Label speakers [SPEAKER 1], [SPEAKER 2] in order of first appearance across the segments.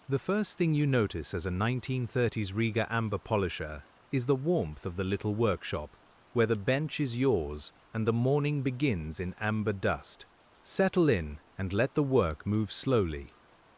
[SPEAKER 1] The first thing you notice as a 1930s RIGA Amber Polisher is the warmth of the little workshop, where the bench is yours and the morning begins in amber dust. Settle in and let the work move slowly.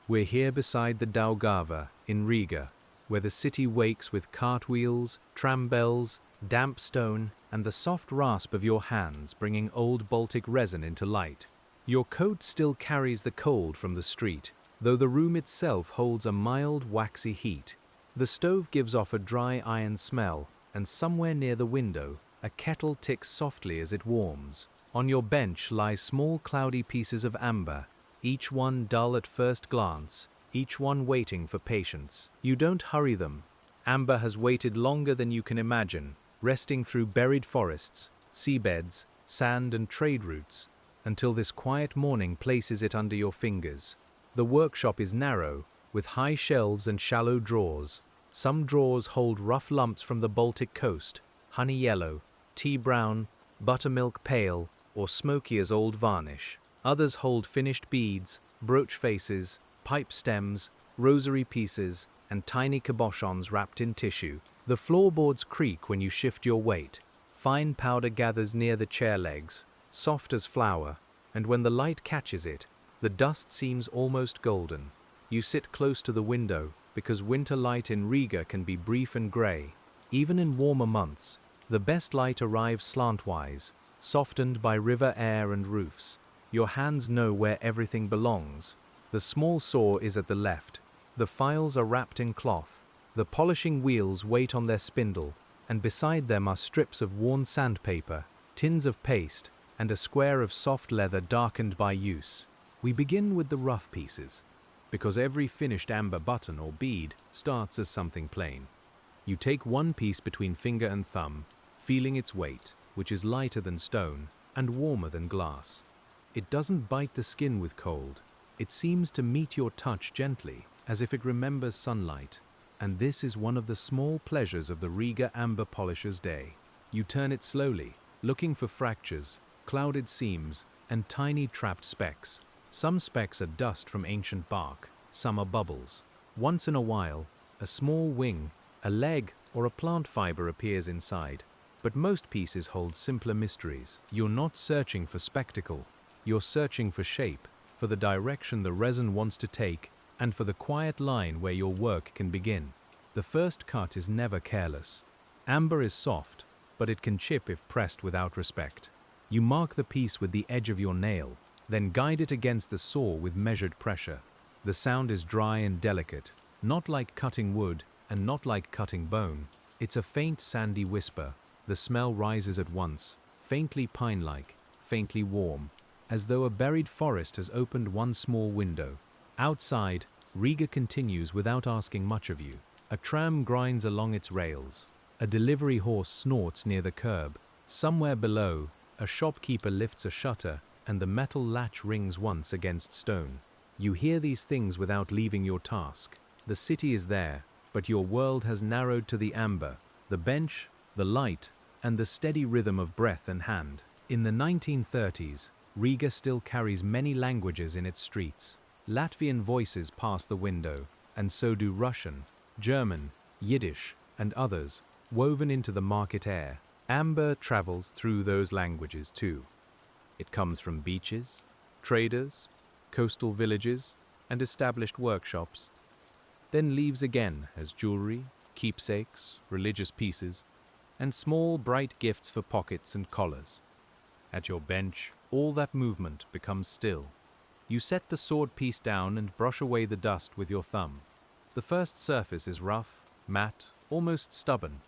[SPEAKER 1] We're here beside the Daugava in Riga, where the city wakes with cartwheels, tram bells, damp stone, and the soft rasp of your hands bringing old Baltic resin into light. Your coat still carries the cold from the street, though the room itself holds a mild, waxy heat. The stove gives off a dry iron smell, and somewhere near the window, a kettle ticks softly as it warms. On your bench lie small cloudy pieces of amber, each one dull at first glance, each one waiting for patience. You don't hurry them. Amber has waited longer than you can imagine, resting through buried forests, seabeds, sand and trade routes, until this quiet morning places it under your fingers. The workshop is narrow, with high shelves and shallow drawers. Some drawers hold rough lumps from the Baltic coast, honey yellow, tea brown, buttermilk pale, or smoky as old varnish. Others hold finished beads, brooch faces, pipe stems, rosary pieces, and tiny cabochons wrapped in tissue. The floorboards creak when you shift your weight. Fine powder gathers near the chair legs, soft as flour, and when the light catches it, the dust seems almost golden. You sit close to the window, because winter light in Riga can be brief and grey. Even in warmer months, the best light arrives slantwise, softened by river air and roofs. Your hands know where everything belongs. The small saw is at the left. The files are wrapped in cloth. The polishing wheels wait on their spindle, and beside them are strips of worn sandpaper, tins of paste, and a square of soft leather darkened by use. We begin with the rough pieces, because every finished amber button or bead starts as something plain. You take one piece between finger and thumb, feeling its weight, which is lighter than stone and warmer than glass. It doesn't bite the skin with cold. It seems to meet your touch gently, as if it remembers sunlight. And this is one of the small pleasures of the RIGA Amber Polisher's day. You turn it slowly, looking for fractures, clouded seams, and tiny trapped specks. Some specks are dust from ancient bark, some are bubbles. Once in a while, a small wing, a leg, or a plant fiber appears inside. But most pieces hold simpler mysteries. You're not searching for spectacle. You're searching for shape, for the direction the resin wants to take, and for the quiet line where your work can begin. The first cut is never careless. Amber is soft, but it can chip if pressed without respect. You mark the piece with the edge of your nail, then guide it against the saw with measured pressure. The sound is dry and delicate, not like cutting wood and not like cutting bone. It's a faint sandy whisper. The smell rises at once, faintly pine-like, faintly warm, as though a buried forest has opened one small window. Outside, Riga continues without asking much of you. A tram grinds along its rails. A delivery horse snorts near the curb. Somewhere below, a shopkeeper lifts a shutter, and the metal latch rings once against stone. You hear these things without leaving your task. The city is there, but your world has narrowed to the amber, the bench, the light, and the steady rhythm of breath and hand. In the 1930s, Riga still carries many languages in its streets. Latvian voices pass the window, and so do Russian, German, Yiddish, and others, woven into the market air. Amber travels through those languages too. It comes from beaches, traders, coastal villages, and established workshops, then leaves again as jewelry, keepsakes, religious pieces, and small bright gifts for pockets and collars. At your bench, all that movement becomes still. You set the sword piece down and brush away the dust with your thumb. The first surface is rough, matte, almost stubborn.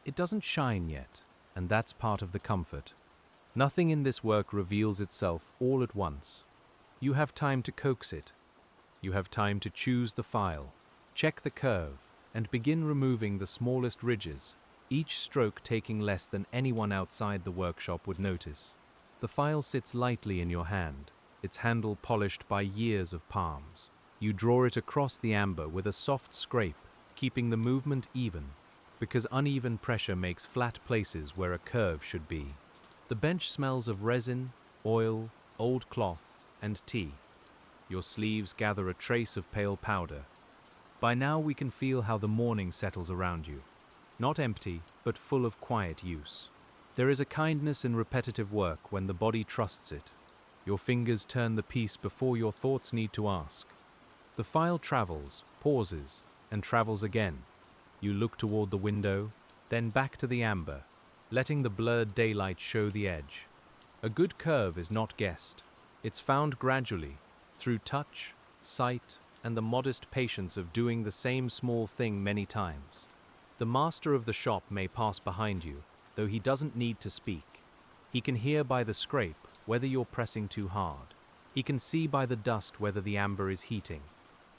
[SPEAKER 1] It doesn't shine yet, and that's part of the comfort. Nothing in this work reveals itself all at once. You have time to coax it. You have time to choose the file, check the curve, and begin removing the smallest ridges, each stroke taking less than anyone outside the workshop would notice. The file sits lightly in your hand, its handle polished by years of palms. You draw it across the amber with a soft scrape, keeping the movement even, because uneven pressure makes flat places where a curve should be. The bench smells of resin, oil, old cloth, and tea. Your sleeves gather a trace of pale powder. By now we can feel how the morning settles around you. Not empty, but full of quiet use. There is a kindness in repetitive work when the body trusts it. Your fingers turn the piece before your thoughts need to ask. The file travels, pauses, and travels again. You look toward the window, then back to the amber, letting the blurred daylight show the edge. A good curve is not guessed. It's found gradually, through touch, sight, and the modest patience of doing the same small thing many times. The master of the shop may pass behind you, though he doesn't need to speak. He can hear by the scrape whether you're pressing too hard. He can see by the dust whether the amber is heating.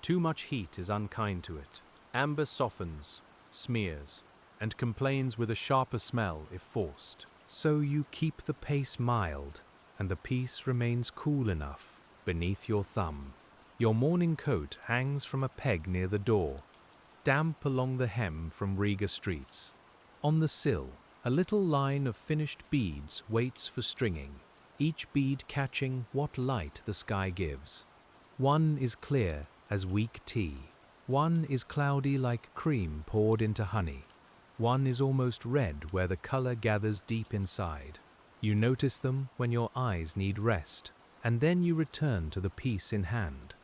[SPEAKER 1] Too much heat is unkind to it. Amber softens, smears, and complains with a sharper smell if forced. So you keep the pace mild, and the piece remains cool enough beneath your thumb. Your morning coat hangs from a peg near the door, damp along the hem from Riga streets. On the sill, a little line of finished beads waits for stringing, each bead catching what light the sky gives. One is clear as weak tea. One is cloudy like cream poured into honey. One is almost red where the color gathers deep inside. You notice them when your eyes need rest, and then you return to the piece in hand.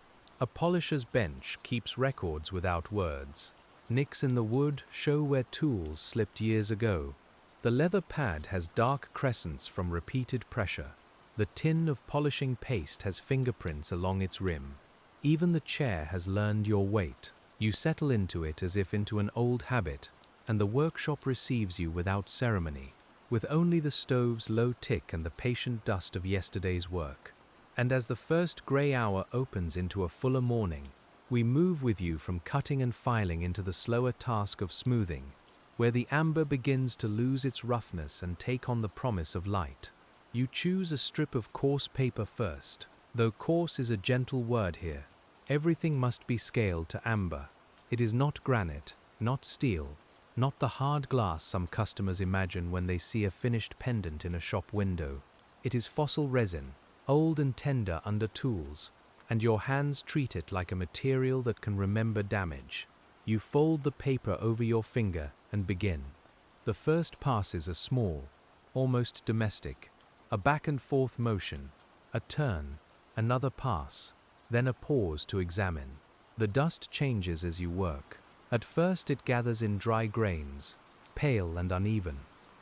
[SPEAKER 1] A polisher's bench keeps records without words. Nicks in the wood show where tools slipped years ago. The leather pad has dark crescents from repeated pressure. The tin of polishing paste has fingerprints along its rim. Even the chair has learned your weight. You settle into it as if into an old habit, and the workshop receives you without ceremony, with only the stove's low tick and the patient dust of yesterday's work. And as the first grey hour opens into a fuller morning, we move with you from cutting and filing into the slower task of smoothing, where the amber begins to lose its roughness and take on the promise of light. You choose a strip of coarse paper first, though coarse is a gentle word here. Everything must be scaled to amber. It is not granite, not steel, not the hard glass some customers imagine when they see a finished pendant in a shop window. It is fossil resin, old and tender under tools, and your hands treat it like a material that can remember damage. You fold the paper over your finger and begin. The first passes are small, almost domestic, a back and forth motion, a turn, another pass, then a pause to examine. The dust changes as you work. At first it gathers in dry grains, pale and uneven.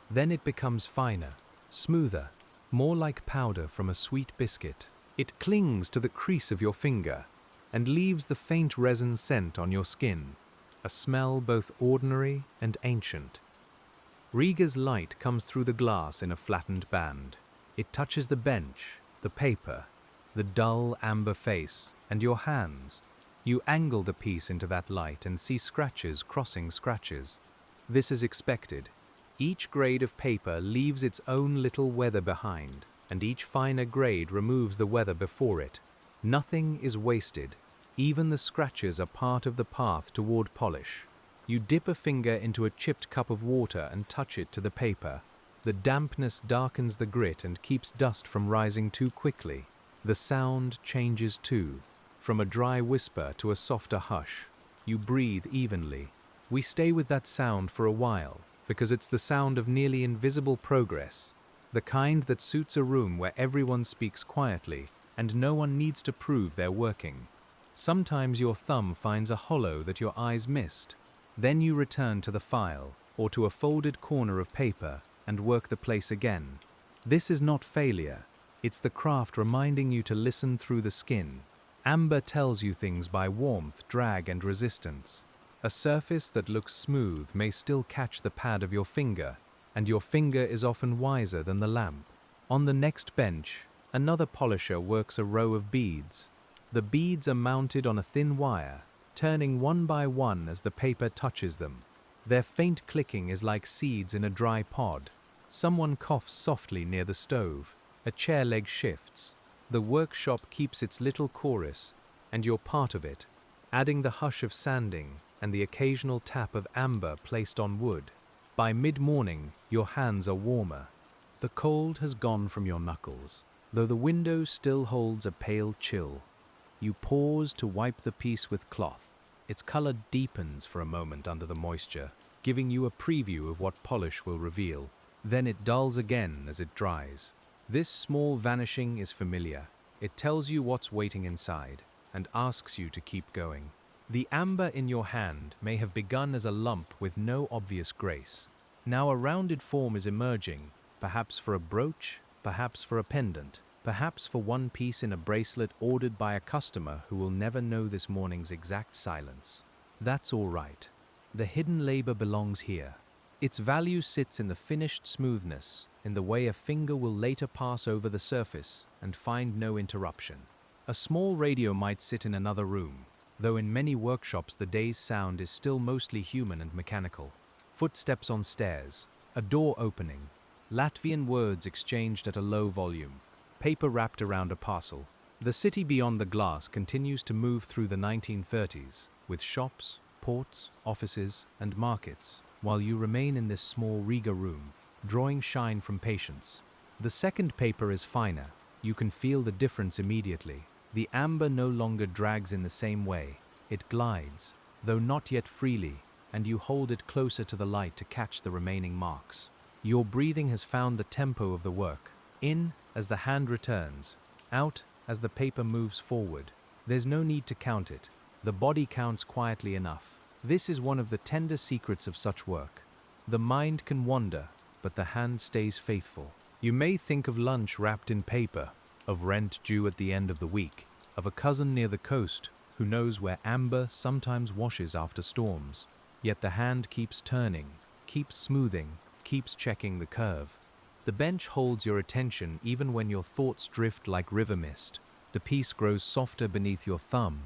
[SPEAKER 1] Then it becomes finer, smoother, more like powder from a sweet biscuit. It clings to the crease of your finger and leaves the faint resin scent on your skin, a smell both ordinary and ancient. Riga's light comes through the glass in a flattened band. It touches the bench, the paper, the dull amber face, and your hands. You angle the piece into that light and see scratches crossing scratches. This is expected. Each grade of paper leaves its own little weather behind, and each finer grade removes the weather before it. Nothing is wasted. Even the scratches are part of the path toward polish. You dip a finger into a chipped cup of water and touch it to the paper. The dampness darkens the grit and keeps dust from rising too quickly. The sound changes too, from a dry whisper to a softer hush. You breathe evenly. We stay with that sound for a while, because it's the sound of nearly invisible progress, the kind that suits a room where everyone speaks quietly and no one needs to prove they're working. Sometimes your thumb finds a hollow that your eyes missed. Then you return to the file, or to a folded corner of paper, and work the place again. This is not failure. It's the craft reminding you to listen through the skin. Amber tells you things by warmth, drag, and resistance. A surface that looks smooth may still catch the pad of your finger, and your finger is often wiser than the lamp. On the next bench, another polisher works a row of beads. The beads are mounted on a thin wire, turning one by one as the paper touches them. Their faint clicking is like seeds in a dry pod. Someone coughs softly near the stove. A chair leg shifts. The workshop keeps its little chorus, and you're part of it, adding the hush of sanding and the occasional tap of amber placed on wood. By mid-morning, your hands are warmer. The cold has gone from your knuckles, though the window still holds a pale chill. You pause to wipe the piece with cloth. Its color deepens for a moment under the moisture, giving you a preview of what polish will reveal. Then it dulls again as it dries. This small vanishing is familiar. It tells you what's waiting inside and asks you to keep going. The amber in your hand may have begun as a lump with no obvious grace. Now a rounded form is emerging, perhaps for a brooch, perhaps for a pendant, perhaps for one piece in a bracelet ordered by a customer who will never know this morning's exact silence. That's all right. The hidden labor belongs here. Its value sits in the finished smoothness, in the way a finger will later pass over the surface and find no interruption. A small radio might sit in another room, though in many workshops the day's sound is still mostly human and mechanical. Footsteps on stairs, a door opening, Latvian words exchanged at a low volume, paper wrapped around a parcel. The city beyond the glass continues to move through the 1930s, with shops, ports, offices, and markets, while you remain in this small RIGA room, drawing shine from patience. The second paper is finer. You can feel the difference immediately. The amber no longer drags in the same way. It glides, though not yet freely, and you hold it closer to the light to catch the remaining marks. Your breathing has found the tempo of the work. In as the hand returns, out as the paper moves forward. There's no need to count it. The body counts quietly enough. This is one of the tender secrets of such work. The mind can wander, but the hand stays faithful. You may think of lunch wrapped in paper, of rent due at the end of the week, of a cousin near the coast who knows where amber sometimes washes after storms. Yet the hand keeps turning, keeps smoothing, keeps checking the curve. The bench holds your attention even when your thoughts drift like river mist. The piece grows softer beneath your thumb.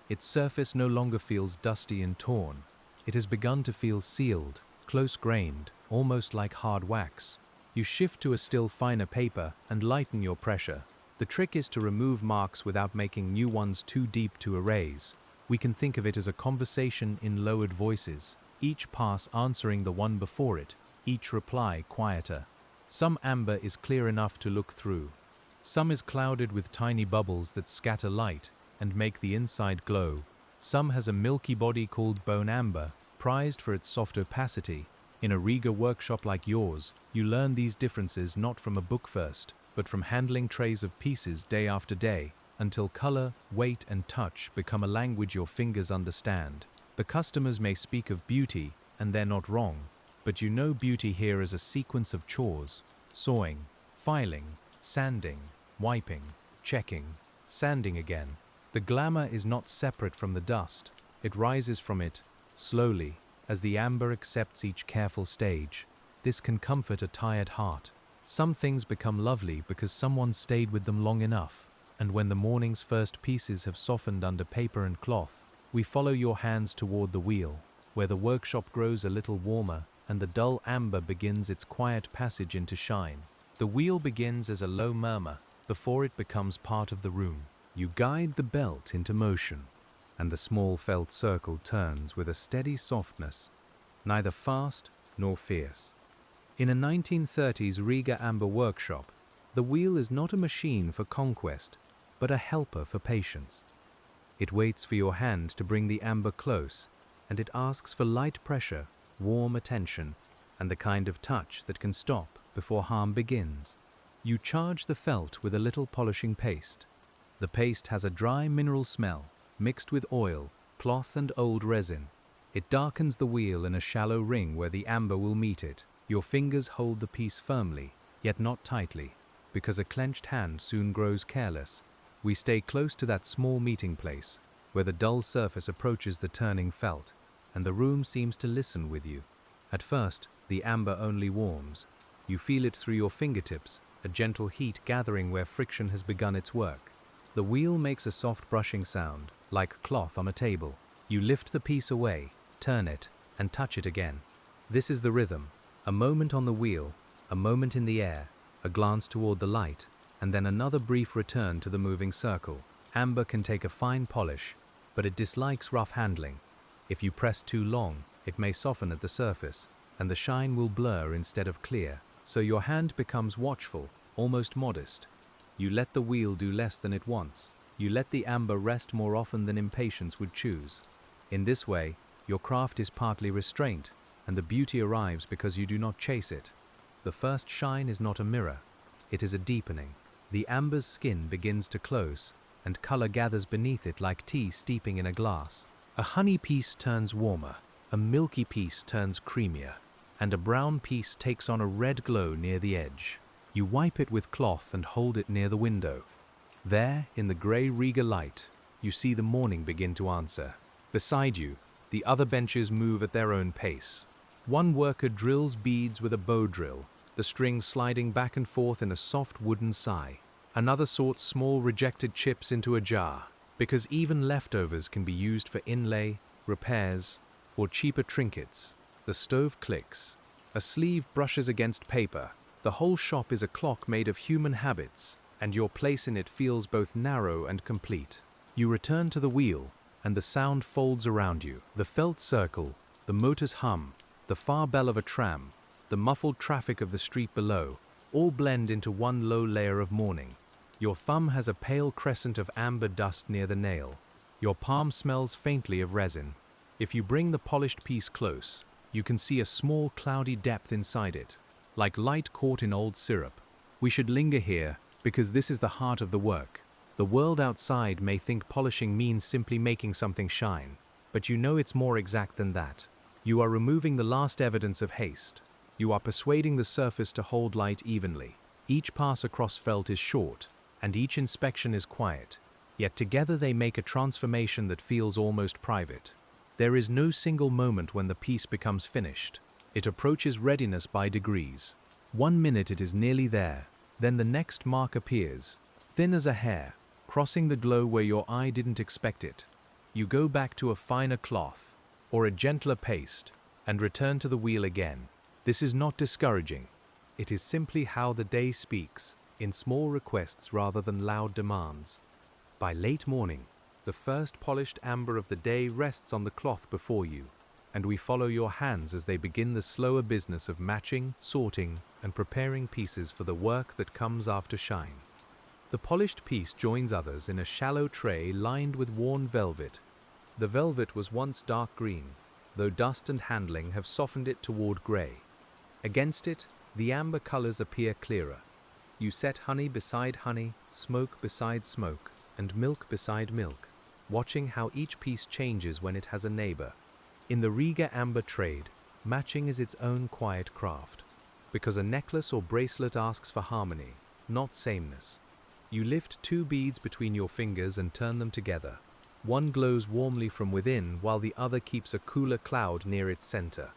[SPEAKER 1] Its surface no longer feels dusty and torn. It has begun to feel sealed, close-grained, almost like hard wax. You shift to a still finer paper and lighten your pressure. The trick is to remove marks without making new ones too deep to erase. We can think of it as a conversation in lowered voices, each pass answering the one before it, each reply quieter. Some amber is clear enough to look through. Some is clouded with tiny bubbles that scatter light and make the inside glow. Some has a milky body called bone amber, prized for its soft opacity. In a RIGA workshop like yours, you learn these differences not from a book first, but from handling trays of pieces day after day, until color, weight, and touch become a language your fingers understand. The customers may speak of beauty, and they're not wrong, but you know beauty here is a sequence of chores: sawing, filing, sanding, wiping, checking, sanding again. The glamour is not separate from the dust. It rises from it, slowly, as the amber accepts each careful stage. This can comfort a tired heart. Some things become lovely because someone stayed with them long enough, and when the morning's first pieces have softened under paper and cloth, we follow your hands toward the wheel, where the workshop grows a little warmer and the dull amber begins its quiet passage into shine. The wheel begins as a low murmur before it becomes part of the room. You guide the belt into motion, and the small felt circle turns with a steady softness, neither fast nor fierce. In a 1930s RIGA Amber workshop, the wheel is not a machine for conquest, but a helper for patience. It waits for your hand to bring the amber close, and it asks for light pressure, warm attention, and the kind of touch that can stop before harm begins. You charge the felt with a little polishing paste. The paste has a dry mineral smell, mixed with oil, cloth, and old resin. It darkens the wheel in a shallow ring where the amber will meet it. Your fingers hold the piece firmly, yet not tightly, because a clenched hand soon grows careless. We stay close to that small meeting place, where the dull surface approaches the turning felt, and the room seems to listen with you. At first, the amber only warms. You feel it through your fingertips, a gentle heat gathering where friction has begun its work. The wheel makes a soft brushing sound, like cloth on a table. You lift the piece away, turn it, and touch it again. This is the rhythm. A moment on the wheel, a moment in the air, a glance toward the light, and then another brief return to the moving circle. Amber can take a fine polish, but it dislikes rough handling. If you press too long, it may soften at the surface, and the shine will blur instead of clear. So your hand becomes watchful, almost modest. You let the wheel do less than it wants. You let the amber rest more often than impatience would choose. In this way, your craft is partly restraint, and the beauty arrives because you do not chase it. The first shine is not a mirror, it is a deepening. The amber's skin begins to close, and color gathers beneath it like tea steeping in a glass. A honey piece turns warmer, a milky piece turns creamier, and a brown piece takes on a red glow near the edge. You wipe it with cloth and hold it near the window. There, in the grey RIGA light, you see the morning begin to answer. Beside you, the other benches move at their own pace. One worker drills beads with a bow drill, the strings sliding back and forth in a soft wooden sigh. Another sorts small rejected chips into a jar, because even leftovers can be used for inlay, repairs, or cheaper trinkets. The stove clicks. A sleeve brushes against paper. The whole shop is a clock made of human habits, and your place in it feels both narrow and complete. You return to the wheel, and the sound folds around you. The felt circle, the motor's hum, the far bell of a tram, the muffled traffic of the street below, all blend into one low layer of morning. Your thumb has a pale crescent of amber dust near the nail. Your palm smells faintly of resin. If you bring the polished piece close, you can see a small cloudy depth inside it, like light caught in old syrup. We should linger here, because this is the heart of the work. The world outside may think polishing means simply making something shine, but you know it's more exact than that. You are removing the last evidence of haste. You are persuading the surface to hold light evenly. Each pass across felt is short, and each inspection is quiet, yet together they make a transformation that feels almost private. There is no single moment when the piece becomes finished. It approaches readiness by degrees. 1 minute it is nearly there, then the next mark appears, thin as a hair, crossing the glow where your eye didn't expect it. You go back to a finer cloth, or a gentler paste, and return to the wheel again. This is not discouraging. It is simply how the day speaks, in small requests rather than loud demands. By late morning, the first polished amber of the day rests on the cloth before you, and we follow your hands as they begin the slower business of matching, sorting, and preparing pieces for the work that comes after shine. The polished piece joins others in a shallow tray lined with worn velvet. The velvet was once dark green, though dust and handling have softened it toward grey. Against it, the amber colors appear clearer. You set honey beside honey, smoke beside smoke, and milk beside milk, watching how each piece changes when it has a neighbor. In the RIGA amber trade, matching is its own quiet craft, because a necklace or bracelet asks for harmony, not sameness. You lift 2 beads between your fingers and turn them together. One glows warmly from within while the other keeps a cooler cloud near its center.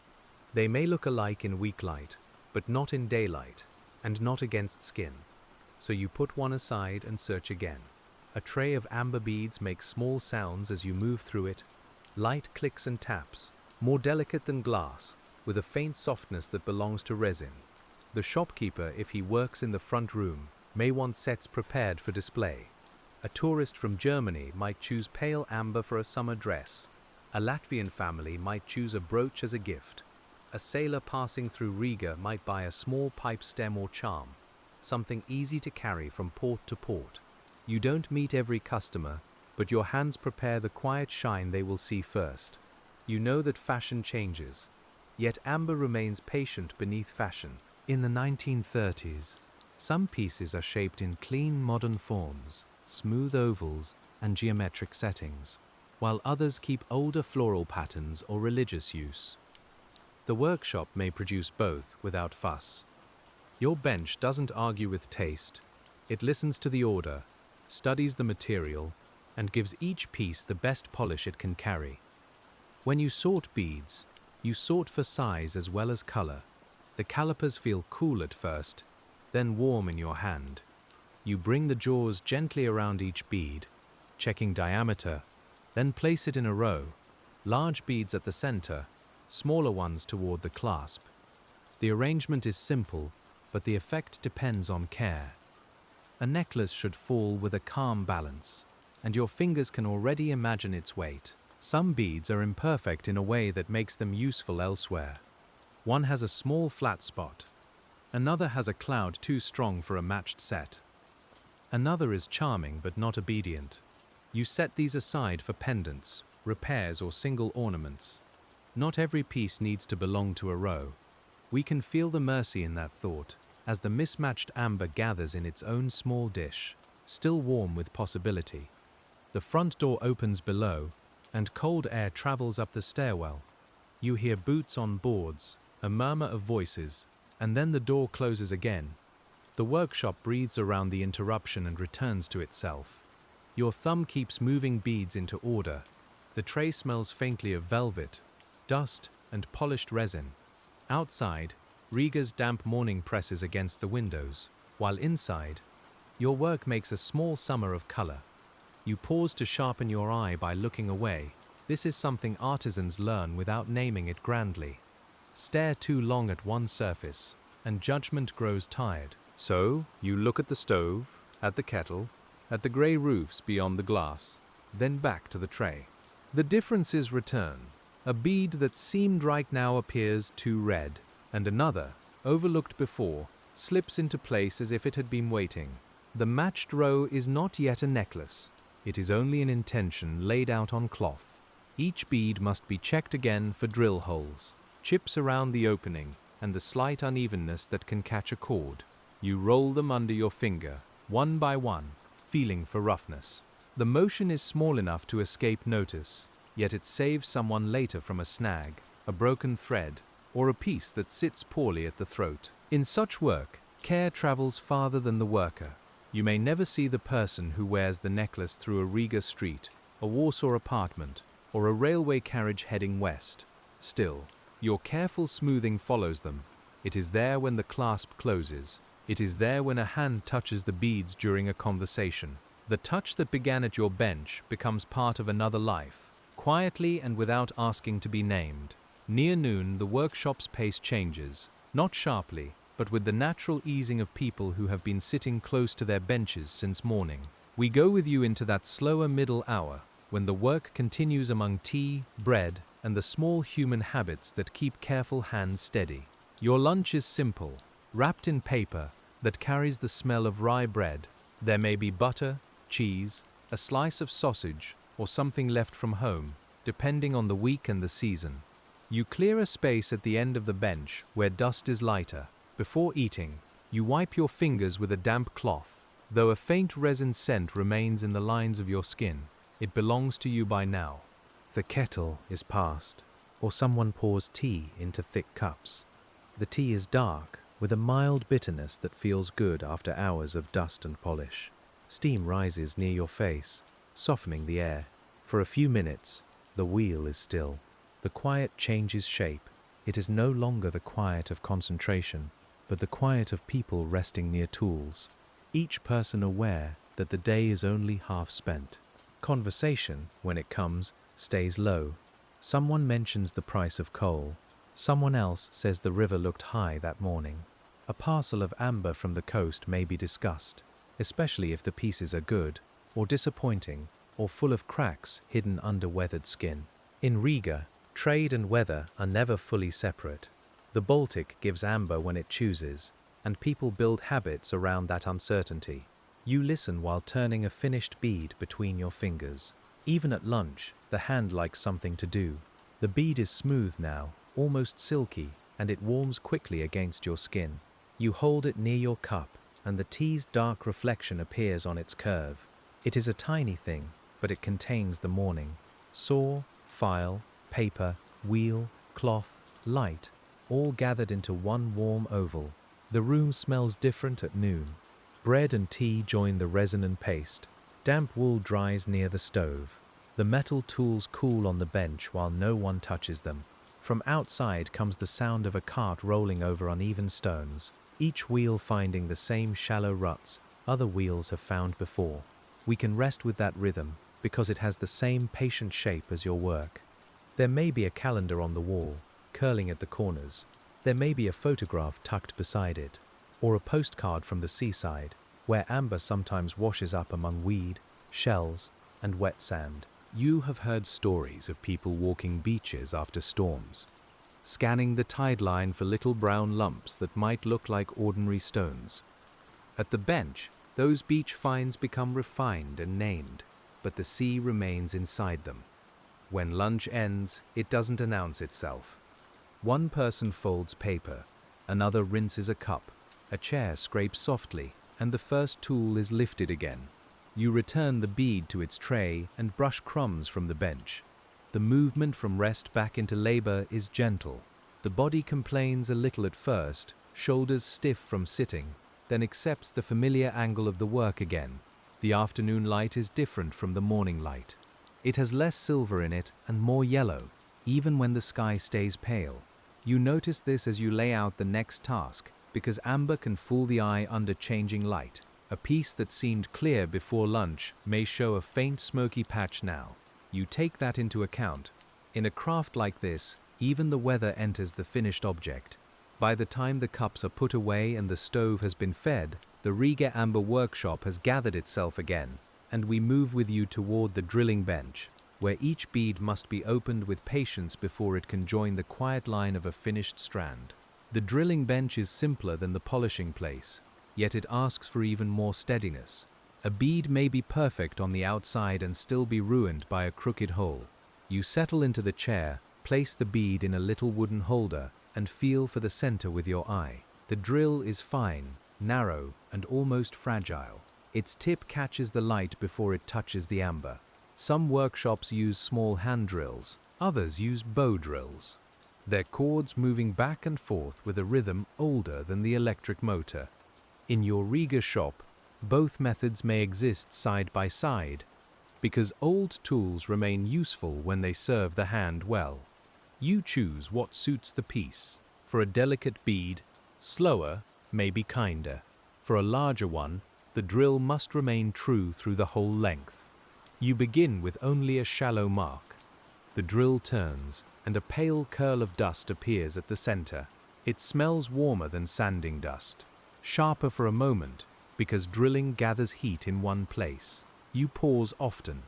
[SPEAKER 1] They may look alike in weak light, but not in daylight, and not against skin. So you put one aside and search again. A tray of amber beads makes small sounds as you move through it. Light clicks and taps, more delicate than glass, with a faint softness that belongs to resin. The shopkeeper, if he works in the front room, may want sets prepared for display. A tourist from Germany might choose pale amber for a summer dress. A Latvian family might choose a brooch as a gift. A sailor passing through Riga might buy a small pipe stem or charm, something easy to carry from port to port. You don't meet every customer, but your hands prepare the quiet shine they will see first. You know that fashion changes, yet amber remains patient beneath fashion. In the 1930s, some pieces are shaped in clean modern forms, smooth ovals, and geometric settings, while others keep older floral patterns or religious use. The workshop may produce both without fuss. Your bench doesn't argue with taste. It listens to the order, studies the material, and gives each piece the best polish it can carry. When you sort beads, you sort for size as well as color. The calipers feel cool at first, then warm in your hand. You bring the jaws gently around each bead, checking diameter, then place it in a row, large beads at the center, smaller ones toward the clasp. The arrangement is simple, but the effect depends on care. A necklace should fall with a calm balance, and your fingers can already imagine its weight. Some beads are imperfect in a way that makes them useful elsewhere. One has a small flat spot. Another has a cloud too strong for a matched set. Another is charming but not obedient. You set these aside for pendants, repairs, or single ornaments. Not every piece needs to belong to a row. We can feel the mercy in that thought, as the mismatched amber gathers in its own small dish, still warm with possibility. The front door opens below, and cold air travels up the stairwell. You hear boots on boards, a murmur of voices, and then the door closes again. The workshop breathes around the interruption and returns to itself. Your thumb keeps moving beads into order. The tray smells faintly of velvet, dust, and polished resin. Outside, Riga's damp morning presses against the windows, while inside, your work makes a small summer of color. You pause to sharpen your eye by looking away. This is something artisans learn without naming it grandly. Stare too long at one surface, and judgment grows tired. So, you look at the stove, at the kettle, at the grey roofs beyond the glass, then back to the tray. The differences return. A bead that seemed right now appears too red, and another, overlooked before, slips into place as if it had been waiting. The matched row is not yet a necklace. It is only an intention laid out on cloth. Each bead must be checked again for drill holes, chips around the opening, and the slight unevenness that can catch a cord. You roll them under your finger, one by one, feeling for roughness. The motion is small enough to escape notice, yet it saves someone later from a snag, a broken thread, or a piece that sits poorly at the throat. In such work, care travels farther than the worker. You may never see the person who wears the necklace through a Riga street, a Warsaw apartment, or a railway carriage heading west. Still, your careful smoothing follows them. It is there when the clasp closes. It is there when a hand touches the beads during a conversation. The touch that began at your bench becomes part of another life, quietly and without asking to be named. Near noon, the workshop's pace changes, not sharply, but with the natural easing of people who have been sitting close to their benches since morning. We go with you into that slower middle hour, when the work continues among tea, bread, and the small human habits that keep careful hands steady. Your lunch is simple, wrapped in paper that carries the smell of rye bread. There may be butter, cheese, a slice of sausage, or something left from home, depending on the week and the season. You clear a space at the end of the bench where dust is lighter. Before eating, you wipe your fingers with a damp cloth. Though a faint resin scent remains in the lines of your skin, it belongs to you by now. The kettle is past, or someone pours tea into thick cups. The tea is dark, with a mild bitterness that feels good after hours of dust and polish. Steam rises near your face, softening the air. For a few minutes, the wheel is still. The quiet changes shape. It is no longer the quiet of concentration, but the quiet of people resting near tools, each person aware that the day is only half spent. Conversation, when it comes, stays low. Someone mentions the price of coal. Someone else says the river looked high that morning. A parcel of amber from the coast may be discussed, especially if the pieces are good, or disappointing, or full of cracks hidden under weathered skin. In Riga, trade and weather are never fully separate. The Baltic gives amber when it chooses, and people build habits around that uncertainty. You listen while turning a finished bead between your fingers. Even at lunch, the hand likes something to do. The bead is smooth now, almost silky, and it warms quickly against your skin. You hold it near your cup, and the tea's dark reflection appears on its curve. It is a tiny thing, but it contains the morning. Saw, file, paper, wheel, cloth, light, all gathered into one warm oval. The room smells different at noon. Bread and tea join the resin and paste. Damp wool dries near the stove. The metal tools cool on the bench while no one touches them. From outside comes the sound of a cart rolling over uneven stones, each wheel finding the same shallow ruts other wheels have found before. We can rest with that rhythm because it has the same patient shape as your work. There may be a calendar on the wall, curling at the corners. There may be a photograph tucked beside it, or a postcard from the seaside, where amber sometimes washes up among weed, shells, and wet sand. You have heard stories of people walking beaches after storms, scanning the tide line for little brown lumps that might look like ordinary stones. At the bench, those beach finds become refined and named, but the sea remains inside them. When lunch ends, it doesn't announce itself. One person folds paper, another rinses a cup, a chair scrapes softly, and the first tool is lifted again. You return the bead to its tray and brush crumbs from the bench. The movement from rest back into labor is gentle. The body complains a little at first, shoulders stiff from sitting, then accepts the familiar angle of the work again. The afternoon light is different from the morning light. It has less silver in it and more yellow, even when the sky stays pale. You notice this as you lay out the next task, because amber can fool the eye under changing light. A piece that seemed clear before lunch may show a faint smoky patch now. You take that into account. In a craft like this, even the weather enters the finished object. By the time the cups are put away and the stove has been fed, the RIGA Amber workshop has gathered itself again, and we move with you toward the drilling bench, where each bead must be opened with patience before it can join the quiet line of a finished strand. The drilling bench is simpler than the polishing place, yet it asks for even more steadiness. A bead may be perfect on the outside and still be ruined by a crooked hole. You settle into the chair, place the bead in a little wooden holder, and feel for the center with your eye. The drill is fine, narrow, and almost fragile. Its tip catches the light before it touches the amber. Some workshops use small hand drills, others use bow drills. Their cords moving back and forth with a rhythm older than the electric motor. In your RIGA shop, both methods may exist side by side, because old tools remain useful when they serve the hand well. You choose what suits the piece. For a delicate bead, slower may be kinder. For a larger one, the drill must remain true through the whole length. You begin with only a shallow mark. The drill turns, and a pale curl of dust appears at the center. It smells warmer than sanding dust, sharper for a moment, because drilling gathers heat in one place. You pause often.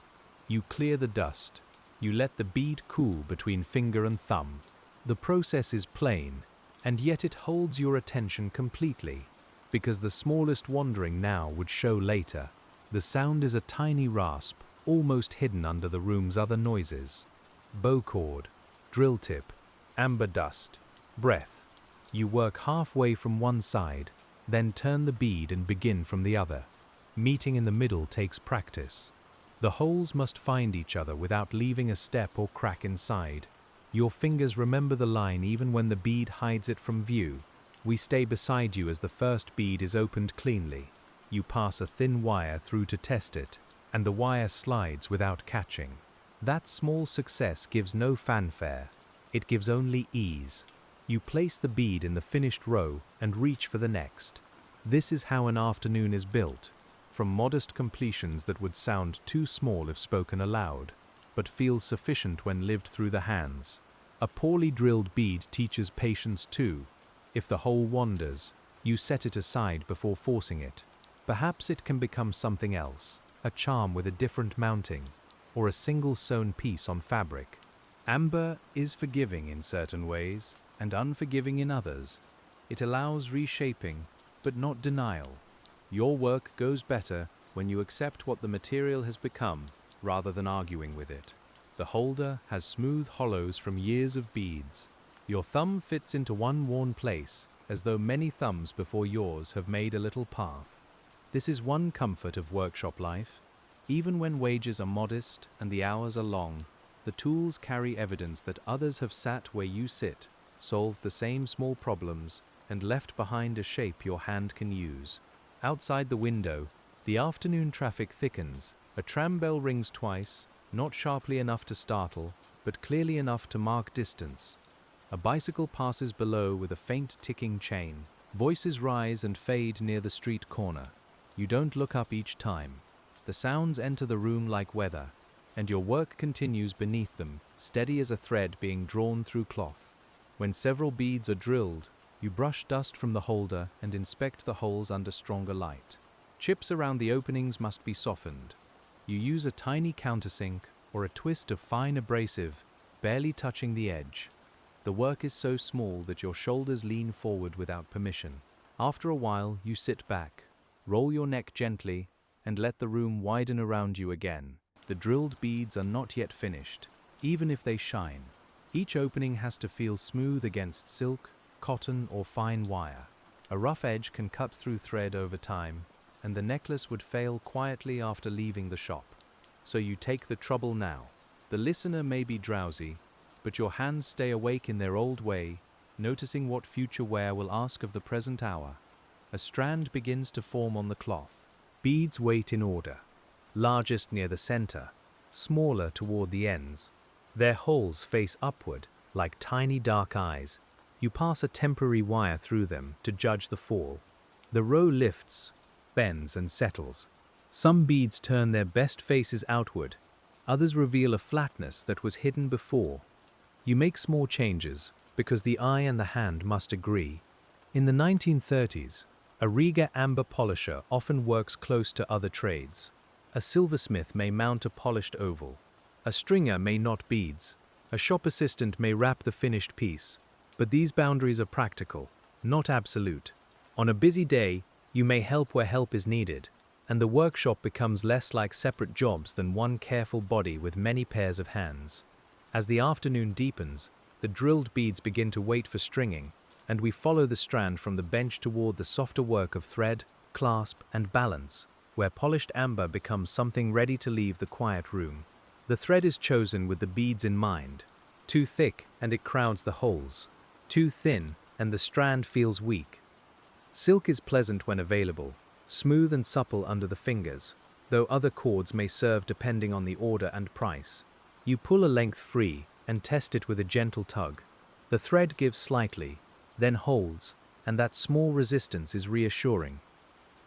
[SPEAKER 1] You clear the dust. You let the bead cool between finger and thumb. The process is plain, and yet it holds your attention completely, because the smallest wandering now would show later. The sound is a tiny rasp, almost hidden under the room's other noises. Bow cord, drill tip, amber dust, breath. You work halfway from one side, then turn the bead and begin from the other. Meeting in the middle takes practice. The holes must find each other without leaving a step or crack inside. Your fingers remember the line even when the bead hides it from view. We stay beside you as the first bead is opened cleanly. You pass a thin wire through to test it, and the wire slides without catching. That small success gives no fanfare. It gives only ease. You place the bead in the finished row and reach for the next. This is how an afternoon is built, from modest completions that would sound too small if spoken aloud, but feel sufficient when lived through the hands. A poorly drilled bead teaches patience too. If the hole wanders, you set it aside before forcing it. Perhaps it can become something else, a charm with a different mounting, or a single sewn piece on fabric. Amber is forgiving in certain ways and unforgiving in others. It allows reshaping, but not denial. Your work goes better when you accept what the material has become rather than arguing with it. The holder has smooth hollows from years of beads. Your thumb fits into one worn place, as though many thumbs before yours have made a little path. This is one comfort of workshop life. Even when wages are modest and the hours are long, the tools carry evidence that others have sat where you sit, solved the same small problems, and left behind a shape your hand can use. Outside the window, the afternoon traffic thickens. A tram bell rings twice, not sharply enough to startle, but clearly enough to mark distance. A bicycle passes below with a faint ticking chain. Voices rise and fade near the street corner. You don't look up each time. The sounds enter the room like weather, and your work continues beneath them, steady as a thread being drawn through cloth. When several beads are drilled, you brush dust from the holder and inspect the holes under stronger light. Chips around the openings must be softened. You use a tiny countersink or a twist of fine abrasive, barely touching the edge. The work is so small that your shoulders lean forward without permission. After a while, you sit back, roll your neck gently, and let the room widen around you again. The drilled beads are not yet finished. even if they shine. Each opening has to feel smooth against silk, cotton, or fine wire. A rough edge can cut through thread over time, and the necklace would fail quietly after leaving the shop. So you take the trouble now. The listener may be drowsy, but your hands stay awake in their old way, noticing what future wear will ask of the present hour. A strand begins to form on the cloth. Beads wait in order, largest near the center, smaller toward the ends. Their holes face upward, like tiny dark eyes. You pass a temporary wire through them to judge the fall. The row lifts, bends, and settles. Some beads turn their best faces outward, others reveal a flatness that was hidden before. You make small changes, because the eye and the hand must agree. In the 1930s, a RIGA Amber Polisher often works close to other trades. A silversmith may mount a polished oval. A stringer may knot beads. A shop assistant may wrap the finished piece. But these boundaries are practical, not absolute. On a busy day, you may help where help is needed, and the workshop becomes less like separate jobs than one careful body with many pairs of hands. As the afternoon deepens, the drilled beads begin to wait for stringing, and we follow the strand from the bench toward the softer work of thread, clasp, and balance, where polished amber becomes something ready to leave the quiet room. The thread is chosen with the beads in mind. Too thick, and it crowds the holes. Too thin, and the strand feels weak. Silk is pleasant when available, smooth and supple under the fingers, though other cords may serve depending on the order and price. You pull a length free and test it with a gentle tug. The thread gives slightly, then holds, and that small resistance is reassuring.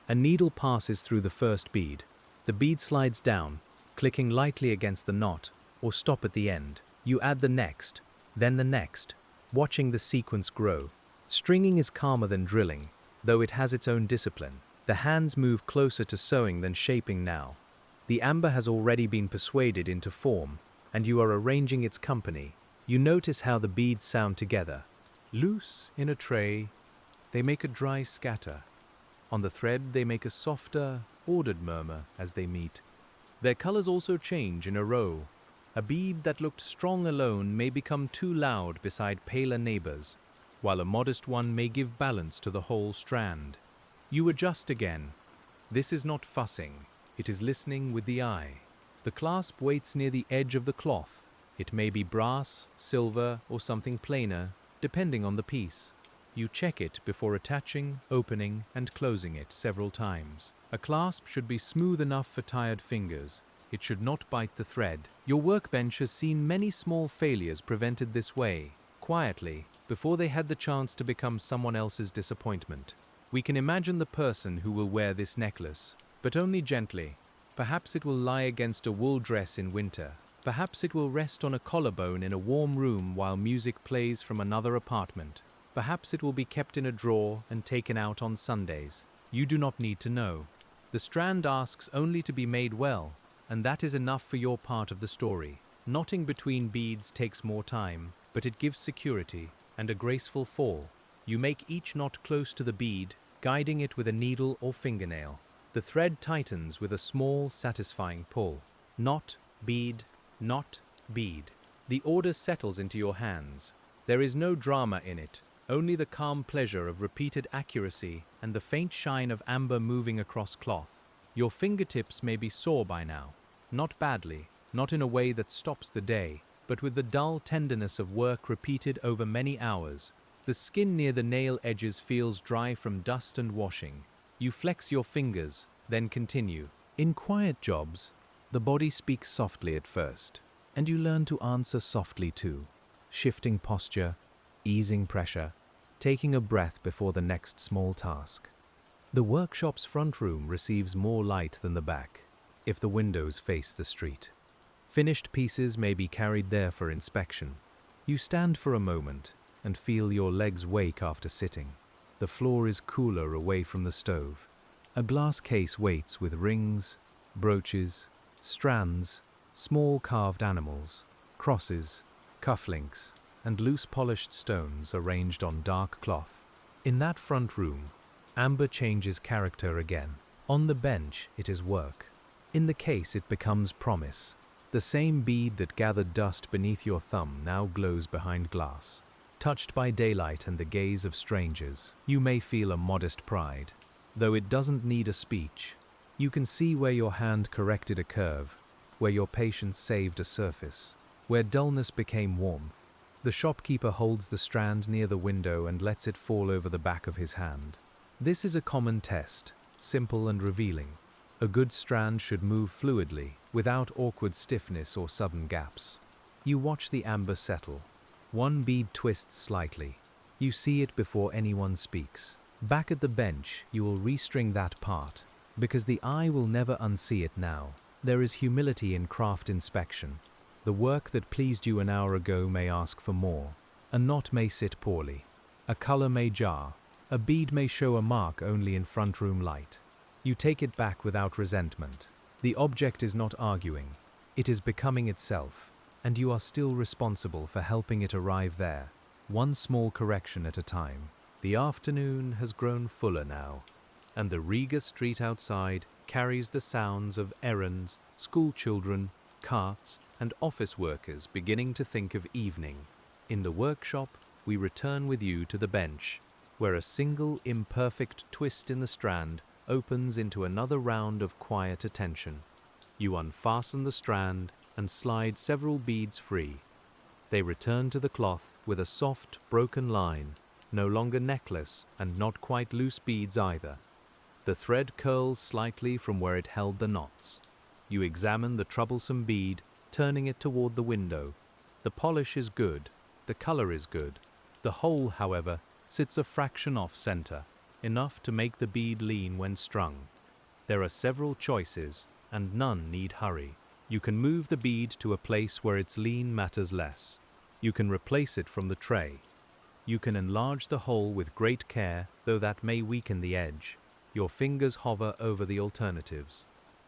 [SPEAKER 1] A needle passes through the first bead. The bead slides down, clicking lightly against the knot, or stop at the end. You add the next, then the next, watching the sequence grow. Stringing is calmer than drilling, though it has its own discipline. The hands move closer to sewing than shaping now. The amber has already been persuaded into form, and you are arranging its company. You notice how the beads sound together. Loose in a tray, they make a dry scatter. On the thread, they make a softer, ordered murmur as they meet. Their colors also change in a row. A bead that looked strong alone may become too loud beside paler neighbors, while a modest one may give balance to the whole strand. You adjust again. This is not fussing, it is listening with the eye. The clasp waits near the edge of the cloth. It may be brass, silver, or something plainer, depending on the piece. You check it before attaching, opening, and closing it several times. A clasp should be smooth enough for tired fingers. It should not bite the thread. Your workbench has seen many small failures prevented this way, quietly, before they had the chance to become someone else's disappointment. We can imagine the person who will wear this necklace, but only gently. Perhaps it will lie against a wool dress in winter. Perhaps it will rest on a collarbone in a warm room while music plays from another apartment. Perhaps it will be kept in a drawer and taken out on Sundays. You do not need to know. The strand asks only to be made well, and that is enough for your part of the story. Knotting between beads takes more time, but it gives security and a graceful fall. You make each knot close to the bead, guiding it with a needle or fingernail. The thread tightens with a small, satisfying pull. Knot, bead, knot, bead. The order settles into your hands. There is no drama in it, only the calm pleasure of repeated accuracy and the faint shine of amber moving across cloth. Your fingertips may be sore by now. Not badly, not in a way that stops the day, but with the dull tenderness of work repeated over many hours. The skin near the nail edges feels dry from dust and washing. You flex your fingers, then continue. In quiet jobs, the body speaks softly at first, and you learn to answer softly too, shifting posture, easing pressure, taking a breath before the next small task. The workshop's front room receives more light than the back, if the windows face the street. Finished pieces may be carried there for inspection. You stand for a moment and feel your legs wake after sitting. The floor is cooler away from the stove. A glass case waits with rings, brooches, strands, small carved animals, crosses, cufflinks, and loose polished stones arranged on dark cloth. In that front room, amber changes character again. On the bench, it is work. In the case, it becomes promise. The same bead that gathered dust beneath your thumb now glows behind glass. Touched by daylight and the gaze of strangers, you may feel a modest pride. Though it doesn't need a speech, you can see where your hand corrected a curve, where your patience saved a surface, where dullness became warmth. The shopkeeper holds the strand near the window and lets it fall over the back of his hand. This is a common test, simple and revealing. A good strand should move fluidly, without awkward stiffness or sudden gaps. You watch the amber settle. One bead twists slightly. You see it before anyone speaks. Back at the bench, you will restring that part, because the eye will never unsee it now. There is humility in craft inspection. The work that pleased you an hour ago may ask for more. A knot may sit poorly. A color may jar. A bead may show a mark only in front room light. You take it back without resentment. The object is not arguing. It is becoming itself, and you are still responsible for helping it arrive there, one small correction at a time. The afternoon has grown fuller now, and the Riga street outside carries the sounds of errands, school children, carts, and office workers beginning to think of evening. In the workshop, we return with you to the bench, where a single imperfect twist in the strand opens into another round of quiet attention. You unfasten the strand and slide several beads free. They return to the cloth with a soft, broken line, no longer necklace and not quite loose beads either. The thread curls slightly from where it held the knots. You examine the troublesome bead, turning it toward the window. The polish is good, the color is good. The hole, however, sits a fraction off center, enough to make the bead lean when strung. There are several choices, and none need hurry. You can move the bead to a place where its lean matters less. You can replace it from the tray. You can enlarge the hole with great care, though that may weaken the edge. Your fingers hover over the alternatives.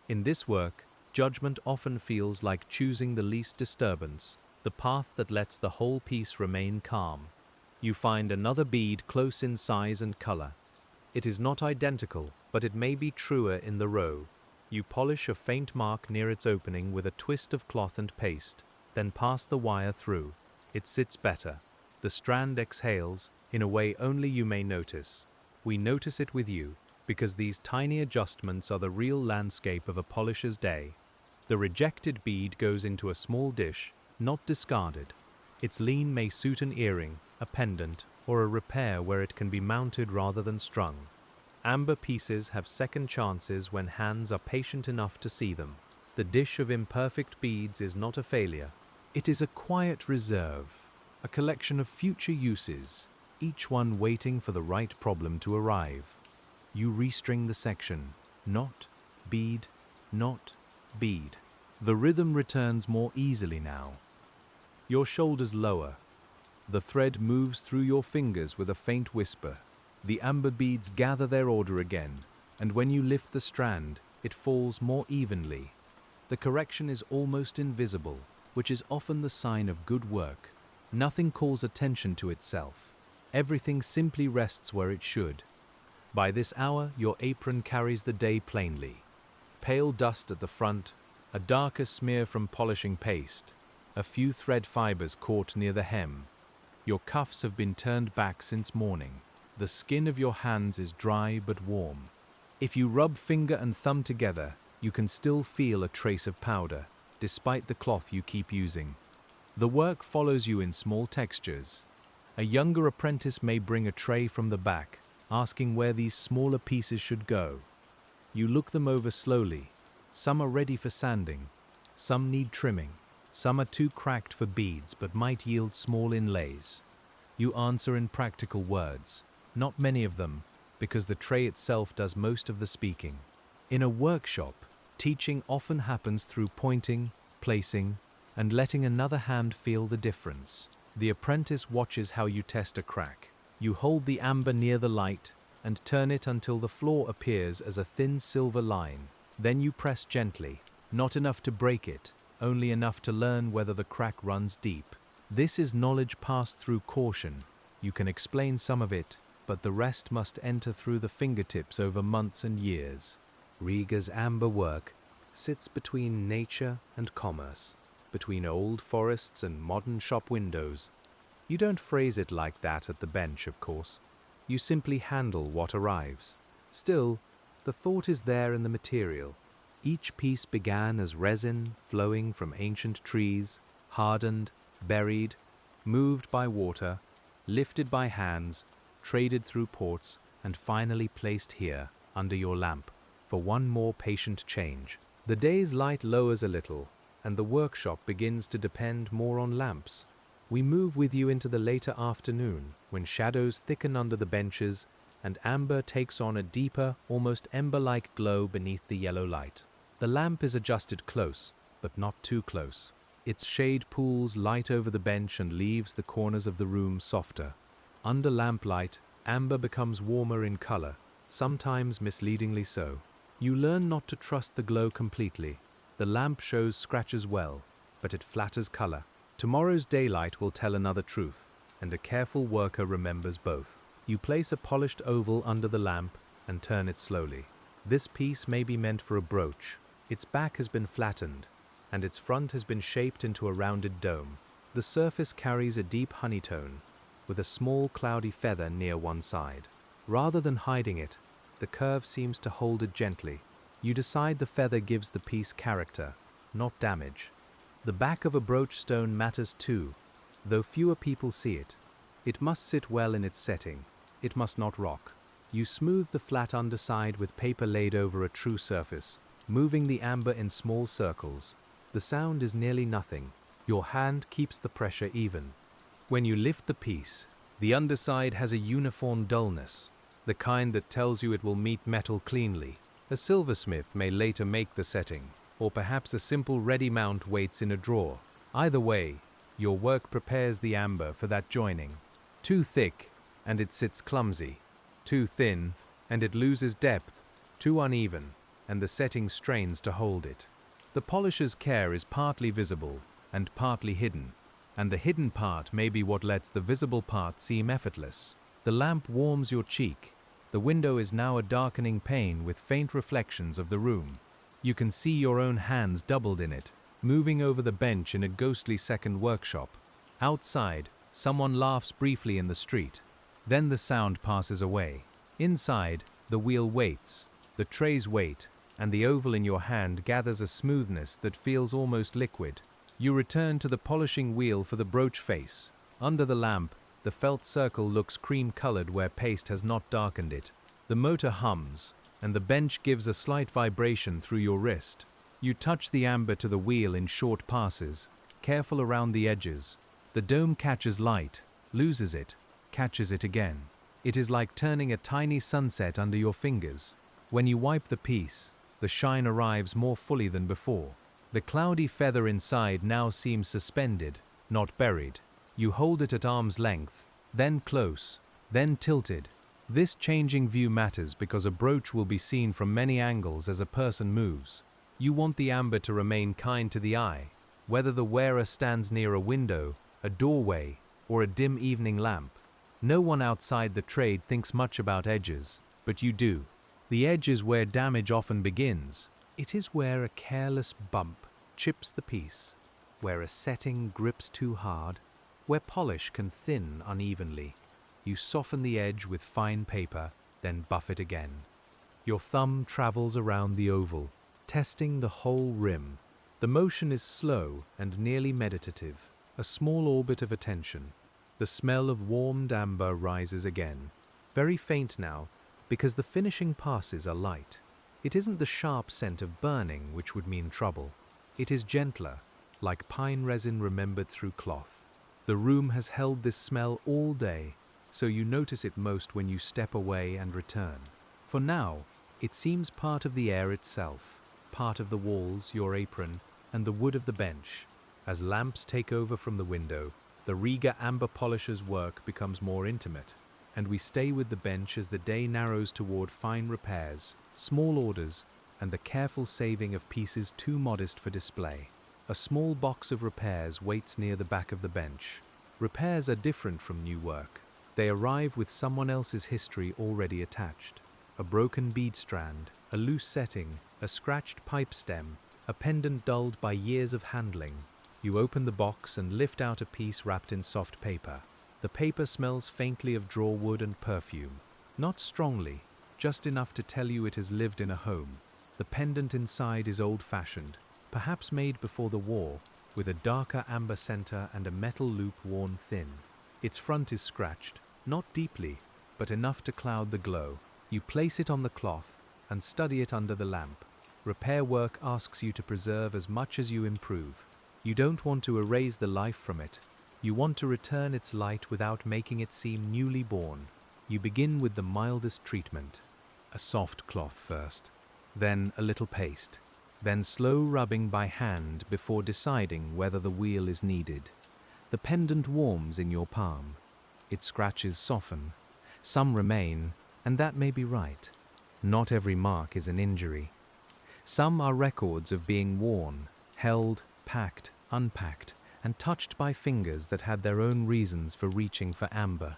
[SPEAKER 1] In this work, judgment often feels like choosing the least disturbance, the path that lets the whole piece remain calm. You find another bead close in size and color. It is not identical, but it may be truer in the row. You polish a faint mark near its opening with a twist of cloth and paste, then pass the wire through. It sits better. The strand exhales, in a way only you may notice. We notice it with you, because these tiny adjustments are the real landscape of a polisher's day. The rejected bead goes into a small dish, not discarded. Its lean may suit an earring, a pendant, or a repair where it can be mounted rather than strung. Amber pieces have second chances when hands are patient enough to see them. The dish of imperfect beads is not a failure. It is a quiet reserve, a collection of future uses, each one waiting for the right problem to arrive. You restring the section, knot, bead, knot, bead. The rhythm returns more easily now. Your shoulders lower. The thread moves through your fingers with a faint whisper. The amber beads gather their order again, and when you lift the strand, it falls more evenly. The correction is almost invisible, which is often the sign of good work. Nothing calls attention to itself. Everything simply rests where it should. By this hour, your apron carries the day plainly. Pale dust at the front, a darker smear from polishing paste, a few thread fibers caught near the hem. Your cuffs have been turned back since morning. The skin of your hands is dry but warm. If you rub finger and thumb together, you can still feel a trace of powder, despite the cloth you keep using. The work follows you in small textures. A younger apprentice may bring a tray from the back, asking where these smaller pieces should go. You look them over slowly. Some are ready for sanding. Some need trimming. Some are too cracked for beads but might yield small inlays. You answer in practical words, not many of them, because the tray itself does most of the speaking. In a workshop, teaching often happens through pointing, placing, and letting another hand feel the difference. The apprentice watches how you test a crack. You hold the amber near the light and turn it until the floor appears as a thin silver line. Then you press gently, not enough to break it, only enough to learn whether the crack runs deep. This is knowledge passed through caution. You can explain some of it, but the rest must enter through the fingertips over months and years. Riga's amber work sits between nature and commerce, between old forests and modern shop windows. You don't phrase it like that at the bench, of course. You simply handle what arrives. Still, the thought is there in the material. Each piece began as resin flowing from ancient trees, hardened, buried, moved by water, lifted by hands, traded through ports, and finally placed here, under your lamp, for one more patient change. The day's light lowers a little, and the workshop begins to depend more on lamps. We move with you into the later afternoon, when shadows thicken under the benches, and amber takes on a deeper, almost ember-like glow beneath the yellow light. The lamp is adjusted close, but not too close. Its shade pools light over the bench and leaves the corners of the room softer. Under lamplight, amber becomes warmer in color, sometimes misleadingly so. You learn not to trust the glow completely. The lamp shows scratches well, but it flatters color. Tomorrow's daylight will tell another truth, and a careful worker remembers both. You place a polished oval under the lamp and turn it slowly. This piece may be meant for a brooch. Its back has been flattened, and its front has been shaped into a rounded dome. The surface carries a deep honeytone, with a small cloudy feather near one side. Rather than hiding it, the curve seems to hold it gently. You decide the feather gives the piece character, not damage. The back of a brooch stone matters too, though fewer people see it. It must sit well in its setting. It must not rock. You smooth the flat underside with paper laid over a true surface, moving the amber in small circles. The sound is nearly nothing. Your hand keeps the pressure even. When you lift the piece, the underside has a uniform dullness, the kind that tells you it will meet metal cleanly. A silversmith may later make the setting, or perhaps a simple ready mount waits in a drawer. Either way, your work prepares the amber for that joining. Too thick, and it sits clumsy. Too thin, and it loses depth. Too uneven, and the setting strains to hold it. The polisher's care is partly visible and partly hidden, and the hidden part may be what lets the visible part seem effortless. The lamp warms your cheek. The window is now a darkening pane with faint reflections of the room. You can see your own hands doubled in it, moving over the bench in a ghostly second workshop. Outside, someone laughs briefly in the street. Then the sound passes away. Inside, the wheel waits, the trays wait, and the oval in your hand gathers a smoothness that feels almost liquid. You return to the polishing wheel for the brooch face. Under the lamp, the felt circle looks cream-colored where paste has not darkened it. The motor hums, and the bench gives a slight vibration through your wrist. You touch the amber to the wheel in short passes, careful around the edges. The dome catches light, loses it, catches it again. It is like turning a tiny sunset under your fingers. When you wipe the piece, the shine arrives more fully than before. The cloudy feather inside now seems suspended, not buried. You hold it at arm's length, then close, then tilted. This changing view matters because a brooch will be seen from many angles as a person moves. You want the amber to remain kind to the eye, whether the wearer stands near a window, a doorway, or a dim evening lamp. No one outside the trade thinks much about edges, but you do. The edge is where damage often begins. It is where a careless bump chips the piece, where a setting grips too hard, where polish can thin unevenly. You soften the edge with fine paper, then buff it again. Your thumb travels around the oval, testing the whole rim. The motion is slow and nearly meditative, a small orbit of attention. The smell of warmed amber rises again, very faint now, because the finishing passes are light. It isn't the sharp scent of burning which would mean trouble. It is gentler, like pine resin remembered through cloth. The room has held this smell all day, so you notice it most when you step away and return. For now, it seems part of the air itself, part of the walls, your apron, and the wood of the bench. As lamps take over from the window, the RIGA Amber Polisher's work becomes more intimate, and we stay with the bench as the day narrows toward fine repairs, small orders, and the careful saving of pieces too modest for display. A small box of repairs waits near the back of the bench. Repairs are different from new work. They arrive with someone else's history already attached. A broken bead strand, a loose setting, a scratched pipe stem, a pendant dulled by years of handling. You open the box and lift out a piece wrapped in soft paper. The paper smells faintly of draw wood and perfume. Not strongly, just enough to tell you it has lived in a home. The pendant inside is old-fashioned, perhaps made before the war, with a darker amber center and a metal loop worn thin. Its front is scratched, not deeply, but enough to cloud the glow. You place it on the cloth and study it under the lamp. Repair work asks you to preserve as much as you improve. You don't want to erase the life from it. You want to return its light without making it seem newly born. You begin with the mildest treatment. A soft cloth first, then a little paste, then slow rubbing by hand before deciding whether the wheel is needed. The pendant warms in your palm. Its scratches soften. Some remain, and that may be right. Not every mark is an injury. Some are records of being worn, held, packed, unpacked, and touched by fingers that had their own reasons for reaching for amber.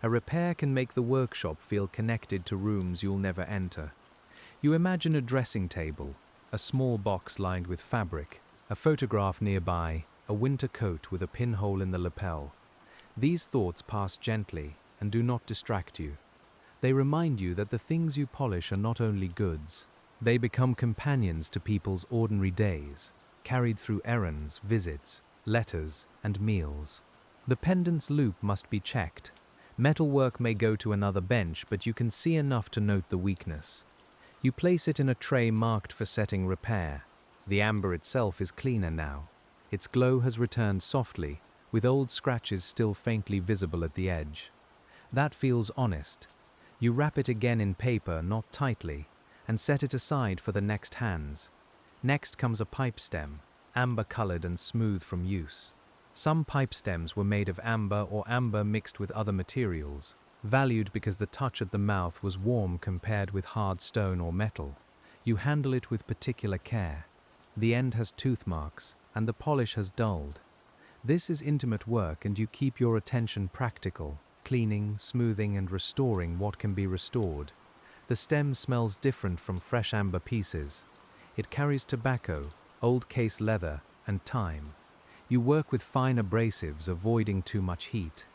[SPEAKER 1] A repair can make the workshop feel connected to rooms you'll never enter. You imagine a dressing table, a small box lined with fabric, a photograph nearby, a winter coat with a pinhole in the lapel. These thoughts pass gently and do not distract you. They remind you that the things you polish are not only goods. They become companions to people's ordinary days, carried through errands, visits, letters, and meals. The pendant's loop must be checked. Metalwork may go to another bench, but you can see enough to note the weakness. You place it in a tray marked for setting repair. The amber itself is cleaner now. Its glow has returned softly, with old scratches still faintly visible at the edge. That feels honest. You wrap it again in paper, not tightly, and set it aside for the next hands. Next comes a pipe stem, amber-colored and smooth from use. Some pipe stems were made of amber or amber mixed with other materials, valued because the touch at the mouth was warm compared with hard stone or metal. You handle it with particular care. The end has tooth marks, and the polish has dulled. This is intimate work, and you keep your attention practical, cleaning, smoothing, and restoring what can be restored. The stem smells different from fresh amber pieces. It carries tobacco, old case leather, and time. You work with fine abrasives, avoiding too much heat.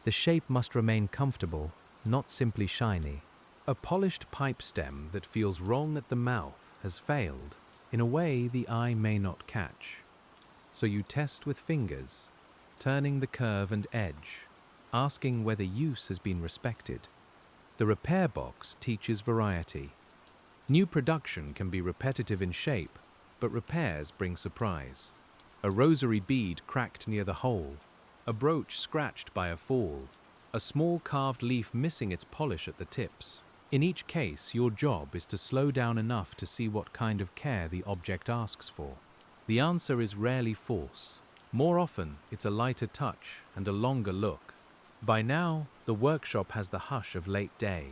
[SPEAKER 1] The shape must remain comfortable, not simply shiny. A polished pipe stem that feels wrong at the mouth has failed, in a way the eye may not catch. So you test with fingers, turning the curve and edge, asking whether use has been respected. The repair box teaches variety. New production can be repetitive in shape, but repairs bring surprise. A rosary bead cracked near the hole, a brooch scratched by a fall, a small carved leaf missing its polish at the tips. In each case, your job is to slow down enough to see what kind of care the object asks for. The answer is rarely force. More often, it's a lighter touch and a longer look. By now, the workshop has the hush of late day.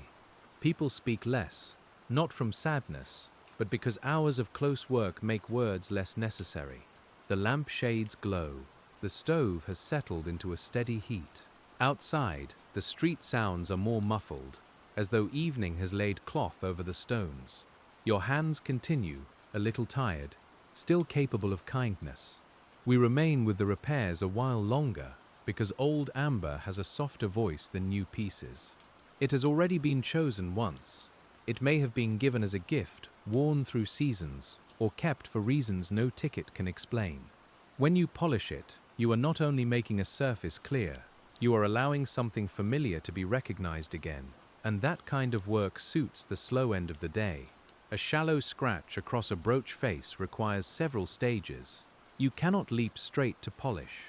[SPEAKER 1] People speak less, not from sadness, but because hours of close work make words less necessary. The lamp shades glow. The stove has settled into a steady heat. Outside, the street sounds are more muffled, as though evening has laid cloth over the stones. Your hands continue, a little tired, still capable of kindness. We remain with the repairs a while longer, because old amber has a softer voice than new pieces. It has already been chosen once. It may have been given as a gift, worn through seasons, or kept for reasons no ticket can explain. When you polish it, you are not only making a surface clear, you are allowing something familiar to be recognized again. And that kind of work suits the slow end of the day. A shallow scratch across a brooch face requires several stages. You cannot leap straight to polish.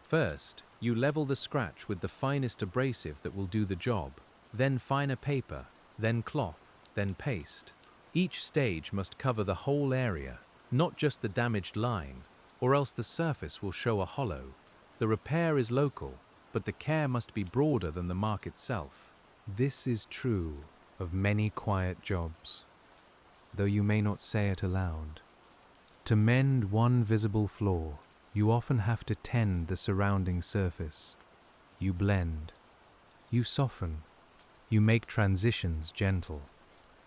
[SPEAKER 1] First, you level the scratch with the finest abrasive that will do the job, then finer paper, then cloth, then paste. Each stage must cover the whole area, not just the damaged line, or else the surface will show a hollow. The repair is local, but the care must be broader than the mark itself. This is true of many quiet jobs, though you may not say it aloud. To mend one visible flaw, you often have to tend the surrounding surface. You blend, you soften, you make transitions gentle.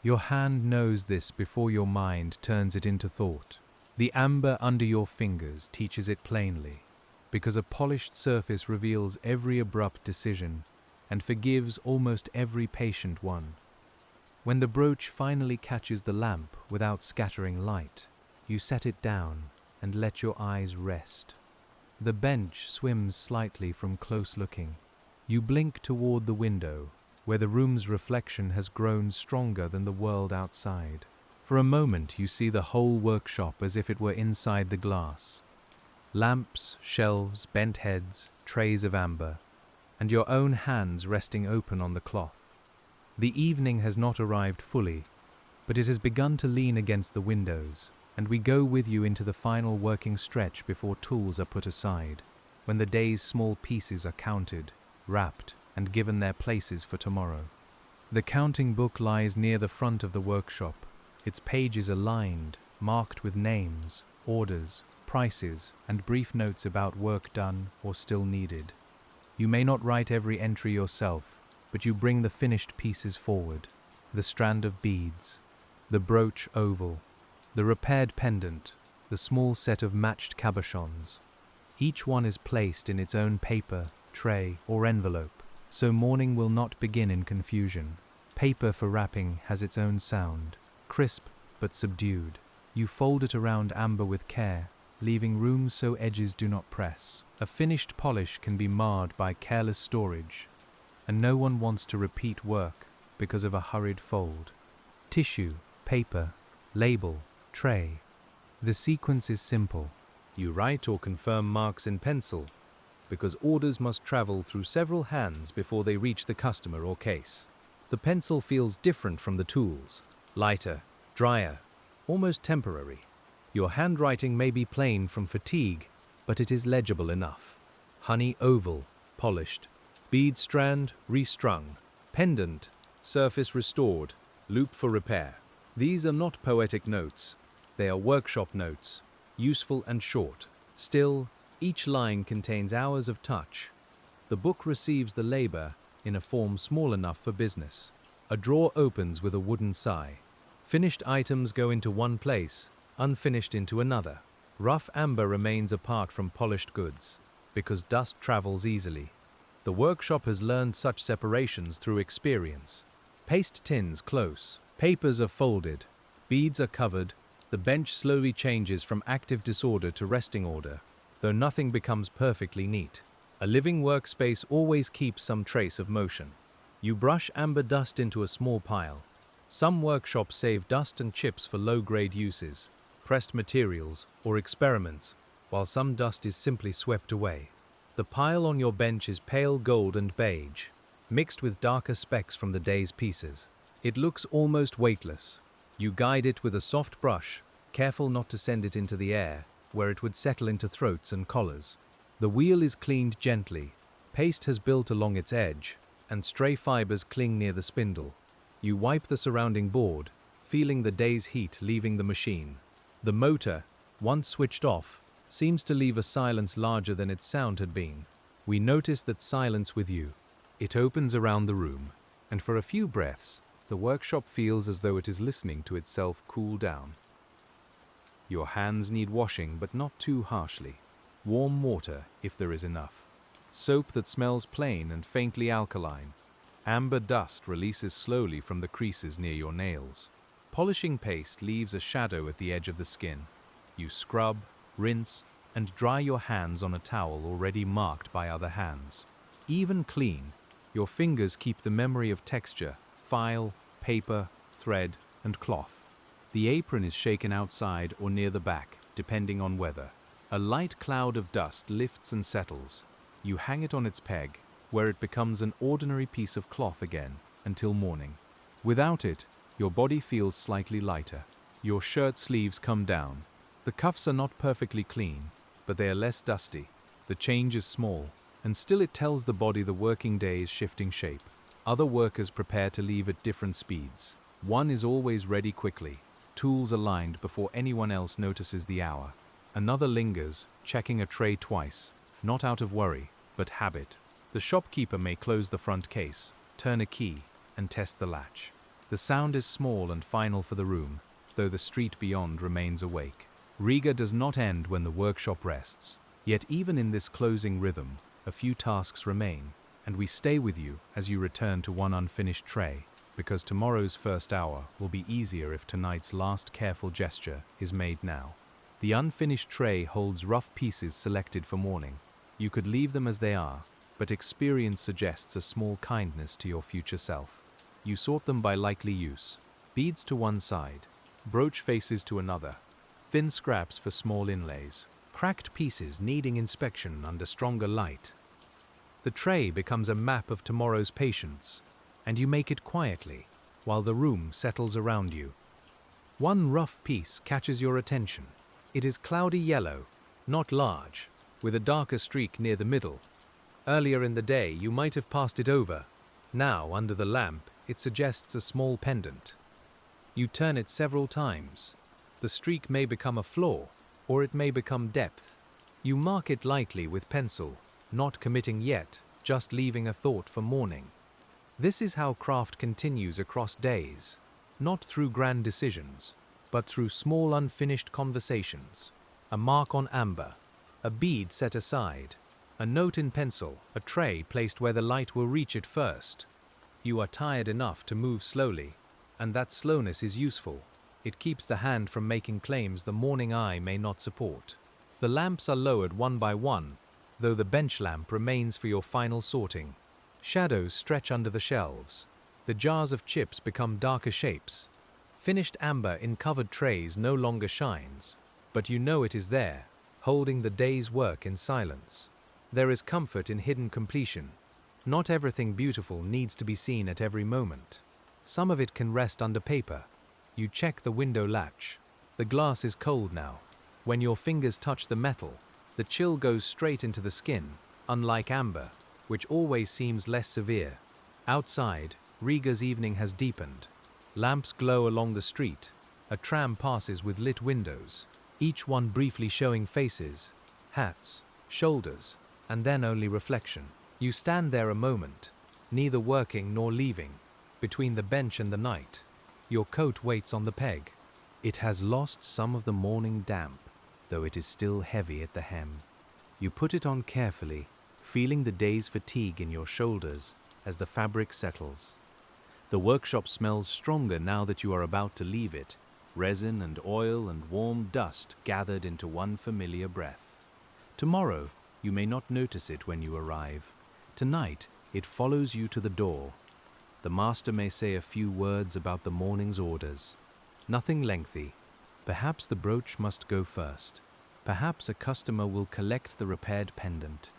[SPEAKER 1] Your hand knows this before your mind turns it into thought. The amber under your fingers teaches it plainly, because a polished surface reveals every abrupt decision and forgives almost every patient one. When the brooch finally catches the lamp without scattering light, you set it down and let your eyes rest. The bench swims slightly from close looking. You blink toward the window, where the room's reflection has grown stronger than the world outside. For a moment you see the whole workshop as if it were inside the glass. Lamps, shelves, bent heads, trays of amber, and your own hands resting open on the cloth. The evening has not arrived fully, but it has begun to lean against the windows, and we go with you into the final working stretch before tools are put aside, when the day's small pieces are counted, wrapped, and given their places for tomorrow. The counting book lies near the front of the workshop, its pages aligned, marked with names, orders, prices, and brief notes about work done or still needed. You may not write every entry yourself, but you bring the finished pieces forward: the strand of beads, the brooch oval, the repaired pendant, the small set of matched cabochons. Each one is placed in its own paper, tray, or envelope, so mourning will not begin in confusion. Paper for wrapping has its own sound, crisp but subdued. You fold it around amber with care, leaving room so edges do not press. A finished polish can be marred by careless storage, and no one wants to repeat work because of a hurried fold. Tissue, paper, label, tray. The sequence is simple. You write or confirm marks in pencil, because orders must travel through several hands before they reach the customer or case. The pencil feels different from the tools, lighter, drier, almost temporary. Your handwriting may be plain from fatigue, but it is legible enough. Honey oval, polished. Bead strand, restrung. Pendant, surface restored, loop for repair. These are not poetic notes. They are workshop notes, useful and short. Still, each line contains hours of touch. The book receives the labor in a form small enough for business. A drawer opens with a wooden sigh. Finished items go into one place, unfinished into another. Rough amber remains apart from polished goods, because dust travels easily. The workshop has learned such separations through experience. Paste tins close, papers are folded, beads are covered, the bench slowly changes from active disorder to resting order, though nothing becomes perfectly neat. A living workspace always keeps some trace of motion. You brush amber dust into a small pile. Some workshops save dust and chips for low-grade uses, pressed materials, or experiments, while some dust is simply swept away. The pile on your bench is pale gold and beige, mixed with darker specks from the day's pieces. It looks almost weightless. You guide it with a soft brush, careful not to send it into the air, where it would settle into throats and collars. The wheel is cleaned gently. Paste has built along its edge, and stray fibers cling near the spindle. You wipe the surrounding board, feeling the day's heat leaving the machine. The motor, once switched off, seems to leave a silence larger than its sound had been. We notice that silence with you. It opens around the room, and for a few breaths, the workshop feels as though it is listening to itself cool down. Your hands need washing, but not too harshly. Warm water, if there is enough. Soap that smells plain and faintly alkaline. Amber dust releases slowly from the creases near your nails. Polishing paste leaves a shadow at the edge of the skin. You scrub, rinse, and dry your hands on a towel already marked by other hands. Even clean, your fingers keep the memory of texture, file, paper, thread, and cloth. The apron is shaken outside or near the back, depending on weather. A light cloud of dust lifts and settles. You hang it on its peg, where it becomes an ordinary piece of cloth again, until morning. Without it, your body feels slightly lighter. Your shirt sleeves come down. The cuffs are not perfectly clean, but they are less dusty. The change is small, and still it tells the body the working day is shifting shape. Other workers prepare to leave at different speeds. One is always ready quickly, tools aligned before anyone else notices the hour. Another lingers, checking a tray twice, not out of worry, but habit. The shopkeeper may close the front case, turn a key, and test the latch. The sound is small and final for the room, though the street beyond remains awake. Riga does not end when the workshop rests. Yet even in this closing rhythm, a few tasks remain, and we stay with you as you return to one unfinished tray, because tomorrow's first hour will be easier if tonight's last careful gesture is made now. The unfinished tray holds rough pieces selected for morning. You could leave them as they are, but experience suggests a small kindness to your future self. You sort them by likely use. Beads to one side, brooch faces to another, thin scraps for small inlays, cracked pieces needing inspection under stronger light. The tray becomes a map of tomorrow's patience, and you make it quietly, while the room settles around you. One rough piece catches your attention. It is cloudy yellow, not large, with a darker streak near the middle. Earlier in the day you might have passed it over. Now, under the lamp, it suggests a small pendant. You turn it several times. The streak may become a flaw, or it may become depth. You mark it lightly with pencil, not committing yet, just leaving a thought for morning. This is how craft continues across days, not through grand decisions, but through small unfinished conversations. A mark on amber, a bead set aside, a note in pencil, a tray placed where the light will reach it first. You are tired enough to move slowly, and that slowness is useful. It keeps the hand from making claims the morning eye may not support. The lamps are lowered one by one, though the bench lamp remains for your final sorting. Shadows stretch under the shelves. The jars of chips become darker shapes. Finished amber in covered trays no longer shines, but you know it is there, holding the day's work in silence. There is comfort in hidden completion. Not everything beautiful needs to be seen at every moment. Some of it can rest under paper. You check the window latch. The glass is cold now. When your fingers touch the metal, the chill goes straight into the skin, unlike amber, which always seems less severe. Outside, Riga's evening has deepened. Lamps glow along the street. A tram passes with lit windows, each one briefly showing faces, hats, shoulders, and then only reflection. You stand there a moment, neither working nor leaving, between the bench and the night. Your coat waits on the peg. It has lost some of the morning damp, though it is still heavy at the hem. You put it on carefully, feeling the day's fatigue in your shoulders as the fabric settles. The workshop smells stronger now that you are about to leave it, resin and oil and warm dust gathered into one familiar breath. Tomorrow, you may not notice it when you arrive. Tonight, it follows you to the door. The master may say a few words about the morning's orders. Nothing lengthy. Perhaps the brooch must go first. Perhaps a customer will collect the repaired pendant.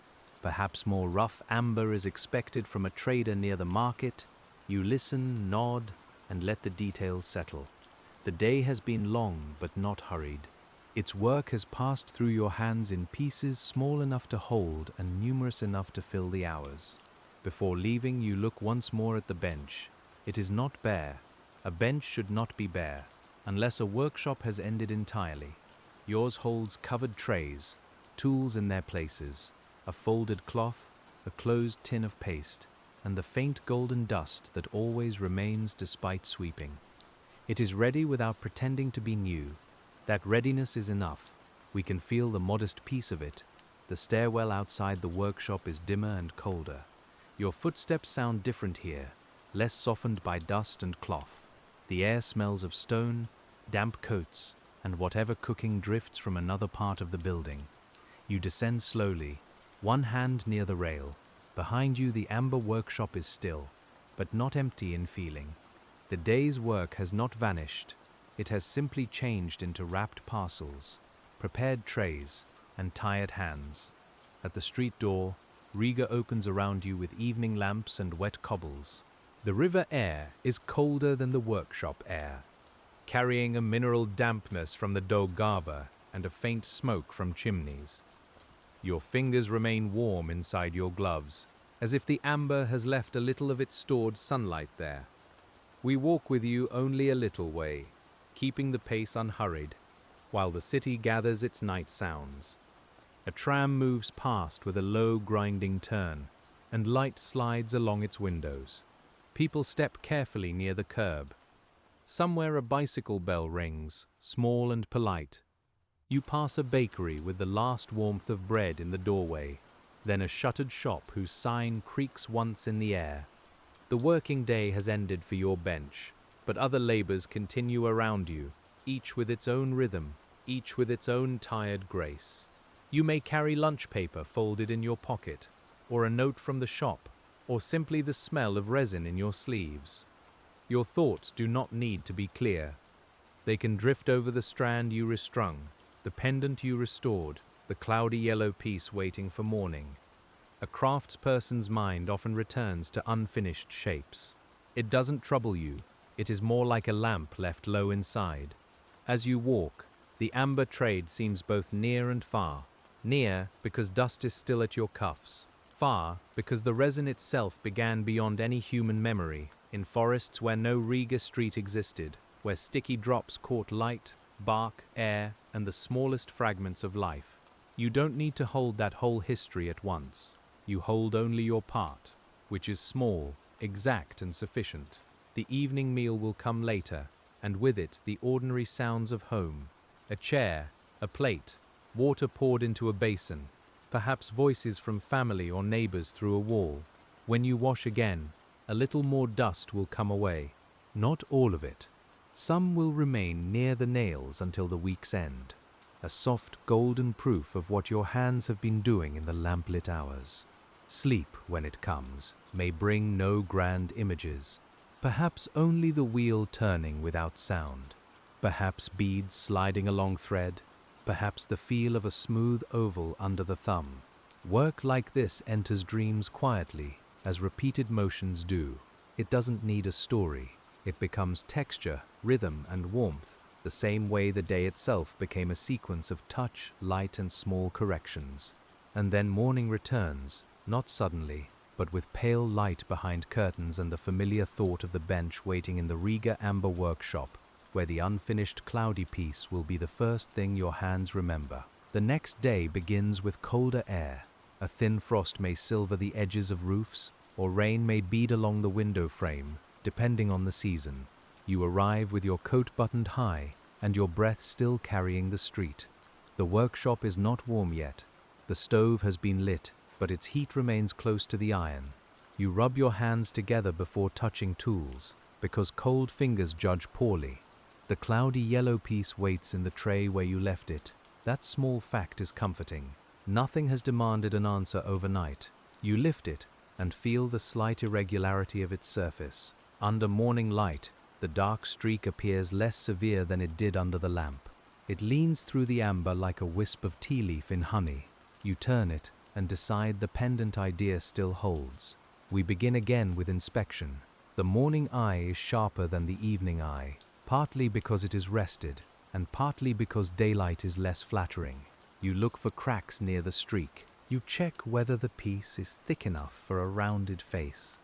[SPEAKER 1] Perhaps more rough amber is expected from a trader near the market. You listen, nod, and let the details settle. The day has been long but not hurried. Its work has passed through your hands in pieces small enough to hold and numerous enough to fill the hours. Before leaving, you look once more at the bench. It is not bare. A bench should not be bare, unless a workshop has ended entirely. Yours holds covered trays, tools in their places, a folded cloth, a closed tin of paste, and the faint golden dust that always remains despite sweeping. It is ready without pretending to be new. That readiness is enough. We can feel the modest peace of it. The stairwell outside the workshop is dimmer and colder. Your footsteps sound different here, less softened by dust and cloth. The air smells of stone, damp coats, and whatever cooking drifts from another part of the building. You descend slowly, one hand near the rail. Behind you the amber workshop is still, but not empty in feeling. The day's work has not vanished. It has simply changed into wrapped parcels, prepared trays, and tired hands. At the street door, Riga opens around you with evening lamps and wet cobbles. The river air is colder than the workshop air, carrying a mineral dampness from the Daugava and a faint smoke from chimneys. Your fingers remain warm inside your gloves, as if the amber has left a little of its stored sunlight there. We walk with you only a little way, keeping the pace unhurried, while the city gathers its night sounds. A tram moves past with a low grinding turn, and light slides along its windows. People step carefully near the curb, Somewhere a bicycle bell rings, small and polite. You pass a bakery with the last warmth of bread in the doorway, then a shuttered shop whose sign creaks once in the air. The working day has ended for your bench, but other labors continue around you, each with its own rhythm, each with its own tired grace. You may carry lunch paper folded in your pocket, or a note from the shop, or simply the smell of resin in your sleeves. Your thoughts do not need to be clear. They can drift over the strand you restrung, the pendant you restored, the cloudy yellow piece waiting for morning. A craftsperson's mind often returns to unfinished shapes. It doesn't trouble you, it is more like a lamp left low inside. As you walk, the amber trade seems both near and far. Near because dust is still at your cuffs. Far because the resin itself began beyond any human memory, in forests where no Riga street existed, where sticky drops caught light, bark, air, and the smallest fragments of life. You don't need to hold that whole history at once. You hold only your part, which is small, exact, and sufficient. The evening meal will come later, and with it the ordinary sounds of home. A chair, a plate, water poured into a basin, perhaps voices from family or neighbors through a wall. When you wash again, a little more dust will come away. Not all of it. Some will remain near the nails until the week's end. A soft golden proof of what your hands have been doing in the lamplit hours. Sleep, when it comes, may bring no grand images. Perhaps only the wheel turning without sound. Perhaps beads sliding along thread. Perhaps the feel of a smooth oval under the thumb. Work like this enters dreams quietly, as repeated motions do. It doesn't need a story. It becomes texture, rhythm, and warmth, the same way the day itself became a sequence of touch, light, and small corrections. And then morning returns, not suddenly, but with pale light behind curtains and the familiar thought of the bench waiting in the RIGA Amber workshop, where the unfinished cloudy piece will be the first thing your hands remember. The next day begins with colder air. A thin frost may silver the edges of roofs, or rain may bead along the window frame, depending on the season. You arrive with your coat buttoned high, and your breath still carrying the street. The workshop is not warm yet. The stove has been lit, but its heat remains close to the iron. You rub your hands together before touching tools, because cold fingers judge poorly. The cloudy yellow piece waits in the tray where you left it. That small fact is comforting. Nothing has demanded an answer overnight. You lift it and feel the slight irregularity of its surface. Under morning light, the dark streak appears less severe than it did under the lamp. It leans through the amber like a wisp of tea leaf in honey. You turn it and decide the pendant idea still holds. We begin again with inspection. The morning eye is sharper than the evening eye, partly because it is rested, and partly because daylight is less flattering. You look for cracks near the streak. You check whether the piece is thick enough for a rounded face.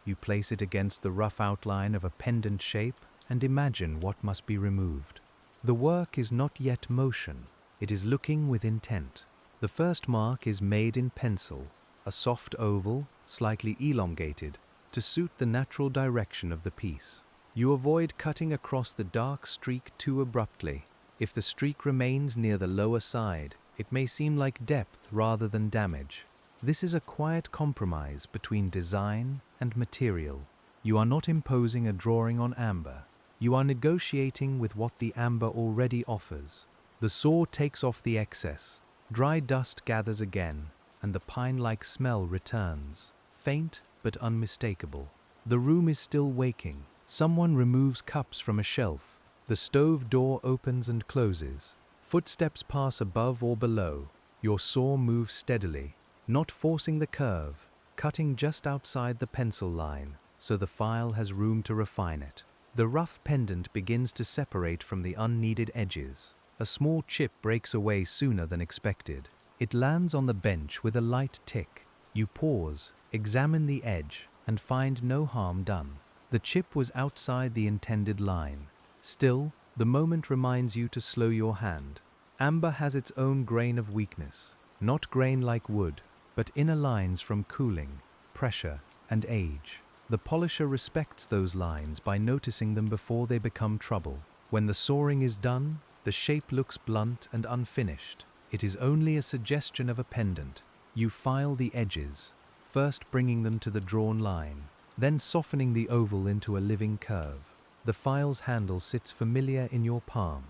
[SPEAKER 1] You place it against the rough outline of a pendant shape and imagine what must be removed. The work is not yet motion. It is looking with intent. The first mark is made in pencil, a soft oval, slightly elongated, to suit the natural direction of the piece. You avoid cutting across the dark streak too abruptly. If the streak remains near the lower side, it may seem like depth rather than damage. This is a quiet compromise between design and material. You are not imposing a drawing on amber. You are negotiating with what the amber already offers. The saw takes off the excess. Dry dust gathers again, and the pine-like smell returns, faint but unmistakable. The room is still waking. Someone removes cups from a shelf. The stove door opens and closes. Footsteps pass above or below. Your saw moves steadily, not forcing the curve, cutting just outside the pencil line, so the file has room to refine it. The rough pendant begins to separate from the unneeded edges. A small chip breaks away sooner than expected. It lands on the bench with a light tick. You pause, examine the edge, and find no harm done. The chip was outside the intended line. Still, the moment reminds you to slow your hand. Amber has its own grain of weakness, not grain like wood, but inner lines from cooling, pressure, and age. The polisher respects those lines by noticing them before they become trouble. When the sawing is done, the shape looks blunt and unfinished. It is only a suggestion of a pendant. You file the edges, first bringing them to the drawn line, then softening the oval into a living curve. The file's handle sits familiar in your palm.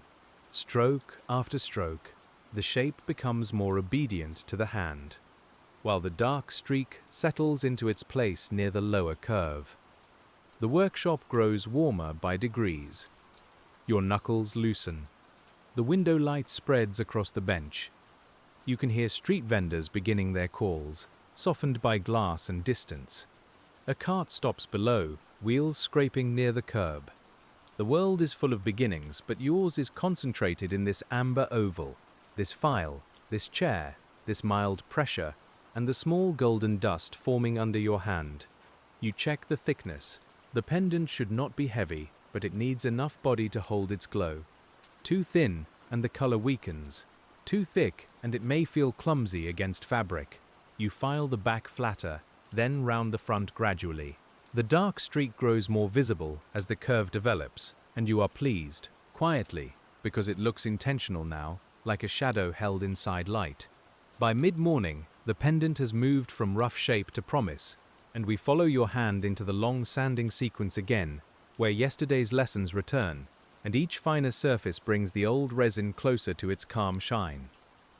[SPEAKER 1] Stroke after stroke, the shape becomes more obedient to the hand, while the dark streak settles into its place near the lower curve. The workshop grows warmer by degrees. Your knuckles loosen. The window light spreads across the bench. You can hear street vendors beginning their calls, softened by glass and distance. A cart stops below, wheels scraping near the curb. The world is full of beginnings, but yours is concentrated in this amber oval, this file, this chair, this mild pressure, and the small golden dust forming under your hand. You check the thickness. The pendant should not be heavy, but it needs enough body to hold its glow. Too thin, and the color weakens. Too thick, and it may feel clumsy against fabric. You file the back flatter, then round the front gradually. The dark streak grows more visible as the curve develops, and you are pleased, quietly, because it looks intentional now, like a shadow held inside light. By mid-morning, the pendant has moved from rough shape to promise, and we follow your hand into the long sanding sequence again, where yesterday's lessons return, and each finer surface brings the old resin closer to its calm shine.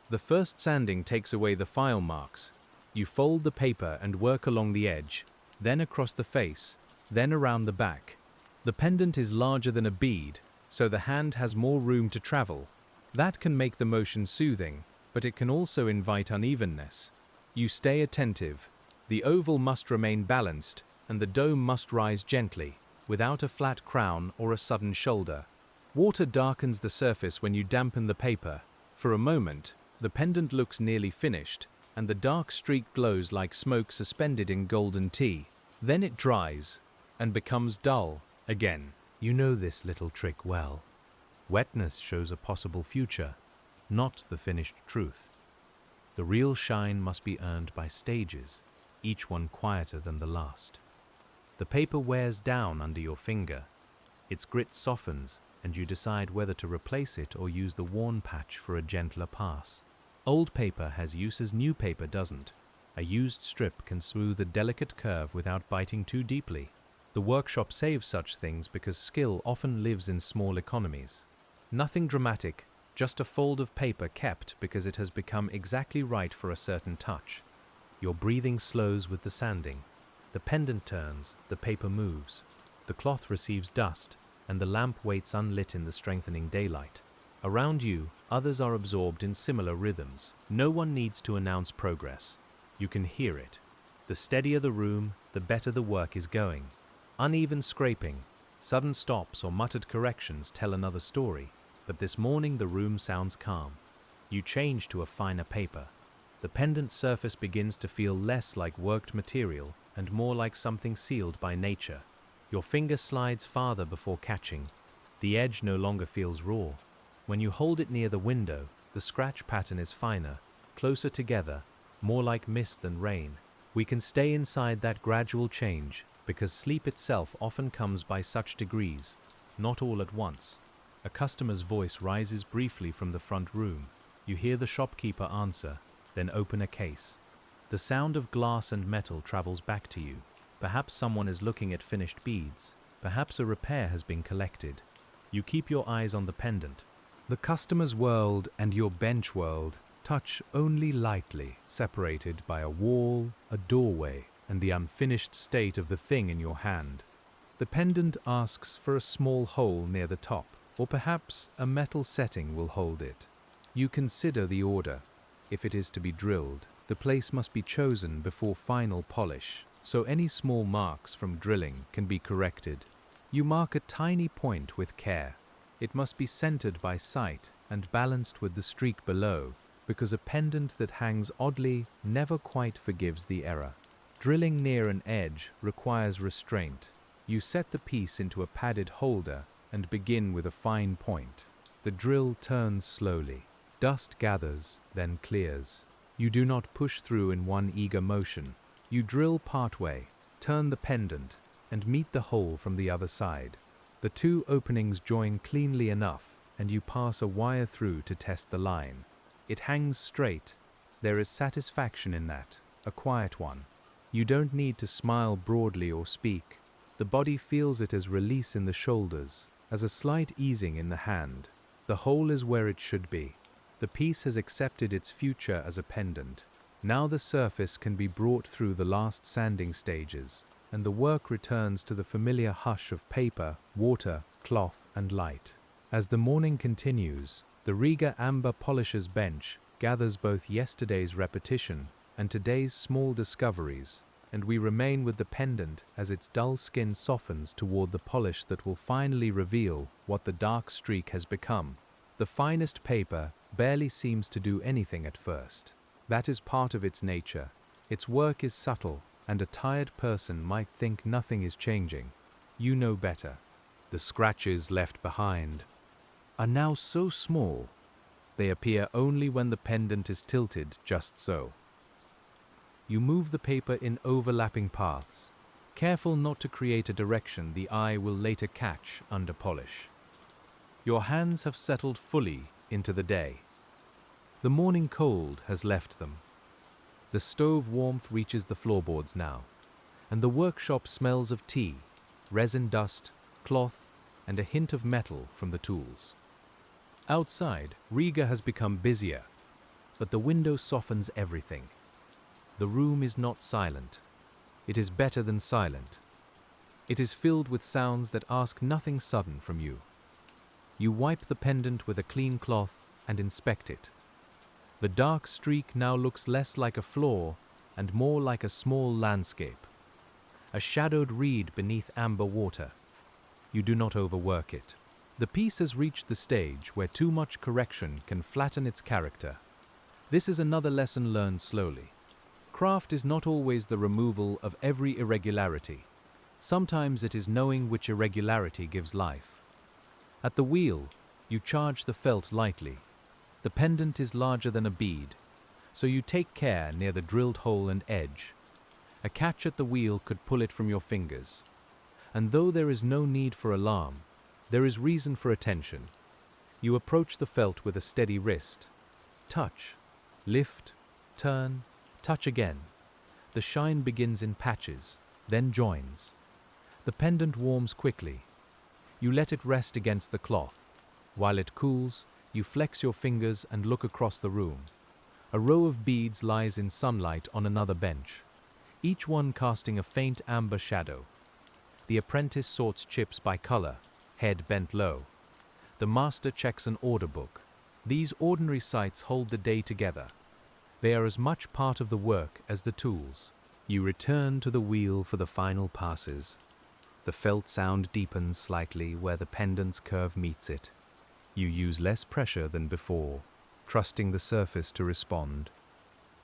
[SPEAKER 1] The first sanding takes away the file marks. You fold the paper and work along the edge, then across the face, then around the back. The pendant is larger than a bead, so the hand has more room to travel. That can make the motion soothing, but it can also invite unevenness. You stay attentive. The oval must remain balanced, and the dome must rise gently, without a flat crown or a sudden shoulder. Water darkens the surface when you dampen the paper. For a moment, the pendant looks nearly finished, and the dark streak glows like smoke suspended in golden tea. Then it dries, and becomes dull again. You know this little trick well. Wetness shows a possible future, not the finished truth. The real shine must be earned by stages, each one quieter than the last. The paper wears down under your finger. Its grit softens, and you decide whether to replace it or use the worn patch for a gentler pass. Old paper has uses new paper doesn't. A used strip can smooth a delicate curve without biting too deeply. The workshop saves such things because skill often lives in small economies. Nothing dramatic, just a fold of paper kept because it has become exactly right for a certain touch. Your breathing slows with the sanding. The pendant turns, the paper moves. The cloth receives dust, and the lamp waits unlit in the strengthening daylight. Around you, others are absorbed in similar rhythms. No one needs to announce progress. You can hear it. The steadier the room, the better the work is going. Uneven scraping, sudden stops or muttered corrections tell another story, but this morning the room sounds calm. You change to a finer paper. The pendant surface begins to feel less like worked material and more like something sealed by nature. Your finger slides farther before catching. The edge no longer feels raw. When you hold it near the window, the scratch pattern is finer, closer together, more like mist than rain. We can stay inside that gradual change because sleep itself often comes by such degrees, not all at once. A customer's voice rises briefly from the front room. You hear the shopkeeper answer, then open a case. The sound of glass and metal travels back to you. Perhaps someone is looking at finished beads. Perhaps a repair has been collected. You keep your eyes on the pendant. The customer's world and your bench world touch only lightly, separated by a wall, a doorway, and the unfinished state of the thing in your hand. The pendant asks for a small hole near the top, or perhaps a metal setting will hold it. You consider the order. If it is to be drilled, the place must be chosen before final polish, so any small marks from drilling can be corrected. You mark a tiny point with care. It must be centered by sight and balanced with the streak below, because a pendant that hangs oddly never quite forgives the error. Drilling near an edge requires restraint. You set the piece into a padded holder and begin with a fine point. The drill turns slowly. Dust gathers, then clears. You do not push through in one eager motion. You drill partway, turn the pendant, and meet the hole from the other side. The two openings join cleanly enough, and you pass a wire through to test the line. It hangs straight. There is satisfaction in that, a quiet one. You don't need to smile broadly or speak. The body feels it as release in the shoulders, as a slight easing in the hand. The hole is where it should be. The piece has accepted its future as a pendant. Now the surface can be brought through the last sanding stages, and the work returns to the familiar hush of paper, water, cloth, and light. As the morning continues, the RIGA Amber Polisher's bench gathers both yesterday's repetition and today's small discoveries, and we remain with the pendant as its dull skin softens toward the polish that will finally reveal what the dark streak has become. The finest paper barely seems to do anything at first. That is part of its nature. Its work is subtle, and a tired person might think nothing is changing. You know better. The scratches left behind are now so small. They appear only when the pendant is tilted just so. You move the paper in overlapping paths, careful not to create a direction the eye will later catch under polish. Your hands have settled fully into the day. The morning cold has left them. The stove warmth reaches the floorboards now, and the workshop smells of tea, resin dust, cloth, and a hint of metal from the tools. Outside, Riga has become busier, but the window softens everything. The room is not silent. It is better than silent. It is filled with sounds that ask nothing sudden from you. You wipe the pendant with a clean cloth and inspect it. The dark streak now looks less like a flaw and more like a small landscape, a shadowed reed beneath amber water. You do not overwork it. The piece has reached the stage where too much correction can flatten its character. This is another lesson learned slowly. Craft is not always the removal of every irregularity. Sometimes it is knowing which irregularity gives life. At the wheel, you charge the felt lightly. The pendant is larger than a bead, so you take care near the drilled hole and edge. A catch at the wheel could pull it from your fingers. And though there is no need for alarm, there is reason for attention. You approach the felt with a steady wrist. Touch, lift, turn, touch again. The shine begins in patches, then joins. The pendant warms quickly. You let it rest against the cloth. While it cools, you flex your fingers and look across the room. A row of beads lies in sunlight on another bench, each one casting a faint amber shadow. The apprentice sorts chips by color, head bent low. The master checks an order book. These ordinary sights hold the day together. They are as much part of the work as the tools. You return to the wheel for the final passes. The felt sound deepens slightly where the pendant's curve meets it. You use less pressure than before, trusting the surface to respond.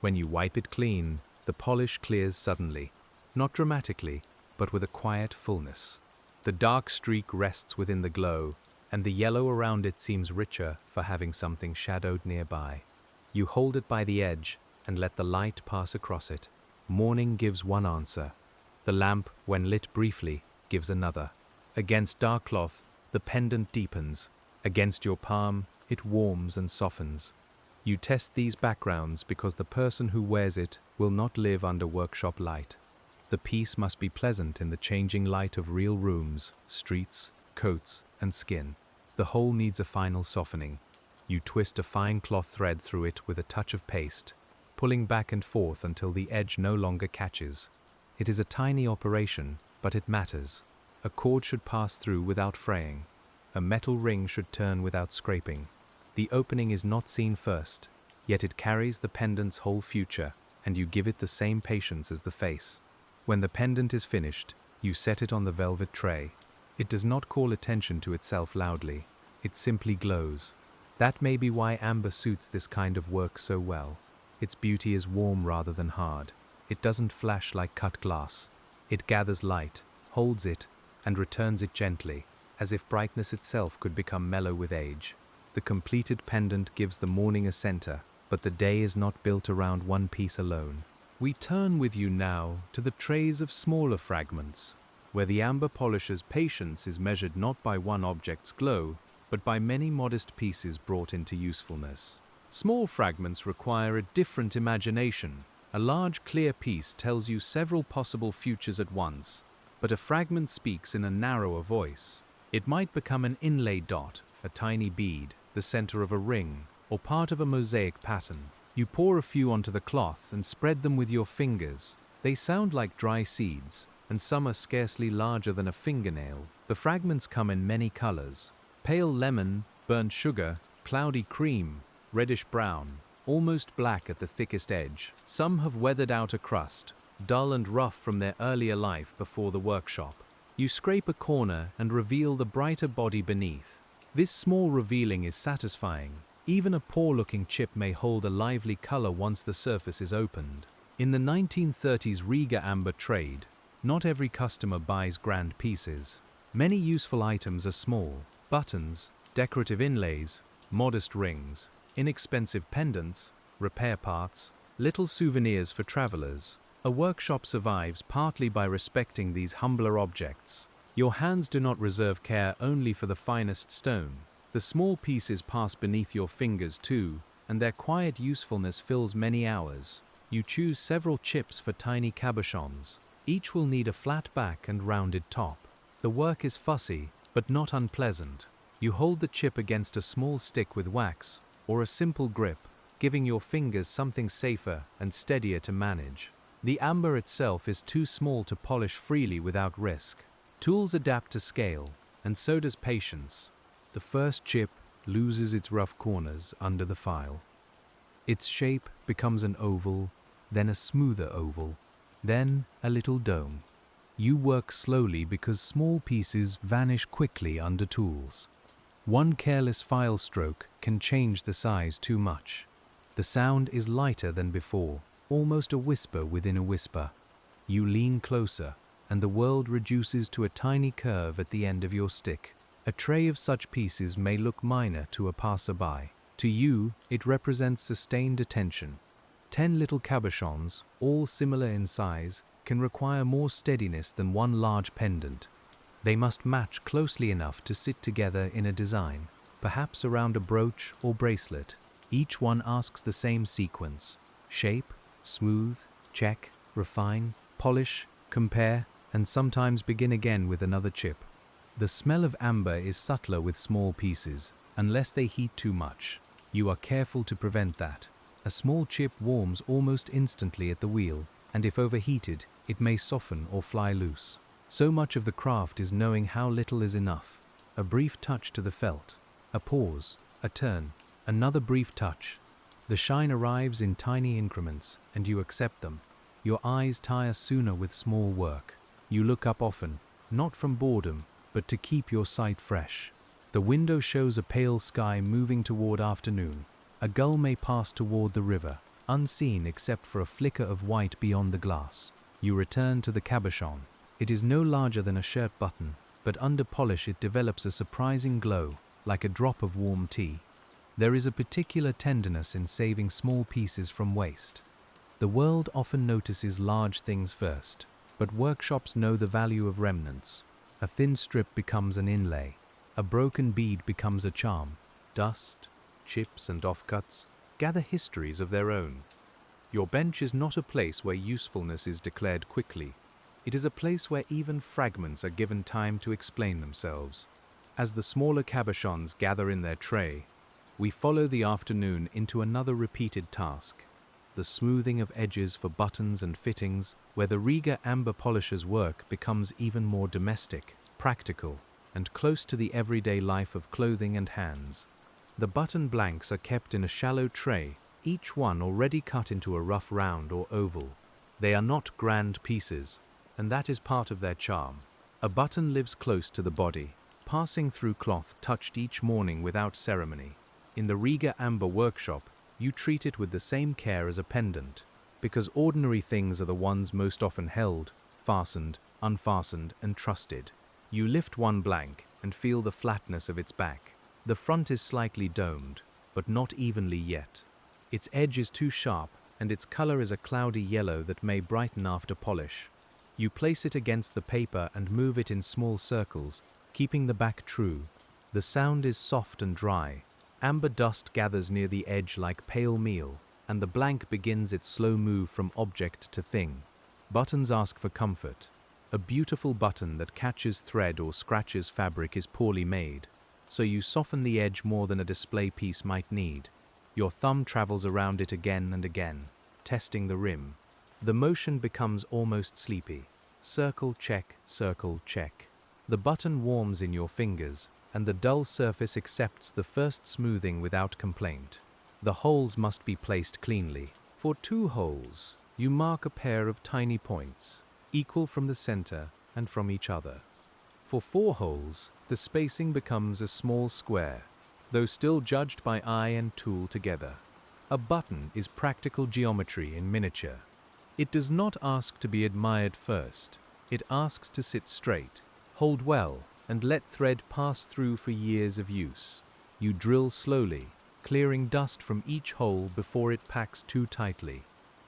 [SPEAKER 1] When you wipe it clean, the polish clears suddenly, not dramatically, but with a quiet fullness. The dark streak rests within the glow, and the yellow around it seems richer for having something shadowed nearby. You hold it by the edge and let the light pass across it. Morning gives one answer. The lamp, when lit briefly, gives another. Against dark cloth, the pendant deepens. Against your palm, it warms and softens. You test these backgrounds because the person who wears it will not live under workshop light. The piece must be pleasant in the changing light of real rooms, streets, coats, and skin. The whole needs a final softening. You twist a fine cloth thread through it with a touch of paste, pulling back and forth until the edge no longer catches. It is a tiny operation, but it matters. A cord should pass through without fraying. A metal ring should turn without scraping. The opening is not seen first, yet it carries the pendant's whole future, and you give it the same patience as the face. When the pendant is finished, you set it on the velvet tray. It does not call attention to itself loudly. It simply glows. That may be why amber suits this kind of work so well. Its beauty is warm rather than hard. It doesn't flash like cut glass. It gathers light, holds it, and returns it gently, as if brightness itself could become mellow with age. The completed pendant gives the morning a center, but the day is not built around one piece alone. We turn with you now to the trays of smaller fragments, where the amber polisher's patience is measured not by one object's glow, but by many modest pieces brought into usefulness. Small fragments require a different imagination. A large clear piece tells you several possible futures at once, but a fragment speaks in a narrower voice. It might become an inlaid dot, a tiny bead, the center of a ring, or part of a mosaic pattern. You pour a few onto the cloth and spread them with your fingers. They sound like dry seeds, and some are scarcely larger than a fingernail. The fragments come in many colors: pale lemon, burnt sugar, cloudy cream, reddish brown, almost black at the thickest edge. Some have weathered out a crust, dull and rough from their earlier life before the workshop. You scrape a corner and reveal the brighter body beneath. This small revealing is satisfying. Even a poor-looking chip may hold a lively color once the surface is opened. In the 1930s RIGA amber trade, not every customer buys grand pieces. Many useful items are small: buttons, decorative inlays, modest rings, inexpensive pendants, repair parts, little souvenirs for travelers. A workshop survives partly by respecting these humbler objects. Your hands do not reserve care only for the finest stone. The small pieces pass beneath your fingers too, and their quiet usefulness fills many hours. You choose several chips for tiny cabochons. Each will need a flat back and rounded top. The work is fussy, but not unpleasant. You hold the chip against a small stick with wax, or a simple grip, giving your fingers something safer and steadier to manage. The amber itself is too small to polish freely without risk. Tools adapt to scale, and so does patience. The first chip loses its rough corners under the file. Its shape becomes an oval, then a smoother oval, then a little dome. You work slowly because small pieces vanish quickly under tools. One careless file stroke can change the size too much. The sound is lighter than before, almost a whisper within a whisper. You lean closer, and the world reduces to a tiny curve at the end of your stick. A tray of such pieces may look minor to a passerby. To you, it represents sustained attention. 10 little cabochons, all similar in size, can require more steadiness than one large pendant. They must match closely enough to sit together in a design, perhaps around a brooch or bracelet. Each one asks the same sequence: shape, smooth, check, refine, polish, compare, and sometimes begin again with another chip. The smell of amber is subtler with small pieces, unless they heat too much. You are careful to prevent that. A small chip warms almost instantly at the wheel, and if overheated, it may soften or fly loose. So much of the craft is knowing how little is enough. A brief touch to the felt, a pause, a turn, another brief touch. The shine arrives in tiny increments, and you accept them. Your eyes tire sooner with small work. You look up often, not from boredom, but to keep your sight fresh. The window shows a pale sky moving toward afternoon. A gull may pass toward the river, unseen except for a flicker of white beyond the glass. You return to the cabochon. It is no larger than a shirt button, but under polish it develops a surprising glow, like a drop of warm tea. There is a particular tenderness in saving small pieces from waste. The world often notices large things first, but workshops know the value of remnants. A thin strip becomes an inlay. A broken bead becomes a charm. Dust, chips and offcuts gather histories of their own. Your bench is not a place where usefulness is declared quickly. It is a place where even fragments are given time to explain themselves. As the smaller cabochons gather in their tray, we follow the afternoon into another repeated task: the smoothing of edges for buttons and fittings, where the RIGA Amber Polisher's work becomes even more domestic, practical, and close to the everyday life of clothing and hands. The button blanks are kept in a shallow tray, each one already cut into a rough round or oval. They are not grand pieces, and that is part of their charm. A button lives close to the body, passing through cloth touched each morning without ceremony. In the RIGA Amber workshop, you treat it with the same care as a pendant, because ordinary things are the ones most often held, fastened, unfastened, and trusted. You lift one blank and feel the flatness of its back. The front is slightly domed, but not evenly yet. Its edge is too sharp, and its color is a cloudy yellow that may brighten after polish. You place it against the paper and move it in small circles, keeping the back true. The sound is soft and dry. Amber dust gathers near the edge like pale meal, and the blank begins its slow move from object to thing. Buttons ask for comfort. A beautiful button that catches thread or scratches fabric is poorly made, so you soften the edge more than a display piece might need. Your thumb travels around it again and again, testing the rim. The motion becomes almost sleepy. Circle, check, circle, check. The button warms in your fingers, and the dull surface accepts the first smoothing without complaint. The holes must be placed cleanly. For 2 holes, you mark a pair of tiny points, equal from the center and from each other. For 4 holes, the spacing becomes a small square, though still judged by eye and tool together. A button is practical geometry in miniature. It does not ask to be admired first. It asks to sit straight, hold well, and let thread pass through for years of use. You drill slowly, clearing dust from each hole before it packs too tightly.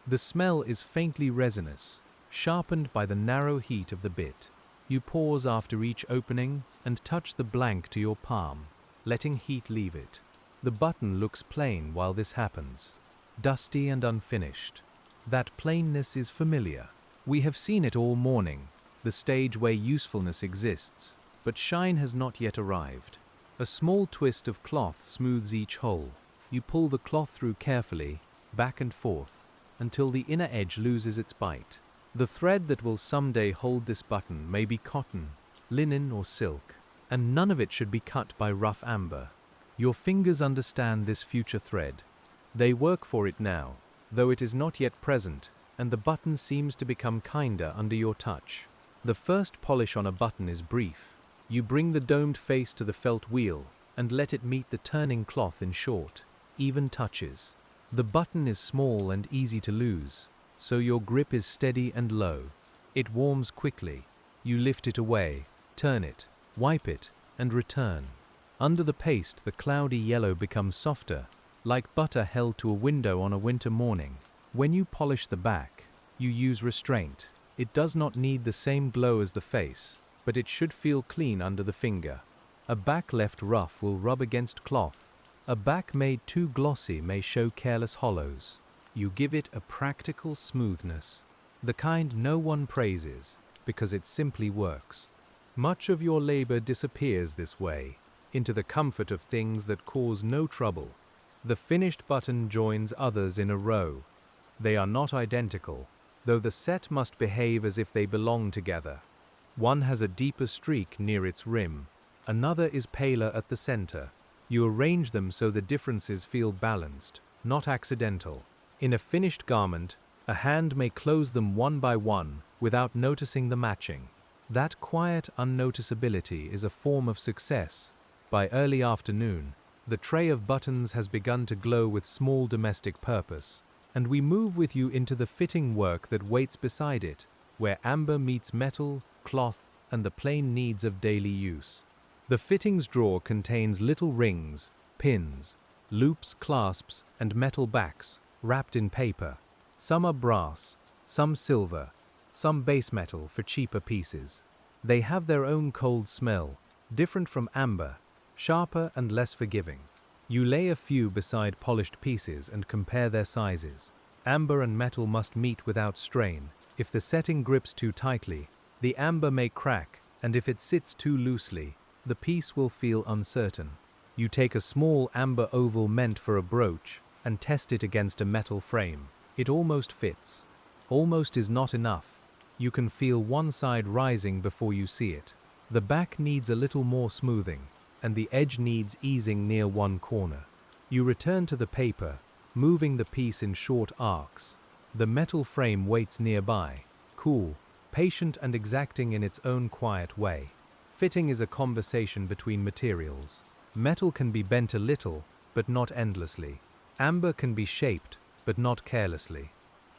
[SPEAKER 1] The smell is faintly resinous, sharpened by the narrow heat of the bit. You pause after each opening and touch the blank to your palm, letting heat leave it. The button looks plain while this happens, dusty and unfinished. That plainness is familiar. We have seen it all morning, the stage where usefulness exists, but shine has not yet arrived. A small twist of cloth smooths each hole. You pull the cloth through carefully, back and forth, until the inner edge loses its bite. The thread that will someday hold this button may be cotton, linen or silk, and none of it should be cut by rough amber. Your fingers understand this future thread. They work for it now, though it is not yet present, and the button seems to become kinder under your touch. The first polish on a button is brief. You bring the domed face to the felt wheel and let it meet the turning cloth in short, even touches. The button is small and easy to lose, so your grip is steady and low. It warms quickly. You lift it away, turn it, wipe it, and return. Under the paste, the cloudy yellow becomes softer, like butter held to a window on a winter morning. When you polish the back, you use restraint. It does not need the same glow as the face, but it should feel clean under the finger. A back left rough will rub against cloth. A back made too glossy may show careless hollows. You give it a practical smoothness, the kind no one praises, because it simply works. Much of your labor disappears this way, into the comfort of things that cause no trouble. The finished button joins others in a row. They are not identical, though the set must behave as if they belong together. One has a deeper streak near its rim, another is paler at the center. You arrange them so the differences feel balanced, not accidental. In a finished garment, a hand may close them one by one without noticing the matching. That quiet unnoticeability is a form of success. By early afternoon, the tray of buttons has begun to glow with small domestic purpose, and we move with you into the fitting work that waits beside it, where amber meets metal, cloth, and the plain needs of daily use. The fittings drawer contains little rings, pins, loops, clasps, and metal backs, wrapped in paper. Some are brass, some silver, some base metal for cheaper pieces. They have their own cold smell, different from amber, sharper and less forgiving. You lay a few beside polished pieces and compare their sizes. Amber and metal must meet without strain. If the setting grips too tightly, the amber may crack, and if it sits too loosely, the piece will feel uncertain. You take a small amber oval meant for a brooch and test it against a metal frame. It almost fits. Almost is not enough. You can feel one side rising before you see it. The back needs a little more smoothing, and the edge needs easing near one corner. You return to the paper, moving the piece in short arcs. The metal frame waits nearby, cool, patient and exacting in its own quiet way. Fitting is a conversation between materials. Metal can be bent a little, but not endlessly. Amber can be shaped, but not carelessly.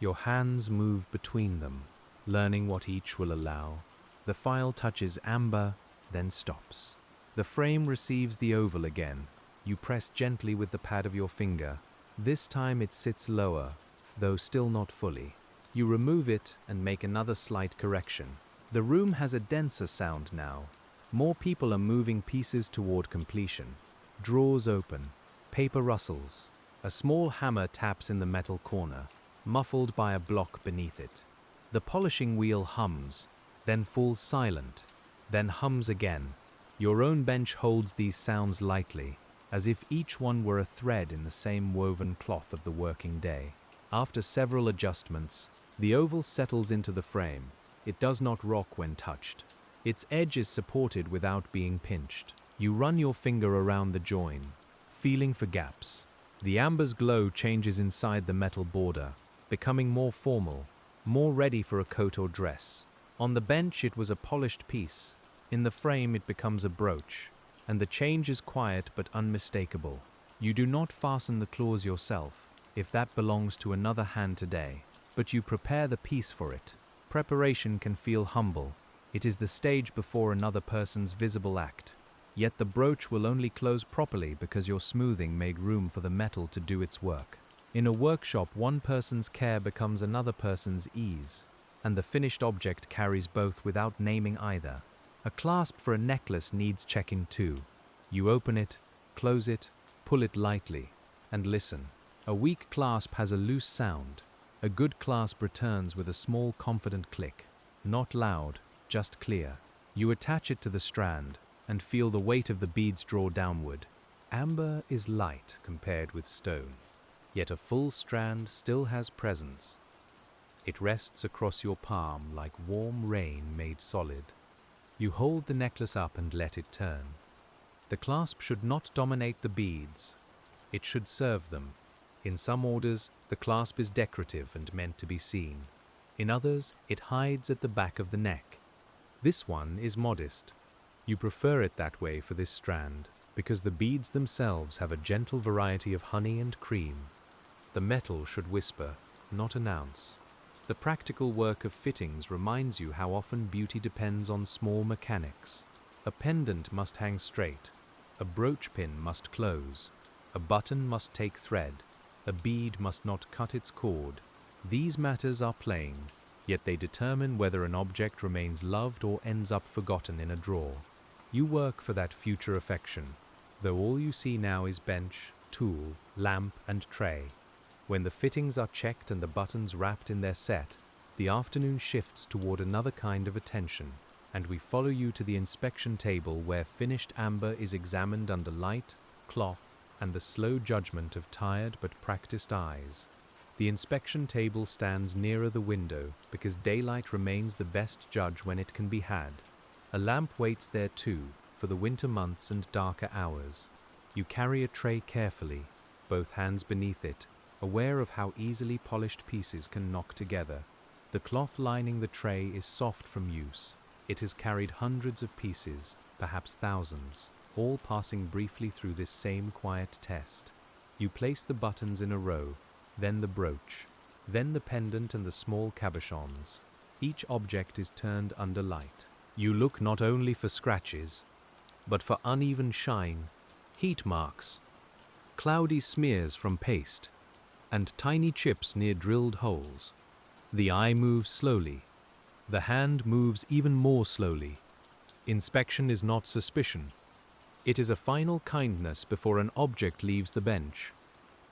[SPEAKER 1] Your hands move between them, learning what each will allow. The file touches amber, then stops. The frame receives the oval again. You press gently with the pad of your finger. This time it sits lower, though still not fully. You remove it and make another slight correction. The room has a denser sound now. More people are moving pieces toward completion. Drawers open. Paper rustles. A small hammer taps in the metal corner, muffled by a block beneath it. The polishing wheel hums, then falls silent, then hums again. Your own bench holds these sounds lightly, as if each one were a thread in the same woven cloth of the working day. After several adjustments, the oval settles into the frame. It does not rock when touched. Its edge is supported without being pinched. You run your finger around the join, feeling for gaps. The amber's glow changes inside the metal border, becoming more formal, more ready for a coat or dress. On the bench it was a polished piece. In the frame it becomes a brooch, and the change is quiet but unmistakable. You do not fasten the claws yourself, if that belongs to another hand today, but you prepare the piece for it. Preparation can feel humble. It is the stage before another person's visible act. Yet the brooch will only close properly because your smoothing made room for the metal to do its work. In a workshop, one person's care becomes another person's ease, and the finished object carries both without naming either. A clasp for a necklace needs checking too. You open it, close it, pull it lightly, and listen. A weak clasp has a loose sound. A good clasp returns with a small confident click. Not loud, just clear. You attach it to the strand and feel the weight of the beads draw downward. Amber is light compared with stone, yet a full strand still has presence. It rests across your palm like warm rain made solid. You hold the necklace up and let it turn. The clasp should not dominate the beads. It should serve them. In some orders, the clasp is decorative and meant to be seen. In others, it hides at the back of the neck. This one is modest. You prefer it that way for this strand, because the beads themselves have a gentle variety of honey and cream. The metal should whisper, not announce. The practical work of fittings reminds you how often beauty depends on small mechanics. A pendant must hang straight. A brooch pin must close. A button must take thread. A bead must not cut its cord. These matters are plain, yet they determine whether an object remains loved or ends up forgotten in a drawer. You work for that future affection, though all you see now is bench, tool, lamp, and tray. When the fittings are checked and the buttons wrapped in their set, the afternoon shifts toward another kind of attention, and we follow you to the inspection table where finished amber is examined under light, cloth, and the slow judgment of tired but practiced eyes. The inspection table stands nearer the window because daylight remains the best judge when it can be had. A lamp waits there too, for the winter months and darker hours. You carry a tray carefully, both hands beneath it, aware of how easily polished pieces can knock together. The cloth lining the tray is soft from use. It has carried hundreds of pieces, perhaps thousands, all passing briefly through this same quiet test. You place the buttons in a row, then the brooch, then the pendant and the small cabochons. Each object is turned under light. You look not only for scratches, but for uneven shine, heat marks, cloudy smears from paste, and tiny chips near drilled holes. The eye moves slowly. The hand moves even more slowly. Inspection is not suspicion. It is a final kindness before an object leaves the bench.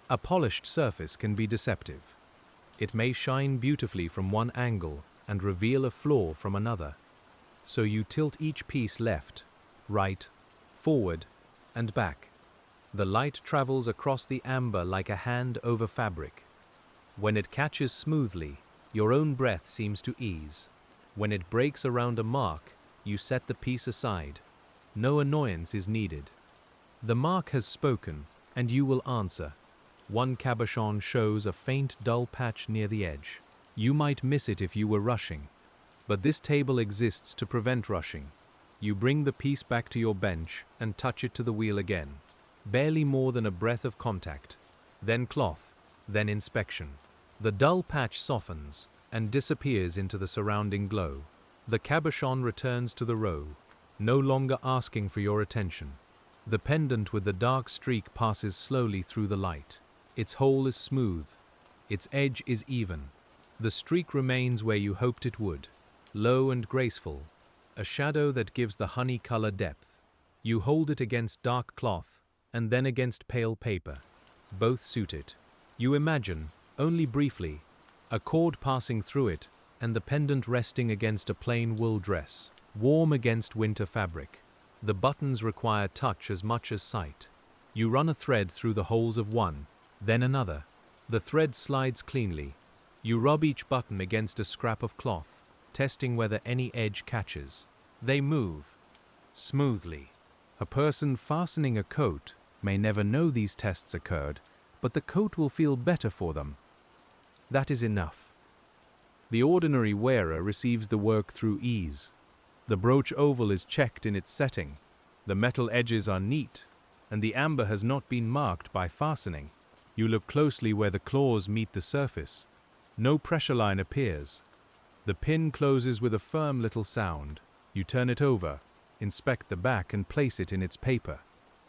[SPEAKER 1] A polished surface can be deceptive. It may shine beautifully from one angle and reveal a flaw from another. So you tilt each piece left, right, forward, and back. The light travels across the amber like a hand over fabric. When it catches smoothly, your own breath seems to ease. When it breaks around a mark, you set the piece aside. No annoyance is needed. The mark has spoken, and you will answer. One cabochon shows a faint dull patch near the edge. You might miss it if you were rushing, but this table exists to prevent rushing. You bring the piece back to your bench and touch it to the wheel again. Barely more than a breath of contact, then cloth, then inspection. The dull patch softens and disappears into the surrounding glow. The cabochon returns to the row, no longer asking for your attention. The pendant with the dark streak passes slowly through the light. Its hole is smooth. Its edge is even. The streak remains where you hoped it would, low and graceful, a shadow that gives the honey color depth. You hold it against dark cloth and then against pale paper. Both suit it. You imagine, only briefly, a cord passing through it and the pendant resting against a plain wool dress, warm against winter fabric. The buttons require touch as much as sight. You run a thread through the holes of one, then another. The thread slides cleanly. You rub each button against a scrap of cloth, testing whether any edge catches. They move smoothly. A person fastening a coat may never know these tests occurred, but the coat will feel better for them. That is enough. The ordinary wearer receives the work through ease. The brooch oval is checked in its setting. The metal edges are neat, and the amber has not been marked by fastening. You look closely where the claws meet the surface. No pressure line appears. The pin closes with a firm little sound. You turn it over, inspect the back and place it in its paper.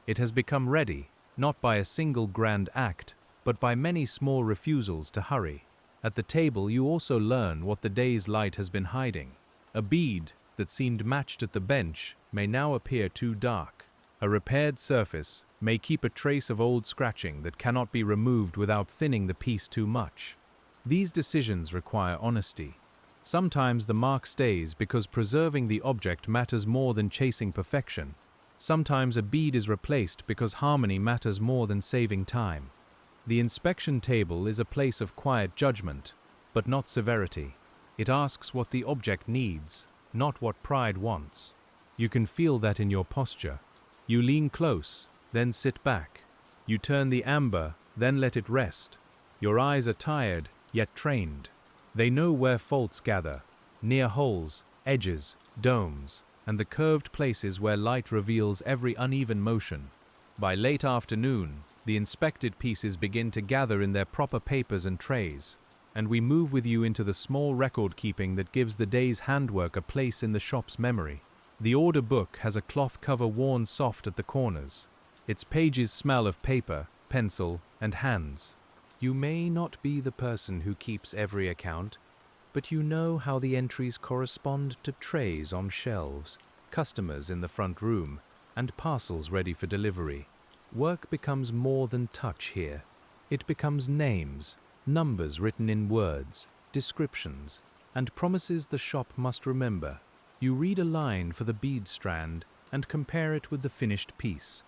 [SPEAKER 1] It has become ready, not by a single grand act, but by many small refusals to hurry. At the table you also learn what the day's light has been hiding. A bead that seemed matched at the bench may now appear too dark. A repaired surface may keep a trace of old scratching that cannot be removed without thinning the piece too much. These decisions require honesty. Sometimes the mark stays because preserving the object matters more than chasing perfection. Sometimes a bead is replaced because harmony matters more than saving time. The inspection table is a place of quiet judgment, but not severity. It asks what the object needs, not what pride wants. You can feel that in your posture. You lean close, then sit back. You turn the amber, then let it rest. Your eyes are tired, yet trained. They know where faults gather, near holes, edges, domes, and the curved places where light reveals every uneven motion. By late afternoon, the inspected pieces begin to gather in their proper papers and trays, and we move with you into the small record-keeping that gives the day's handwork a place in the shop's memory. The order book has a cloth cover worn soft at the corners. Its pages smell of paper, pencil, and hands. You may not be the person who keeps every account, but you know how the entries correspond to trays on shelves, customers in the front room, and parcels ready for delivery. Work becomes more than touch here. It becomes names, numbers written in words, descriptions, and promises the shop must remember. You read a line for the bead strand and compare it with the finished piece.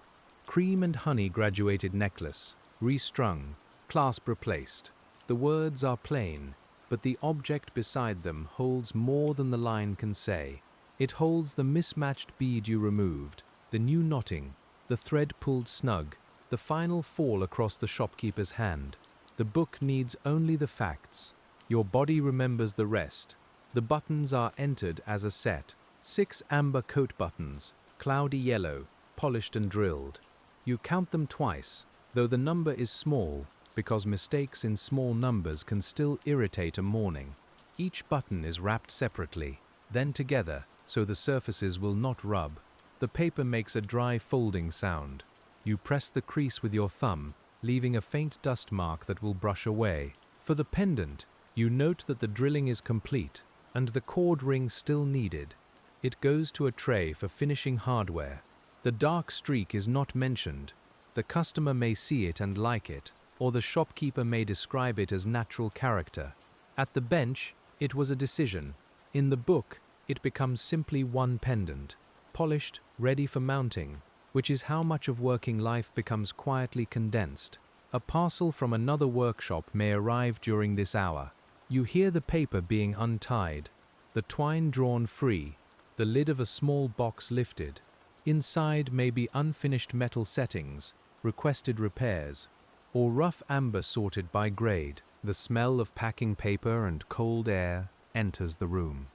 [SPEAKER 1] Cream and honey graduated necklace, restrung, clasp replaced. The words are plain, but the object beside them holds more than the line can say. It holds the mismatched bead you removed, the new knotting, the thread pulled snug, the final fall across the shopkeeper's hand. The book needs only the facts. Your body remembers the rest. The buttons are entered as a set. 6 amber coat buttons, cloudy yellow, polished and drilled. You count them twice, though the number is small, because mistakes in small numbers can still irritate a morning. Each button is wrapped separately, then together, so the surfaces will not rub. The paper makes a dry folding sound. You press the crease with your thumb, leaving a faint dust mark that will brush away. For the pendant, you note that the drilling is complete, and the cord ring still needed. It goes to a tray for finishing hardware. The dark streak is not mentioned. The customer may see it and like it, or the shopkeeper may describe it as natural character. At the bench, it was a decision. In the book, it becomes simply one pendant, polished, ready for mounting, which is how much of working life becomes quietly condensed. A parcel from another workshop may arrive during this hour. You hear the paper being untied, the twine drawn free, the lid of a small box lifted. Inside may be unfinished metal settings, requested repairs, or rough amber sorted by grade. The smell of packing paper and cold air enters the room.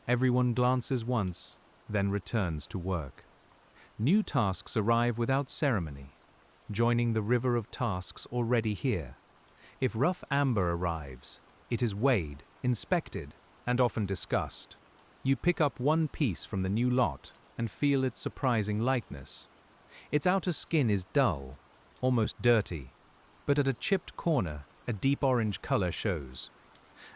[SPEAKER 1] Everyone glances once, then returns to work. New tasks arrive without ceremony, joining the river of tasks already here. If rough amber arrives, it is weighed, inspected, and often discussed. You pick up one piece from the new lot and feel its surprising lightness. Its outer skin is dull, almost dirty, but at a chipped corner, a deep orange color shows.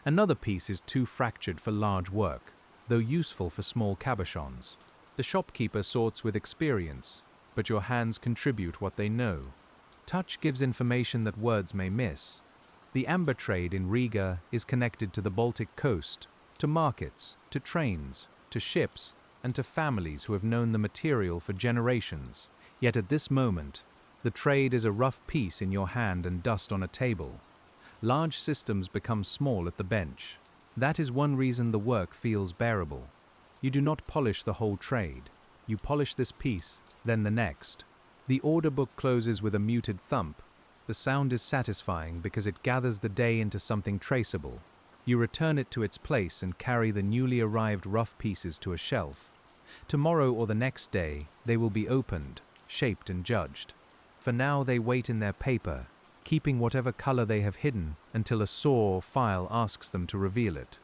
[SPEAKER 1] Another piece is too fractured for large work, though useful for small cabochons. The shopkeeper sorts with experience, but your hands contribute what they know. Touch gives information that words may miss. The amber trade in Riga is connected to the Baltic coast, to markets, to trains, to ships, and to families who have known the material for generations. Yet at this moment, the trade is a rough piece in your hand and dust on a table. Large systems become small at the bench. That is one reason the work feels bearable. You do not polish the whole trade. You polish this piece, then the next. The order book closes with a muted thump. The sound is satisfying because it gathers the day into something traceable. You return it to its place and carry the newly arrived rough pieces to a shelf. Tomorrow or the next day, they will be opened, shaped and judged. For now they wait in their paper, keeping whatever color they have hidden until a saw or file asks them to reveal it.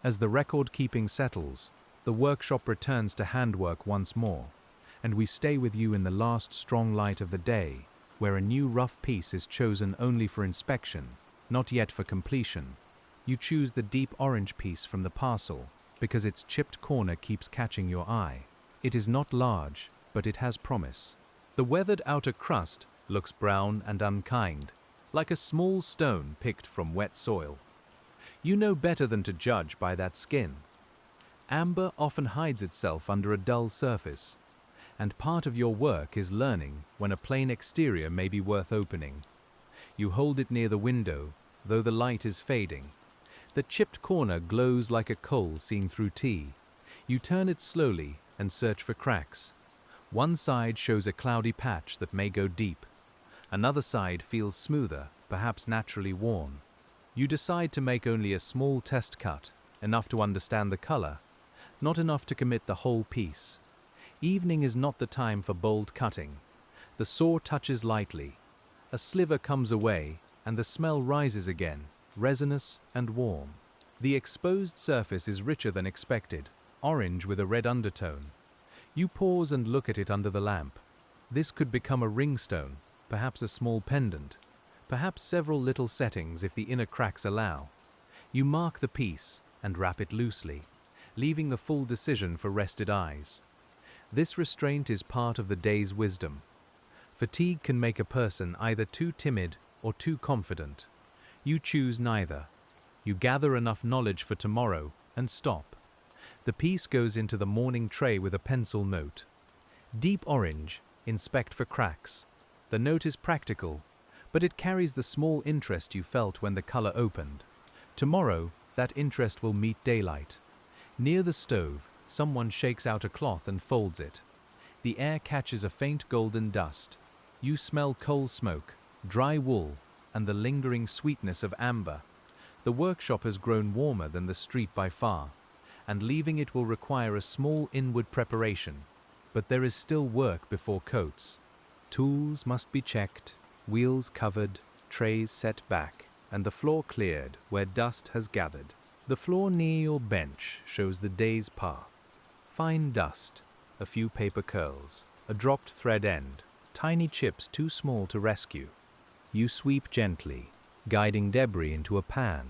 [SPEAKER 1] As the record-keeping settles, the workshop returns to handwork once more, and we stay with you in the last strong light of the day, where a new rough piece is chosen only for inspection, not yet for completion. You choose the deep orange piece from the parcel, because its chipped corner keeps catching your eye. It is not large, but it has promise. The weathered outer crust looks brown and unkind, like a small stone picked from wet soil. You know better than to judge by that skin. Amber often hides itself under a dull surface, and part of your work is learning when a plain exterior may be worth opening. You hold it near the window, though the light is fading. The chipped corner glows like a coal seen through tea. You turn it slowly and search for cracks. One side shows a cloudy patch that may go deep. Another side feels smoother, perhaps naturally worn. You decide to make only a small test cut, enough to understand the color, not enough to commit the whole piece. Evening is not the time for bold cutting. The saw touches lightly. A sliver comes away, and the smell rises again, resinous and warm. The exposed surface is richer than expected, orange with a red undertone. You pause and look at it under the lamp. This could become a ringstone, perhaps a small pendant, perhaps several little settings if the inner cracks allow. You mark the piece and wrap it loosely, leaving the full decision for rested eyes. This restraint is part of the day's wisdom. Fatigue can make a person either too timid or too confident. You choose neither. You gather enough knowledge for tomorrow and stop. The piece goes into the morning tray with a pencil note. Deep orange, inspect for cracks. The note is practical, but it carries the small interest you felt when the color opened. Tomorrow, that interest will meet daylight. Near the stove, someone shakes out a cloth and folds it. The air catches a faint golden dust. You smell coal smoke, dry wool, and the lingering sweetness of amber. The workshop has grown warmer than the street by far, and leaving it will require a small inward preparation. But there is still work before coats. Tools must be checked, wheels covered, trays set back, and the floor cleared where dust has gathered. The floor near your bench shows the day's path. Fine dust, a few paper curls, a dropped thread end, tiny chips too small to rescue. You sweep gently, guiding debris into a pan.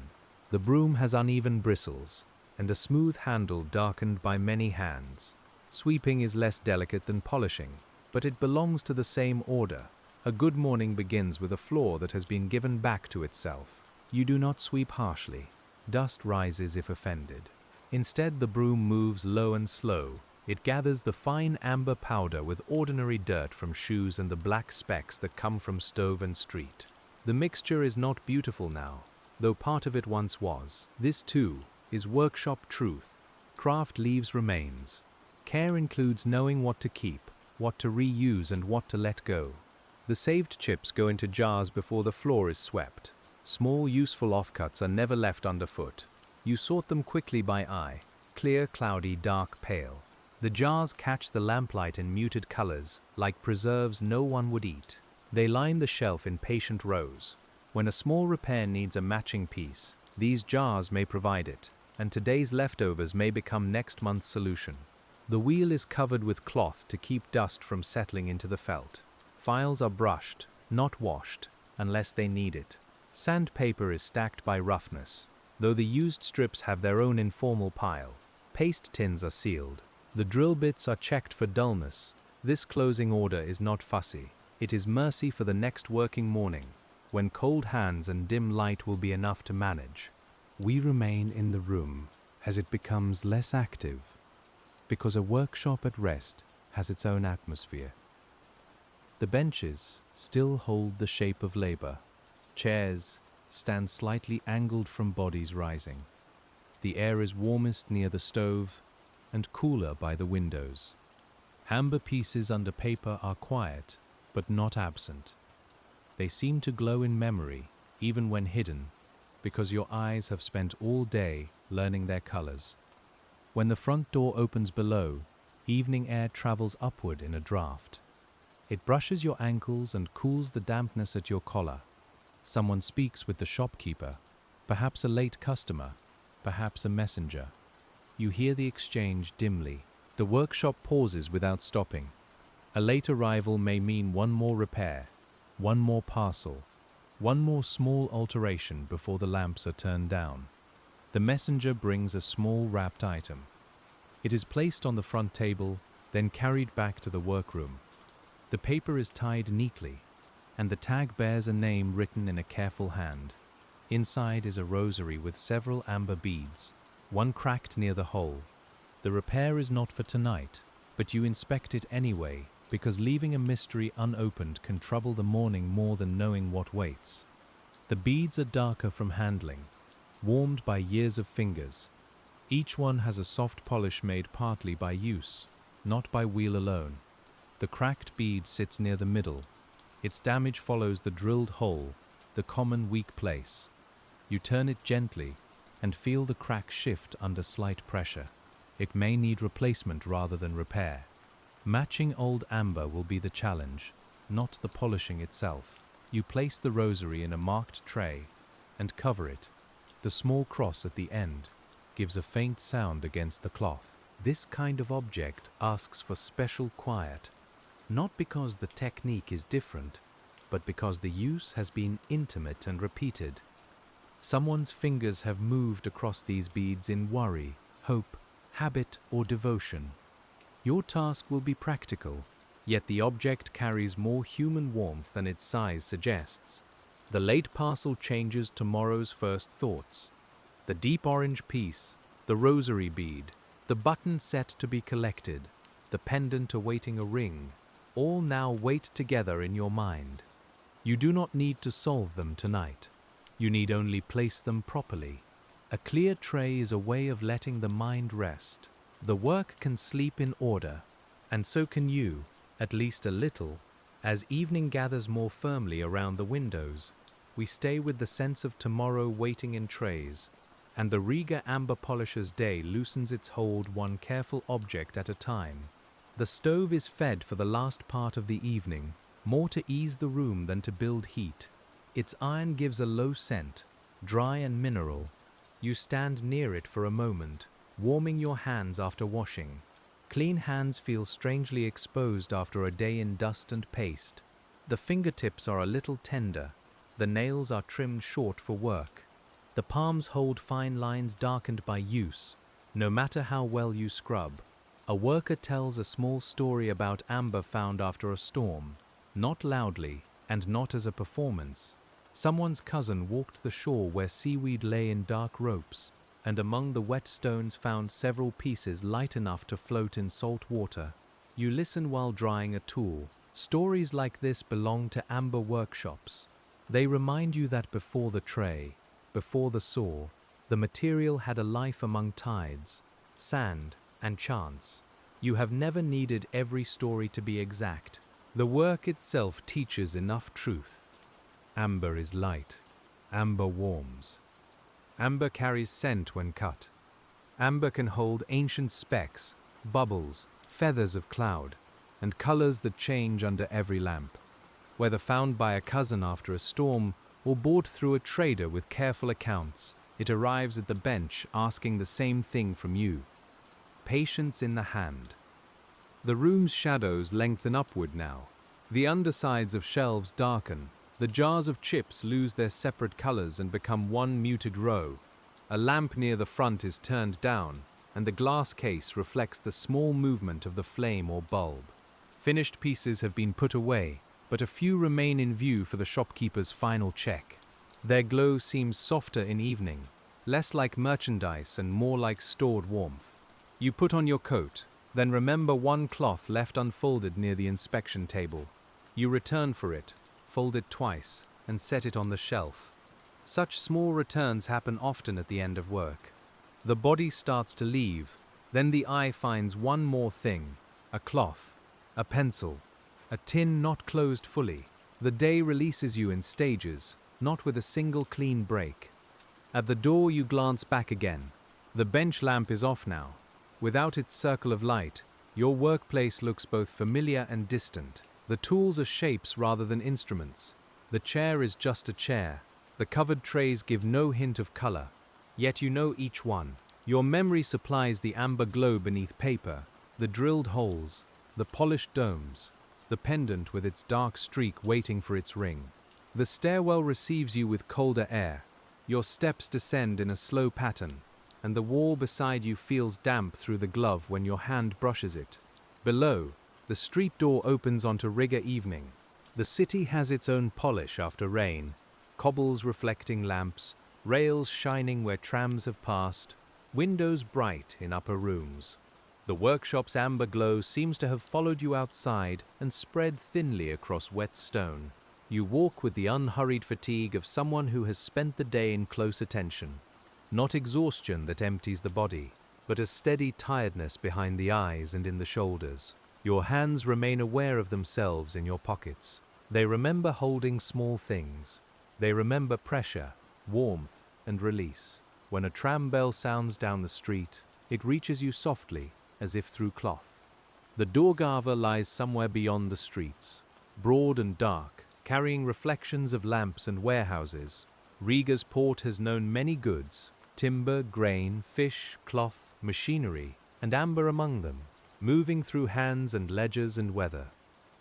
[SPEAKER 1] The broom has uneven bristles, and a smooth handle darkened by many hands. Sweeping is less delicate than polishing, but it belongs to the same order. A good morning begins with a floor that has been given back to itself. You do not sweep harshly. Dust rises if offended. Instead, the broom moves low and slow. It gathers the fine amber powder with ordinary dirt from shoes and the black specks that come from stove and street. The mixture is not beautiful now, though part of it once was. This, too, is workshop truth. Craft leaves remains. Care includes knowing what to keep, what to reuse, and what to let go. The saved chips go into jars before the floor is swept. Small, useful offcuts are never left underfoot. You sort them quickly by eye, clear, cloudy, dark, pale. The jars catch the lamplight in muted colors, like preserves no one would eat. They line the shelf in patient rows. When a small repair needs a matching piece, these jars may provide it, and today's leftovers may become next month's solution. The wheel is covered with cloth to keep dust from settling into the felt. Files are brushed, not washed, unless they need it. Sandpaper is stacked by roughness. Though the used strips have their own informal pile, paste tins are sealed. The drill bits are checked for dullness. This closing order is not fussy. It is mercy for the next working morning, when cold hands and dim light will be enough to manage. We remain in the room as it becomes less active, because a workshop at rest has its own atmosphere. The benches still hold the shape of labor. Chairs stand slightly angled from bodies rising. The air is warmest near the stove and cooler by the windows. Amber pieces under paper are quiet, but not absent. They seem to glow in memory, even when hidden, because your eyes have spent all day learning their colors. When the front door opens below, evening air travels upward in a draft. It brushes your ankles and cools the dampness at your collar. Someone speaks with the shopkeeper, perhaps a late customer, perhaps a messenger. You hear the exchange dimly. The workshop pauses without stopping. A late arrival may mean one more repair, one more parcel, one more small alteration before the lamps are turned down. The messenger brings a small wrapped item. It is placed on the front table, then carried back to the workroom. The paper is tied neatly, and the tag bears a name written in a careful hand. Inside is a rosary with several amber beads, one cracked near the hole. The repair is not for tonight, but you inspect it anyway, because leaving a mystery unopened can trouble the morning more than knowing what waits. The beads are darker from handling, warmed by years of fingers. Each one has a soft polish made partly by use, not by wheel alone. The cracked bead sits near the middle. Its damage follows the drilled hole, the common weak place. You turn it gently and feel the crack shift under slight pressure. It may need replacement rather than repair. Matching old amber will be the challenge, not the polishing itself. You place the rosary in a marked tray and cover it. The small cross at the end gives a faint sound against the cloth. This kind of object asks for special quiet, not because the technique is different, but because the use has been intimate and repeated. Someone's fingers have moved across these beads in worry, hope, habit, or devotion. Your task will be practical, yet the object carries more human warmth than its size suggests. The late parcel changes tomorrow's first thoughts. The deep orange piece, the rosary bead, the button set to be collected, the pendant awaiting a ring, all now wait together in your mind. You do not need to solve them tonight. You need only place them properly. A clear tray is a way of letting the mind rest. The work can sleep in order, and so can you, at least a little. As evening gathers more firmly around the windows, we stay with the sense of tomorrow waiting in trays, and the RIGA Amber Polisher's day loosens its hold one careful object at a time. The stove is fed for the last part of the evening, more to ease the room than to build heat. Its iron gives a low scent, dry and mineral. You stand near it for a moment, warming your hands after washing. Clean hands feel strangely exposed after a day in dust and paste. The fingertips are a little tender. The nails are trimmed short for work. The palms hold fine lines darkened by use, no matter how well you scrub. A worker tells a small story about amber found after a storm, not loudly and not as a performance. Someone's cousin walked the shore where seaweed lay in dark ropes, and among the wet stones found several pieces light enough to float in salt water. You listen while drying a tool. Stories like this belong to amber workshops. They remind you that before the tray, before the saw, the material had a life among tides, sand, and chance. You have never needed every story to be exact. The work itself teaches enough truth. Amber is light. Amber warms. Amber carries scent when cut. Amber can hold ancient specks, bubbles, feathers of cloud, and colors that change under every lamp. Whether found by a cousin after a storm or bought through a trader with careful accounts, it arrives at the bench asking the same thing from you. Patience in the hand. The room's shadows lengthen upward now. The undersides of shelves darken. The jars of chips lose their separate colors and become one muted row. A lamp near the front is turned down, and the glass case reflects the small movement of the flame or bulb. Finished pieces have been put away, but a few remain in view for the shopkeeper's final check. Their glow seems softer in evening, less like merchandise and more like stored warmth. You put on your coat, then remember one cloth left unfolded near the inspection table. You return for it, fold it twice, and set it on the shelf. Such small returns happen often at the end of work. The body starts to leave, then the eye finds one more thing: a cloth, a pencil, a tin not closed fully. The day releases you in stages, not with a single clean break. At the door you glance back again. The bench lamp is off now. Without its circle of light, your workplace looks both familiar and distant. The tools are shapes rather than instruments. The chair is just a chair. The covered trays give no hint of color, yet you know each one. Your memory supplies the amber glow beneath paper, the drilled holes, the polished domes, the pendant with its dark streak waiting for its ring. The stairwell receives you with colder air. Your steps descend in a slow pattern, and the wall beside you feels damp through the glove when your hand brushes it. Below, the street door opens onto Riga evening. The city has its own polish after rain, cobbles reflecting lamps, rails shining where trams have passed, windows bright in upper rooms. The workshop's amber glow seems to have followed you outside and spread thinly across wet stone. You walk with the unhurried fatigue of someone who has spent the day in close attention. Not exhaustion that empties the body, but a steady tiredness behind the eyes and in the shoulders. Your hands remain aware of themselves in your pockets. They remember holding small things. They remember pressure, warmth, and release. When a tram bell sounds down the street, it reaches you softly, as if through cloth. The Dorgava lies somewhere beyond the streets, broad and dark, carrying reflections of lamps and warehouses. Riga's port has known many goods: timber, grain, fish, cloth, machinery, and amber among them, moving through hands and ledgers and weather.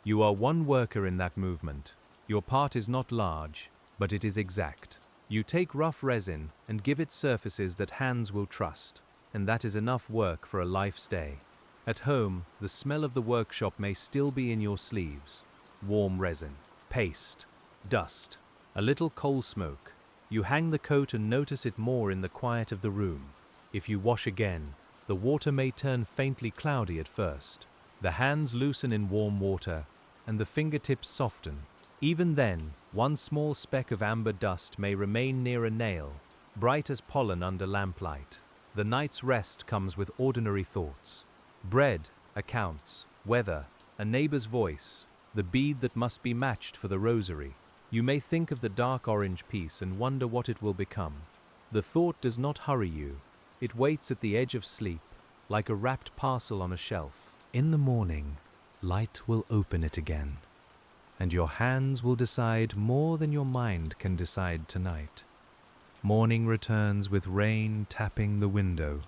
[SPEAKER 1] You are one worker in that movement. Your part is not large, but it is exact. You take rough resin and give it surfaces that hands will trust, and that is enough work for a life's day. At home, the smell of the workshop may still be in your sleeves. Warm resin, paste, dust, a little coal smoke. You hang the coat and notice it more in the quiet of the room. If you wash again, the water may turn faintly cloudy at first. The hands loosen in warm water, and the fingertips soften. Even then, one small speck of amber dust may remain near a nail, bright as pollen under lamplight. The night's rest comes with ordinary thoughts. Bread, accounts, weather, a neighbor's voice, the bead that must be matched for the rosary. You may think of the dark orange piece and wonder what it will become. The thought does not hurry you. It waits at the edge of sleep, like a wrapped parcel on a shelf. In the morning, light will open it again, and your hands will decide more than your mind can decide tonight. Morning returns with rain tapping the window,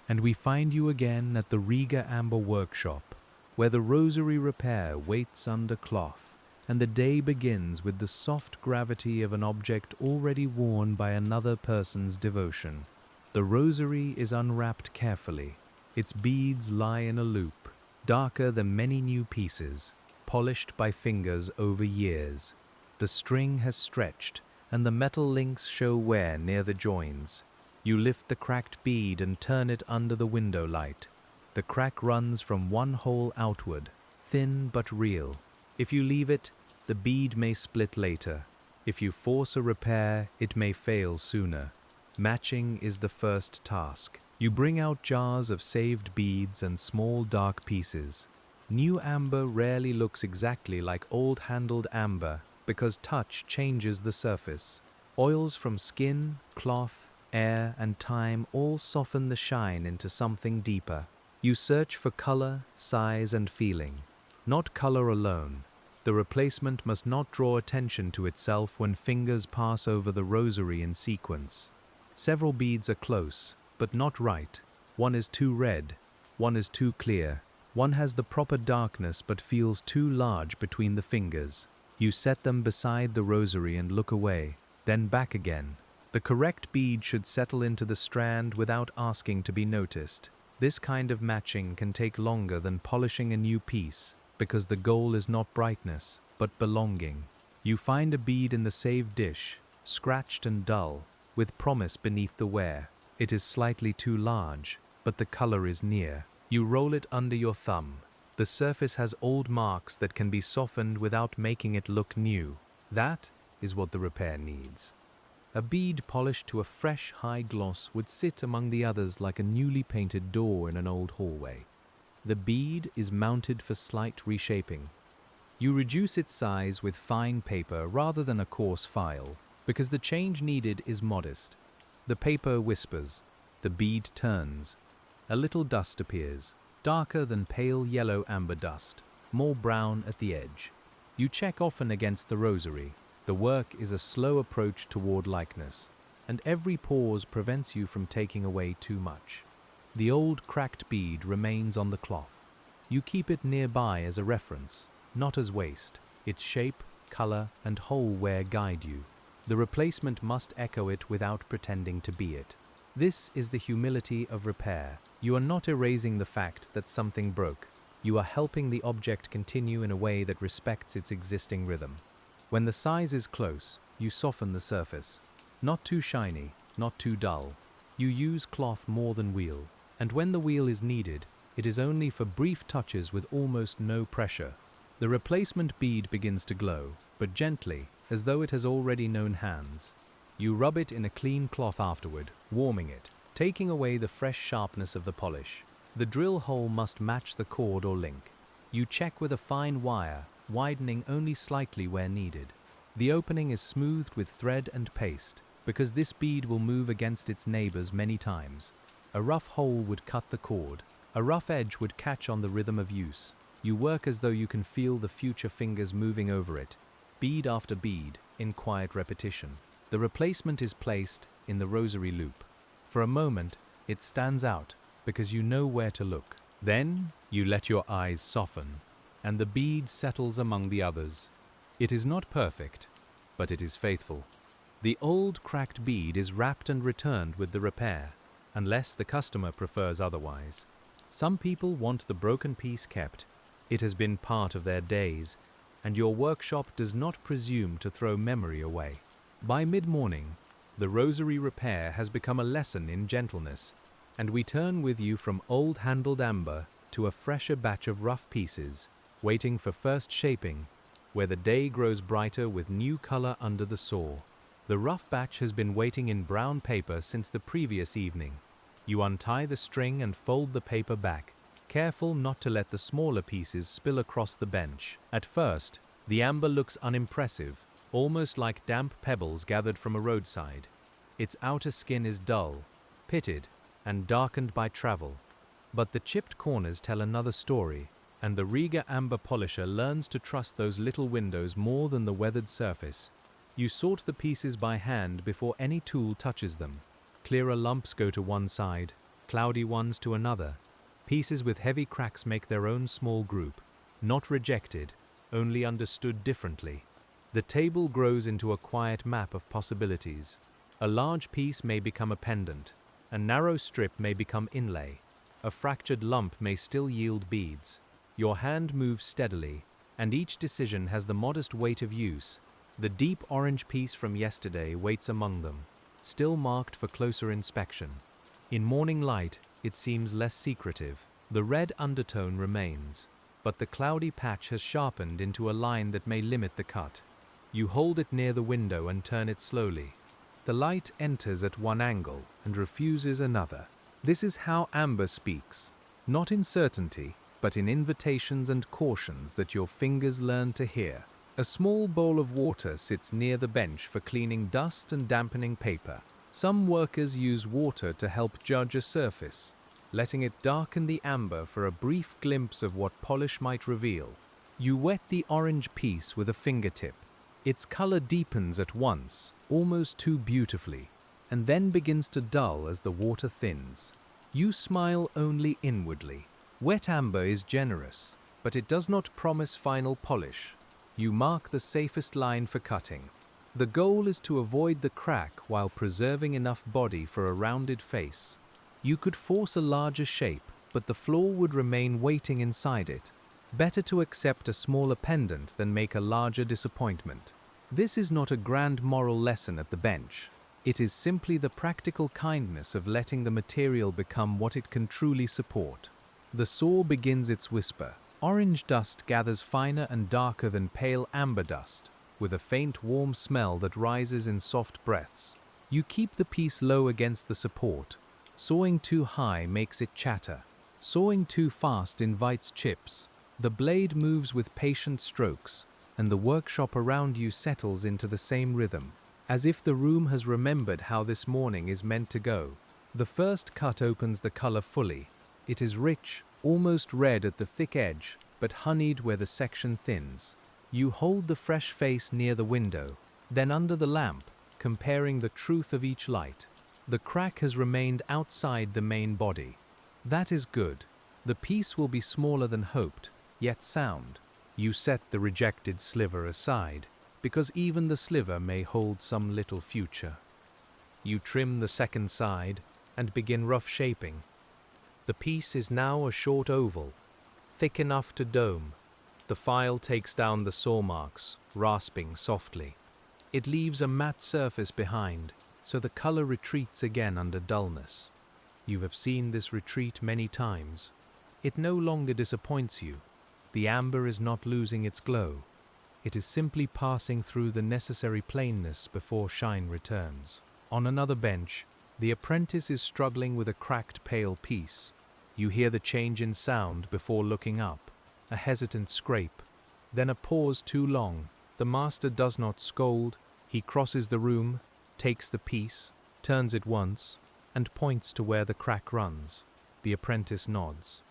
[SPEAKER 1] and we find you again at the RIGA Amber workshop, where the rosary repair waits under cloth, and the day begins with the soft gravity of an object already worn by another person's devotion. The rosary is unwrapped carefully. Its beads lie in a loop, darker than many new pieces, polished by fingers over years. The string has stretched, and the metal links show wear near the joins. You lift the cracked bead and turn it under the window light. The crack runs from one hole outward, thin but real. If you leave it, the bead may split later. If you force a repair, it may fail sooner. Matching is the first task. You bring out jars of saved beads and small dark pieces. New amber rarely looks exactly like old-handled amber because touch changes the surface. Oils from skin, cloth, air, and time all soften the shine into something deeper. You search for color, size, and feeling. Not color alone. The replacement must not draw attention to itself when fingers pass over the rosary in sequence. Several beads are close, but not right. One is too red, one is too clear. One has the proper darkness but feels too large between the fingers. You set them beside the rosary and look away, then back again. The correct bead should settle into the strand without asking to be noticed. This kind of matching can take longer than polishing a new piece, because the goal is not brightness, but belonging. You find a bead in the saved dish, scratched and dull, with promise beneath the wear. It is slightly too large, but the color is near. You roll it under your thumb. The surface has old marks that can be softened without making it look new. That is what the repair needs. A bead polished to a fresh, high gloss would sit among the others like a newly painted door in an old hallway. The bead is mounted for slight reshaping. You reduce its size with fine paper rather than a coarse file, because the change needed is modest. The paper whispers. The bead turns. A little dust appears, darker than pale yellow amber dust, more brown at the edge. You check often against the rosary. The work is a slow approach toward likeness, and every pause prevents you from taking away too much. The old cracked bead remains on the cloth. You keep it nearby as a reference, not as waste. Its shape, color, and whole wear guide you. The replacement must echo it without pretending to be it. This is the humility of repair. You are not erasing the fact that something broke. You are helping the object continue in a way that respects its existing rhythm. When the size is close, you soften the surface. Not too shiny, not too dull. You use cloth more than wheel, and when the wheel is needed, it is only for brief touches with almost no pressure. The replacement bead begins to glow, but gently, as though it has already known hands. You rub it in a clean cloth afterward, warming it, taking away the fresh sharpness of the polish. The drill hole must match the cord or link. You check with a fine wire, widening only slightly where needed. The opening is smoothed with thread and paste, because this bead will move against its neighbors many times. A rough hole would cut the cord. A rough edge would catch on the rhythm of use. You work as though you can feel the future fingers moving over it, bead after bead, in quiet repetition. The replacement is placed in the rosary loop. For a moment, it stands out, because you know where to look. Then, you let your eyes soften, and the bead settles among the others. It is not perfect, but it is faithful. The old cracked bead is wrapped and returned with the repair, unless the customer prefers otherwise. Some people want the broken piece kept. It has been part of their days, and your workshop does not presume to throw memory away. By mid-morning, the rosary repair has become a lesson in gentleness, and we turn with you from old-handled amber to a fresher batch of rough pieces, waiting for first shaping, where the day grows brighter with new color under the saw. The rough batch has been waiting in brown paper since the previous evening. You untie the string and fold the paper back, careful not to let the smaller pieces spill across the bench. At first, the amber looks unimpressive, almost like damp pebbles gathered from a roadside. Its outer skin is dull, pitted, and darkened by travel. But the chipped corners tell another story, and the RIGA Amber Polisher learns to trust those little windows more than the weathered surface. You sort the pieces by hand before any tool touches them. Clearer lumps go to one side, cloudy ones to another. Pieces with heavy cracks make their own small group, not rejected, only understood differently. The table grows into a quiet map of possibilities. A large piece may become a pendant, a narrow strip may become inlay, a fractured lump may still yield beads. Your hand moves steadily, and each decision has the modest weight of use. The deep orange piece from yesterday waits among them, still marked for closer inspection. In morning light, it seems less secretive. The red undertone remains, but the cloudy patch has sharpened into a line that may limit the cut. You hold it near the window and turn it slowly. The light enters at one angle and refuses another. This is how amber speaks, not in certainty, but in invitations and cautions that your fingers learn to hear. A small bowl of water sits near the bench for cleaning dust and dampening paper. Some workers use water to help judge a surface, letting it darken the amber for a brief glimpse of what polish might reveal. You wet the orange piece with a fingertip. Its color deepens at once, almost too beautifully, and then begins to dull as the water thins. You smile only inwardly. Wet amber is generous, but it does not promise final polish. You mark the safest line for cutting. The goal is to avoid the crack while preserving enough body for a rounded face. You could force a larger shape, but the floor would remain waiting inside it. Better to accept a smaller pendant than make a larger disappointment. This is not a grand moral lesson at the bench. It is simply the practical kindness of letting the material become what it can truly support. The saw begins its whisper. Orange dust gathers finer and darker than pale amber dust, with a faint warm smell that rises in soft breaths. You keep the piece low against the support. Sawing too high makes it chatter. Sawing too fast invites chips. The blade moves with patient strokes, and the workshop around you settles into the same rhythm, as if the room has remembered how this morning is meant to go. The first cut opens the color fully. It is rich, almost red at the thick edge, but honeyed where the section thins. You hold the fresh face near the window, then under the lamp, comparing the truth of each light. The crack has remained outside the main body. That is good. The piece will be smaller than hoped, yet sound. You set the rejected sliver aside, because even the sliver may hold some little future. You trim the second side and begin rough shaping. The piece is now a short oval, thick enough to dome. The file takes down the saw marks, rasping softly. It leaves a matte surface behind, so the color retreats again under dullness. You have seen this retreat many times. It no longer disappoints you. The amber is not losing its glow. It is simply passing through the necessary plainness before shine returns. On another bench, the apprentice is struggling with a cracked pale piece. You hear the change in sound before looking up, a hesitant scrape, then a pause too long. The master does not scold. He crosses the room, takes the piece, turns it once, and points to where the crack runs. The apprentice nods.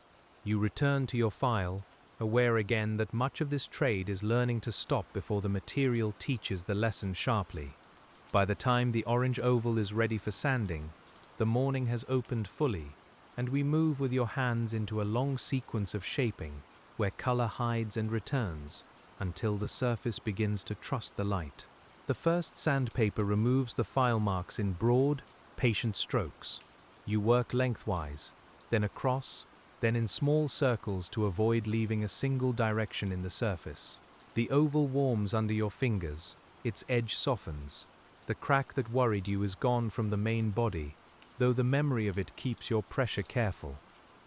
[SPEAKER 1] You return to your file, aware again that much of this trade is learning to stop before the material teaches the lesson sharply. By the time the orange oval is ready for sanding, the morning has opened fully, and we move with your hands into a long sequence of shaping, where color hides and returns, until the surface begins to trust the light. The first sandpaper removes the file marks in broad, patient strokes. You work lengthwise, then across, then in small circles to avoid leaving a single direction in the surface. The oval warms under your fingers, its edge softens. The crack that worried you is gone from the main body, though the memory of it keeps your pressure careful.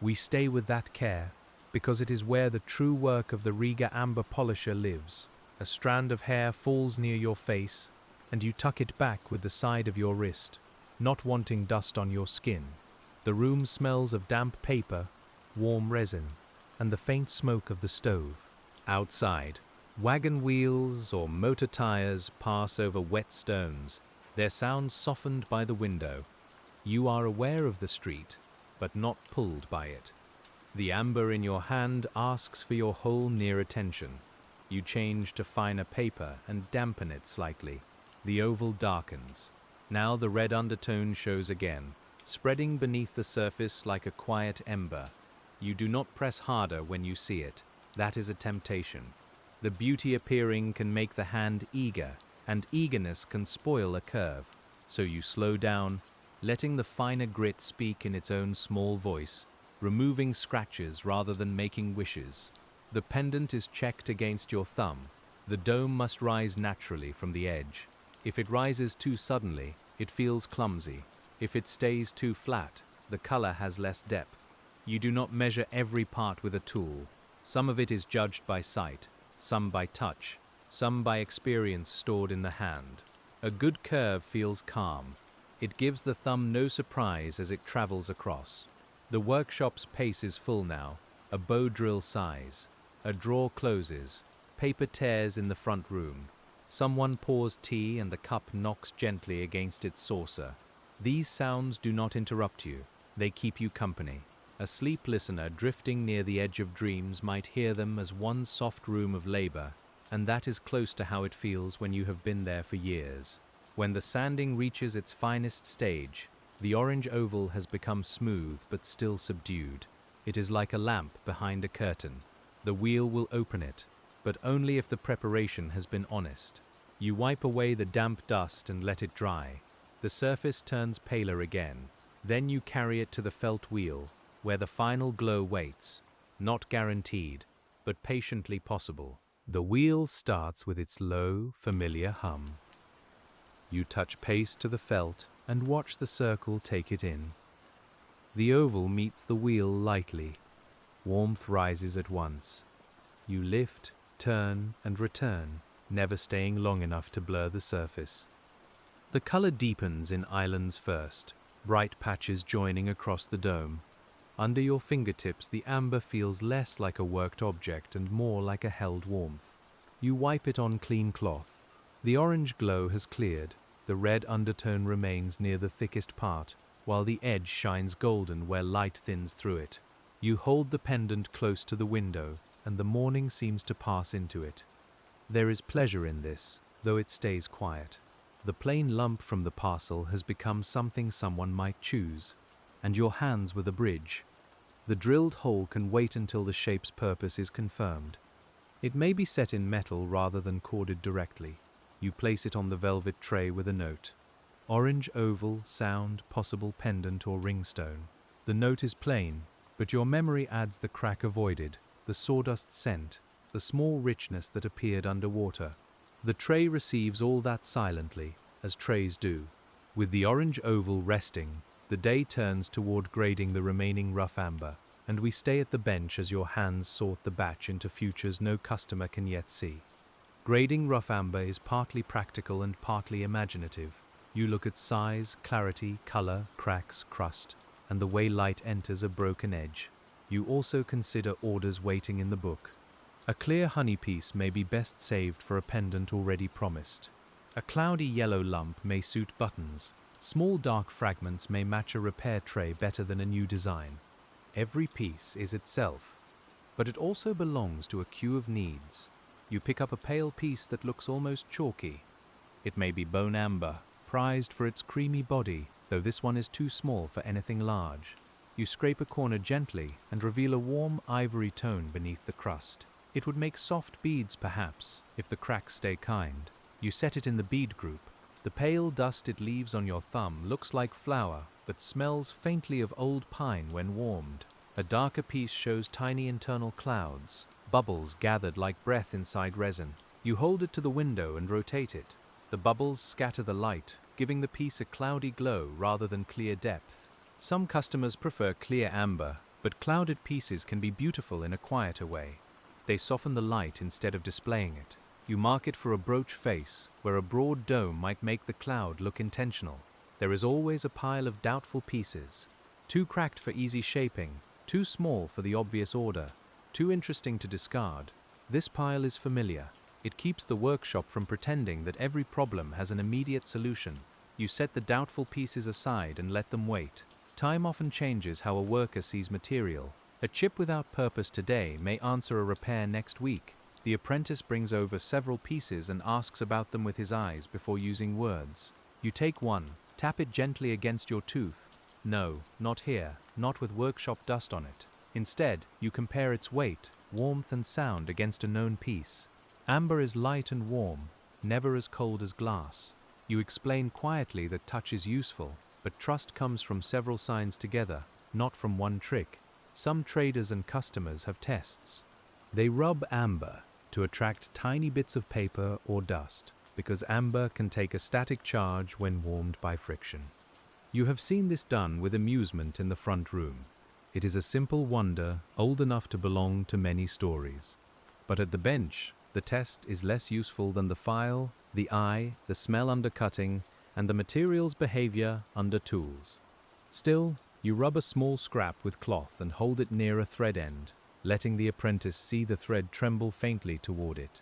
[SPEAKER 1] We stay with that care, because it is where the true work of the RIGA Amber Polisher lives. A strand of hair falls near your face, and you tuck it back with the side of your wrist, not wanting dust on your skin. The room smells of damp paper, warm resin, and the faint smoke of the stove. Outside, wagon wheels or motor tires pass over wet stones, their sounds softened by the window. You are aware of the street, but not pulled by it. The amber in your hand asks for your whole near attention. You change to finer paper and dampen it slightly. The oval darkens. Now the red undertone shows again, spreading beneath the surface like a quiet ember. You do not press harder when you see it. That is a temptation. The beauty appearing can make the hand eager, and eagerness can spoil a curve. So you slow down, letting the finer grit speak in its own small voice, removing scratches rather than making wishes. The pendant is checked against your thumb. The dome must rise naturally from the edge. If it rises too suddenly, it feels clumsy. If it stays too flat, the color has less depth. You do not measure every part with a tool. Some of it is judged by sight, some by touch, some by experience stored in the hand. A good curve feels calm. It gives the thumb no surprise as it travels across. The workshop's pace is full now, a bow drill sighs. A drawer closes, paper tears in the front room. Someone pours tea and the cup knocks gently against its saucer. These sounds do not interrupt you, they keep you company. A sleep listener drifting near the edge of dreams might hear them as one soft room of labor, and that is close to how it feels when you have been there for years. When the sanding reaches its finest stage, the orange oval has become smooth but still subdued. It is like a lamp behind a curtain. The wheel will open it, but only if the preparation has been honest. You wipe away the damp dust and let it dry. The surface turns paler again. Then you carry it to the felt wheel, where the final glow waits. Not guaranteed, but patiently possible. The wheel starts with its low, familiar hum. You touch paste to the felt and watch the circle take it in. The oval meets the wheel lightly. Warmth rises at once. You lift, turn, and return, never staying long enough to blur the surface. The color deepens in islands first, bright patches joining across the dome. Under your fingertips, the amber feels less like a worked object and more like a held warmth. You wipe it on clean cloth. The orange glow has cleared. The red undertone remains near the thickest part, while the edge shines golden where light thins through it. You hold the pendant close to the window, and the morning seems to pass into it. There is pleasure in this, though it stays quiet. The plain lump from the parcel has become something someone might choose, and your hands were the bridge. The drilled hole can wait until the shape's purpose is confirmed. It may be set in metal rather than corded directly. You place it on the velvet tray with a note. Orange oval, sound, possible pendant or ringstone. The note is plain, but your memory adds the crack avoided, the sawdust scent, the small richness that appeared underwater. The tray receives all that silently, as trays do. With the orange oval resting, the day turns toward grading the remaining rough amber, and we stay at the bench as your hands sort the batch into futures no customer can yet see. Grading rough amber is partly practical and partly imaginative. You look at size, clarity, color, cracks, crust, and the way light enters a broken edge. You also consider orders waiting in the book. A clear honey piece may be best saved for a pendant already promised. A cloudy yellow lump may suit buttons. Small dark fragments may match a repair tray better than a new design. Every piece is itself, but it also belongs to a queue of needs. You pick up a pale piece that looks almost chalky. It may be bone amber, prized for its creamy body, though this one is too small for anything large. You scrape a corner gently and reveal a warm ivory tone beneath the crust. It would make soft beads perhaps, if the cracks stay kind. You set it in the bead group. The pale dust it leaves on your thumb looks like flour, but smells faintly of old pine when warmed. A darker piece shows tiny internal clouds, bubbles gathered like breath inside resin. You hold it to the window and rotate it. The bubbles scatter the light, giving the piece a cloudy glow rather than clear depth. Some customers prefer clear amber, but clouded pieces can be beautiful in a quieter way. They soften the light instead of displaying it. You mark it for a brooch face, where a broad dome might make the cloud look intentional. There is always a pile of doubtful pieces, too cracked for easy shaping, too small for the obvious order, too interesting to discard. This pile is familiar. It keeps the workshop from pretending that every problem has an immediate solution. You set the doubtful pieces aside and let them wait. Time often changes how a worker sees material. A chip without purpose today may answer a repair next week. The apprentice brings over several pieces and asks about them with his eyes before using words. You take one, tap it gently against your tooth. No, not here, not with workshop dust on it. Instead, you compare its weight, warmth and sound against a known piece. Amber is light and warm, never as cold as glass. You explain quietly that touch is useful, but trust comes from several signs together, not from one trick. Some traders and customers have tests. They rub amber to attract tiny bits of paper or dust, because amber can take a static charge when warmed by friction. You have seen this done with amusement in the front room. It is a simple wonder, old enough to belong to many stories. But at the bench, the test is less useful than the file, the eye, the smell under cutting, and the material's behavior under tools. Still, you rub a small scrap with cloth and hold it near a thread end, letting the apprentice see the thread tremble faintly toward it.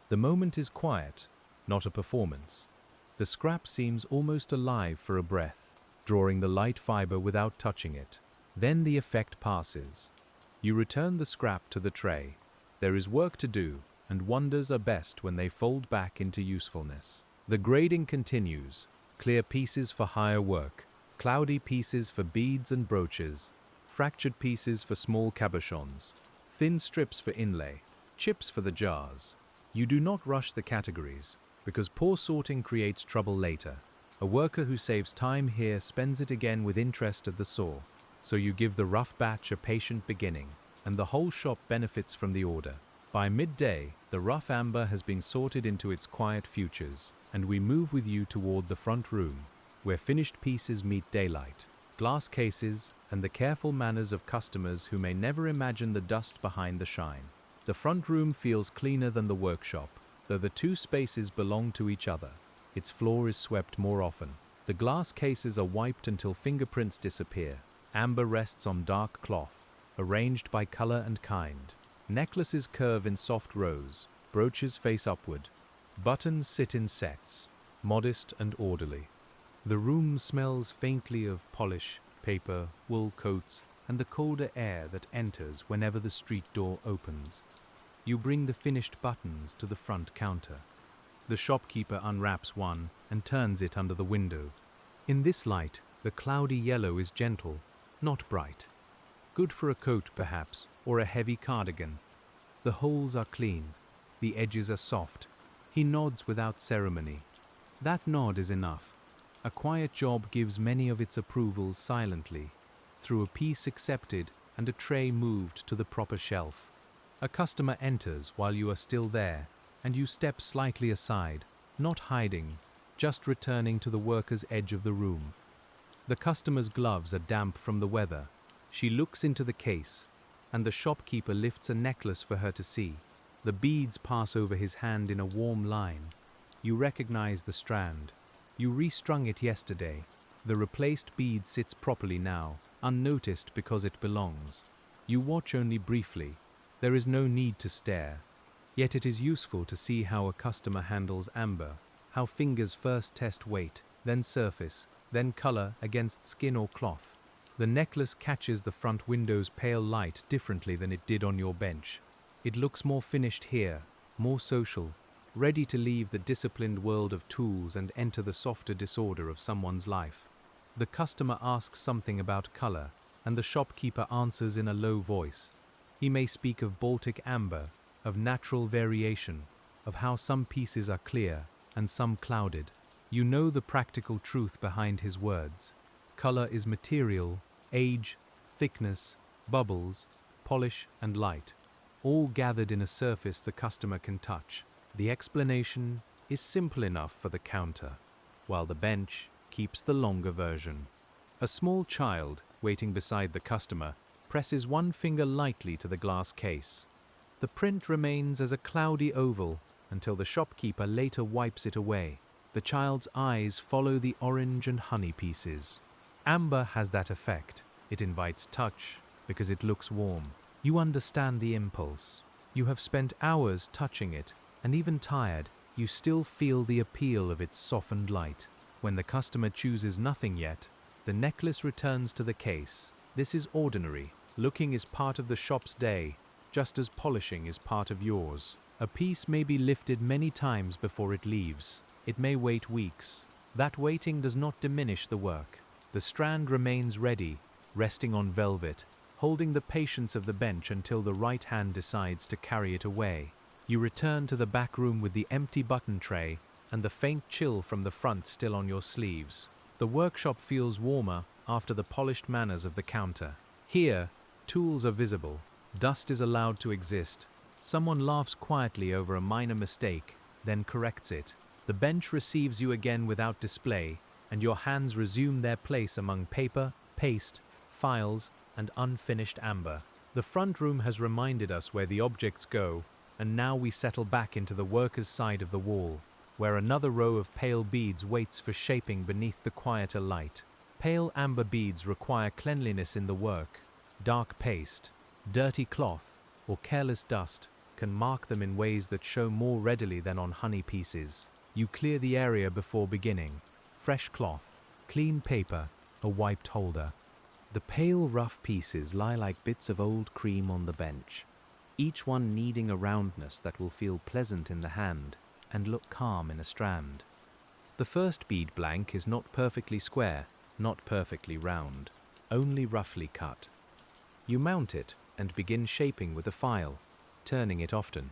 [SPEAKER 1] The moment is quiet, not a performance. The scrap seems almost alive for a breath, drawing the light fiber without touching it. Then the effect passes. You return the scrap to the tray. There is work to do, and wonders are best when they fold back into usefulness. The grading continues. Clear pieces for higher work, cloudy pieces for beads and brooches, fractured pieces for small cabochons, thin strips for inlay, chips for the jars. You do not rush the categories. because poor sorting creates trouble later. A worker who saves time here spends it again with interest at the saw. So you give the rough batch a patient beginning, and the whole shop benefits from the order. By midday, the rough amber has been sorted into its quiet futures, and we move with you toward the front room, where finished pieces meet daylight, glass cases, and the careful manners of customers who may never imagine the dust behind the shine. The front room feels cleaner than the workshop, though the two spaces belong to each other. Its floor is swept more often. The glass cases are wiped until fingerprints disappear. Amber rests on dark cloth, arranged by color and kind. Necklaces curve in soft rows, brooches face upward. Buttons sit in sets, modest and orderly. The room smells faintly of polish, paper, wool coats, and the colder air that enters whenever the street door opens. You bring the finished buttons to the front counter. The shopkeeper unwraps one and turns it under the window. In this light, the cloudy yellow is gentle, not bright. Good for a coat, perhaps, or a heavy cardigan. The holes are clean. The edges are soft. He nods without ceremony. That nod is enough. A quiet job gives many of its approvals silently, through a piece accepted and a tray moved to the proper shelf. A customer enters while you are still there, and you step slightly aside, not hiding, just returning to the worker's edge of the room. The customer's gloves are damp from the weather. She looks into the case, and the shopkeeper lifts a necklace for her to see. The beads pass over his hand in a warm line. You recognize the strand. You restrung it yesterday. The replaced bead sits properly now, unnoticed because it belongs. You watch only briefly. There is no need to stare. Yet it is useful to see how a customer handles amber, how fingers first test weight, then surface, then color against skin or cloth. The necklace catches the front window's pale light differently than it did on your bench. It looks more finished here, more social, ready to leave the disciplined world of tools and enter the softer disorder of someone's life. The customer asks something about color, and the shopkeeper answers in a low voice. He may speak of Baltic amber, of natural variation, of how some pieces are clear and some clouded. You know the practical truth behind his words. Color is material, age, thickness, bubbles, polish and light, all gathered in a surface the customer can touch. The explanation is simple enough for the counter, while the bench keeps the longer version. A small child, waiting beside the customer, presses one finger lightly to the glass case. The print remains as a cloudy oval until the shopkeeper later wipes it away. The child's eyes follow the orange and honey pieces. Amber has that effect. It invites touch because it looks warm. You understand the impulse. You have spent hours touching it, and even tired, you still feel the appeal of its softened light. When the customer chooses nothing yet, the necklace returns to the case. This is ordinary. Looking is part of the shop's day, just as polishing is part of yours. A piece may be lifted many times before it leaves. It may wait weeks. That waiting does not diminish the work. The strand remains ready, resting on velvet, holding the patience of the bench until the right hand decides to carry it away. You return to the back room with the empty button tray and the faint chill from the front still on your sleeves. The workshop feels warmer after the polished manners of the counter. Here, tools are visible. Dust is allowed to exist. Someone laughs quietly over a minor mistake, then corrects it. The bench receives you again without display, and your hands resume their place among paper, paste, files, and unfinished amber. The front room has reminded us where the objects go, and now we settle back into the worker's side of the wall, where another row of pale beads waits for shaping beneath the quieter light. Pale amber beads require cleanliness in the work. Dark paste, dirty cloth, or careless dust can mark them in ways that show more readily than on honey pieces. You clear the area before beginning. Fresh cloth, clean paper, a wiped holder. The pale rough pieces lie like bits of old cream on the bench, each one needing a roundness that will feel pleasant in the hand and look calm in a strand. The first bead blank is not perfectly square, not perfectly round, only roughly cut. You mount it and begin shaping with a file, turning it often.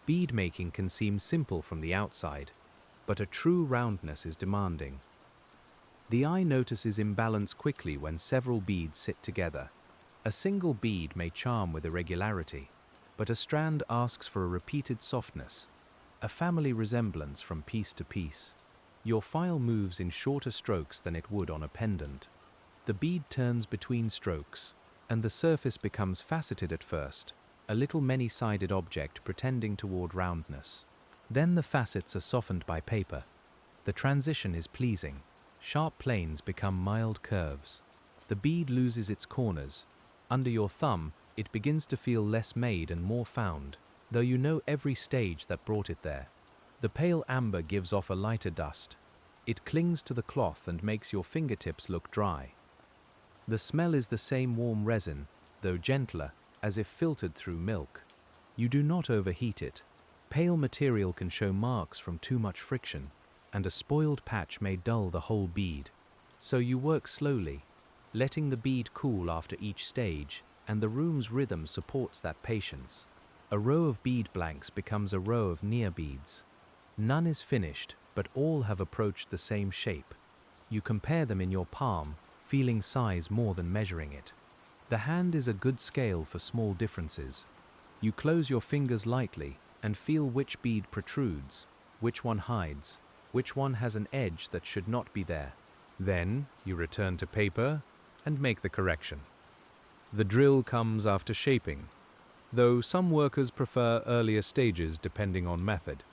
[SPEAKER 1] Bead making can seem simple from the outside, but a true roundness is demanding. The eye notices imbalance quickly when several beads sit together. A single bead may charm with irregularity, but a strand asks for a repeated softness, a family resemblance from piece to piece. Your file moves in shorter strokes than it would on a pendant. The bead turns between strokes, and the surface becomes faceted at first, a little many-sided object pretending toward roundness. Then the facets are softened by paper. The transition is pleasing. Sharp planes become mild curves. The bead loses its corners. Under your thumb, it begins to feel less made and more found, though you know every stage that brought it there. The pale amber gives off a lighter dust. It clings to the cloth and makes your fingertips look dry. The smell is the same warm resin, though gentler, as if filtered through milk. You do not overheat it. Pale material can show marks from too much friction, and a spoiled patch may dull the whole bead. So you work slowly, letting the bead cool after each stage, and the room's rhythm supports that patience. A row of bead blanks becomes a row of near beads. None is finished, but all have approached the same shape. You compare them in your palm, feeling size more than measuring it. The hand is a good scale for small differences. You close your fingers lightly and feel which bead protrudes, which one hides, which one has an edge that should not be there. Then you return to paper and make the correction. The drill comes after shaping, though some workers prefer earlier stages depending on method.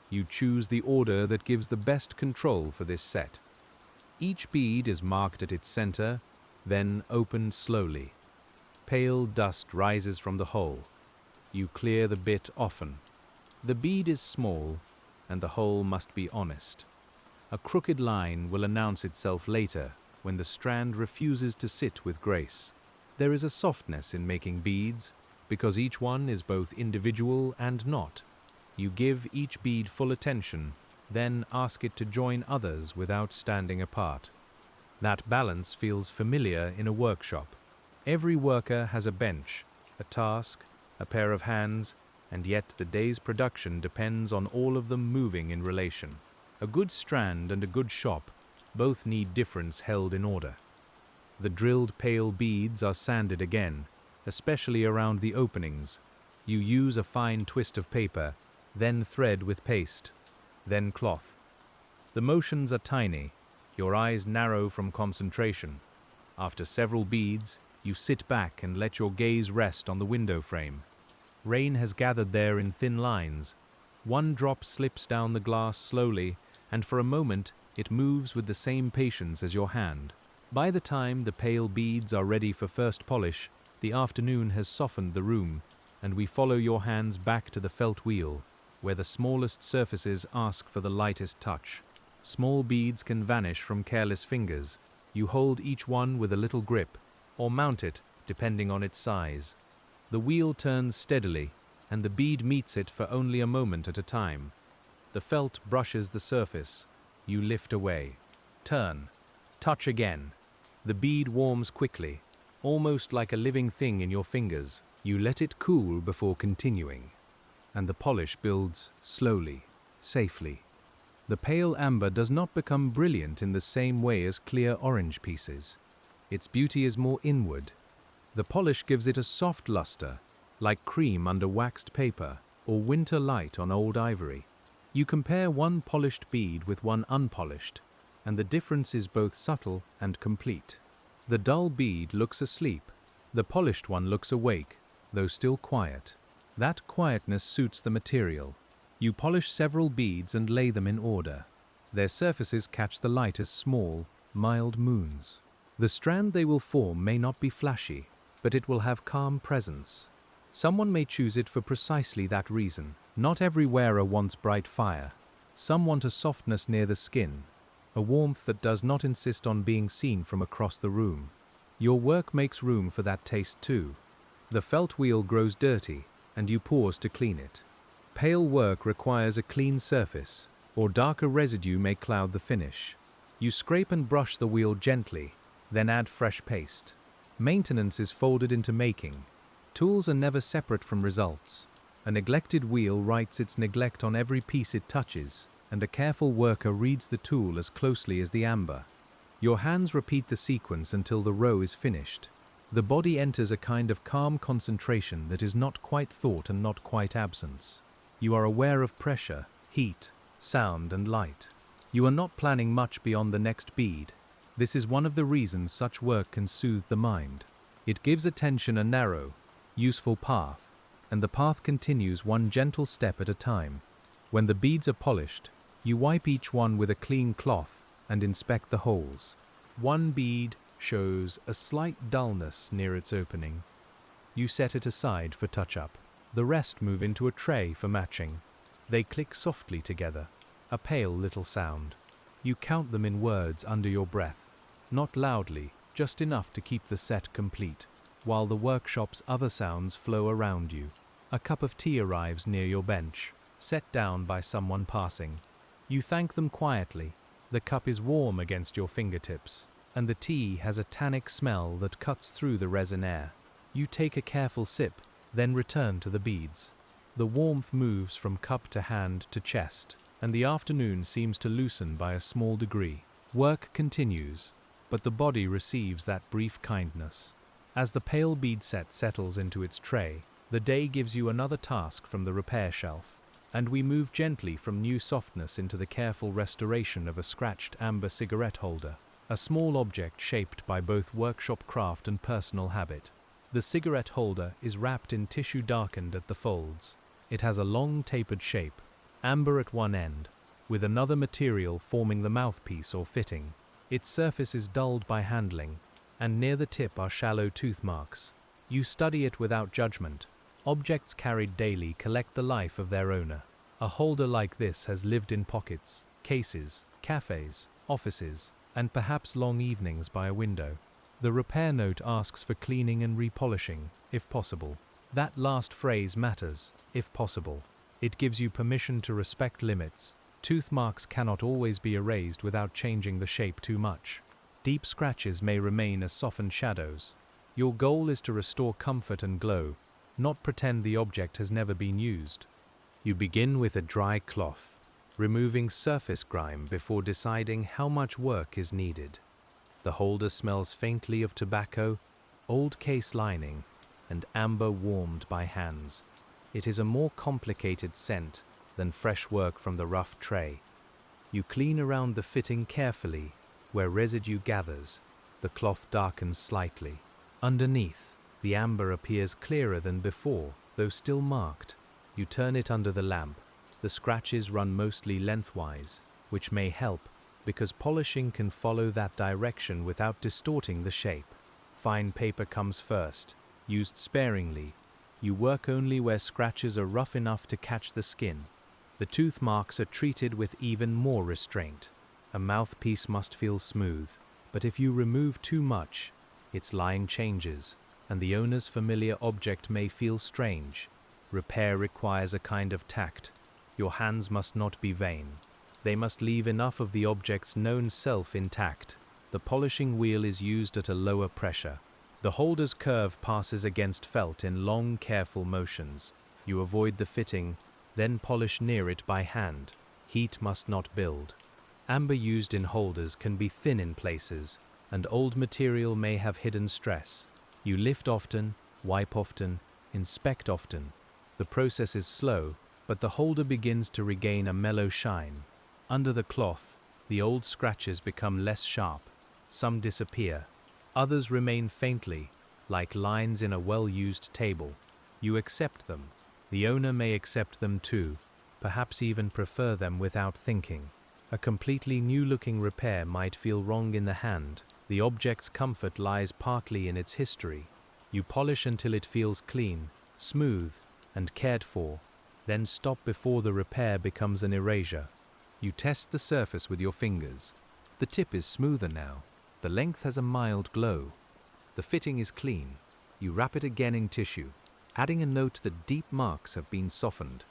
[SPEAKER 1] You choose the order that gives the best control for this set. Each bead is marked at its center, then opened slowly. Pale dust rises from the hole. You clear the bit often. The bead is small, and the hole must be honest. A crooked line will announce itself later when the strand refuses to sit with grace. There is a softness in making beads, because each one is both individual and not. You give each bead full attention, then ask it to join others without standing apart. That balance feels familiar in a workshop. Every worker has a bench, a task, a pair of hands, and yet the day's production depends on all of them moving in relation. A good strand and a good shop both need difference held in order. The drilled pale beads are sanded again, especially around the openings. You use a fine twist of paper, then thread with paste, then cloth. The motions are tiny, your eyes narrow from concentration. After several beads, you sit back and let your gaze rest on the window frame. Rain has gathered there in thin lines. One drop slips down the glass slowly, and for a moment it moves with the same patience as your hand. By the time the pale beads are ready for first polish, the afternoon has softened the room, and we follow your hands back to the felt wheel, where the smallest surfaces ask for the lightest touch. Small beads can vanish from careless fingers. You hold each one with a little grip, or mount it, depending on its size. The wheel turns steadily, and the bead meets it for only a moment at a time. The felt brushes the surface. You lift away. Turn. Touch again. The bead warms quickly, almost like a living thing in your fingers. You let it cool before continuing, and the polish builds slowly, safely. The pale amber does not become brilliant in the same way as clear orange pieces. Its beauty is more inward. The polish gives it a soft luster, like cream under waxed paper or winter light on old ivory. You compare one polished bead with one unpolished, and the difference is both subtle and complete. The dull bead looks asleep. The polished one looks awake, though still quiet. That quietness suits the material. You polish several beads and lay them in order. Their surfaces catch the light as small, mild moons. The strand they will form may not be flashy, but it will have calm presence. Someone may choose it for precisely that reason. Not every wearer wants bright fire. Some want a softness near the skin, a warmth that does not insist on being seen from across the room. Your work makes room for that taste too. The felt wheel grows dirty, and you pause to clean it. Pale work requires a clean surface, or darker residue may cloud the finish. You scrape and brush the wheel gently, then add fresh paste. Maintenance is folded into making. Tools are never separate from results. A neglected wheel writes its neglect on every piece it touches, and a careful worker reads the tool as closely as the amber. Your hands repeat the sequence until the row is finished. The body enters a kind of calm concentration that is not quite thought and not quite absence. You are aware of pressure, heat, sound, and light. You are not planning much beyond the next bead. This is one of the reasons such work can soothe the mind. It gives attention a narrow, useful path, and the path continues one gentle step at a time. When the beads are polished, you wipe each one with a clean cloth and inspect the holes. One bead shows a slight dullness near its opening. You set it aside for touch-up. The rest move into a tray for matching. They click softly together, a pale little sound. You count them in words under your breath, not loudly, just enough to keep the set complete, while the workshop's other sounds flow around you. A cup of tea arrives near your bench, set down by someone passing. You thank them quietly. The cup is warm against your fingertips, and the tea has a tannic smell that cuts through the resin air. You take a careful sip, then return to the beads. The warmth moves from cup to hand to chest, and the afternoon seems to loosen by a small degree. Work continues, but the body receives that brief kindness. As the pale bead set settles into its tray, the day gives you another task from the repair shelf, and we move gently from new softness into the careful restoration of a scratched amber cigarette holder, a small object shaped by both workshop craft and personal habit. The cigarette holder is wrapped in tissue darkened at the folds. It has a long tapered shape, amber at one end, with another material forming the mouthpiece or fitting. Its surface is dulled by handling, and near the tip are shallow tooth marks. You study it without judgment. Objects carried daily collect the life of their owner. A holder like this has lived in pockets, cases, cafes, offices, and perhaps long evenings by a window. The repair note asks for cleaning and repolishing, if possible. That last phrase matters, if possible. It gives you permission to respect limits. Tooth marks cannot always be erased without changing the shape too much. Deep scratches may remain as softened shadows. Your goal is to restore comfort and glow, not pretend the object has never been used. You begin with a dry cloth, removing surface grime before deciding how much work is needed. The holder smells faintly of tobacco, old case lining, and amber warmed by hands. It is a more complicated scent than fresh work from the rough tray. You clean around the fitting carefully. Where residue gathers, the cloth darkens slightly. Underneath, the amber appears clearer than before, though still marked. You turn it under the lamp. The scratches run mostly lengthwise, which may help, because polishing can follow that direction without distorting the shape. Fine paper comes first, used sparingly. You work only where scratches are rough enough to catch the skin. The tooth marks are treated with even more restraint. A mouthpiece must feel smooth, but if you remove too much, its line changes, and the owner's familiar object may feel strange. Repair requires a kind of tact. Your hands must not be vain. They must leave enough of the object's known self intact. The polishing wheel is used at a lower pressure. The holder's curve passes against felt in long, careful motions. You avoid the fitting, then polish near it by hand. Heat must not build. Amber used in holders can be thin in places, and old material may have hidden stress. You lift often, wipe often, inspect often. The process is slow, but the holder begins to regain a mellow shine. Under the cloth, the old scratches become less sharp. Some disappear. Others remain faintly, like lines in a well-used table. You accept them. The owner may accept them too, perhaps even prefer them without thinking. A completely new-looking repair might feel wrong in the hand. The object's comfort lies partly in its history. You polish until it feels clean, smooth, and cared for, then stop before the repair becomes an erasure. You test the surface with your fingers. The tip is smoother now. The length has a mild glow. The fitting is clean. You wrap it again in tissue, adding a note that deep marks have been softened.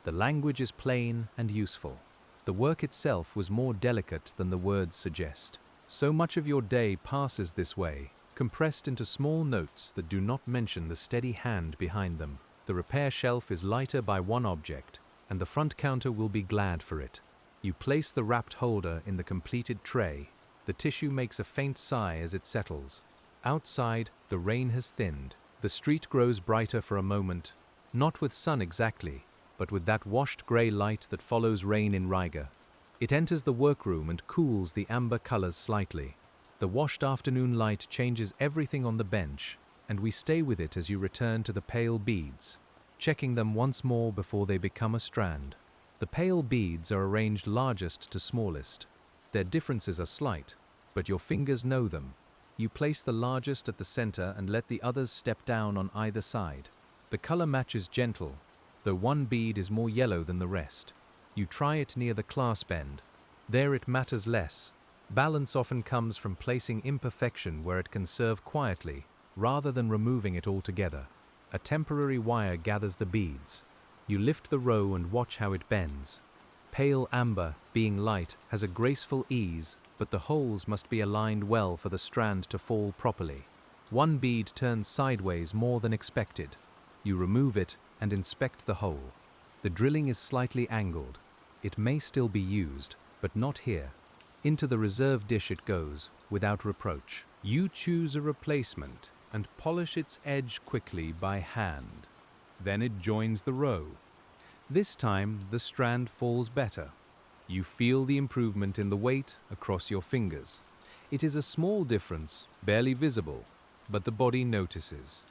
[SPEAKER 1] The language is plain and useful. The work itself was more delicate than the words suggest. So much of your day passes this way, compressed into small notes that do not mention the steady hand behind them. The repair shelf is lighter by one object, and the front counter will be glad for it. You place the wrapped holder in the completed tray. The tissue makes a faint sigh as it settles. Outside, the rain has thinned. The street grows brighter for a moment, not with sun exactly, but with that washed grey light that follows rain in Riga. It enters the workroom and cools the amber colors slightly. The washed afternoon light changes everything on the bench, and we stay with it as you return to the pale beads, checking them once more before they become a strand. The pale beads are arranged largest to smallest. Their differences are slight, but your fingers know them. You place the largest at the center and let the others step down on either side. The color match is gentle, though one bead is more yellow than the rest. You try it near the clasp end. There it matters less. Balance often comes from placing imperfection where it can serve quietly, rather than removing it altogether. A temporary wire gathers the beads. You lift the row and watch how it bends. Pale amber, being light, has a graceful ease, but the holes must be aligned well for the strand to fall properly. One bead turns sideways more than expected. You remove it and inspect the hole. The drilling is slightly angled. It may still be used, but not here. Into the reserve dish it goes, without reproach. You choose a replacement and polish its edge quickly by hand. Then it joins the row. This time the strand falls better. You feel the improvement in the weight across your fingers. It is a small difference, barely visible, but the body notices.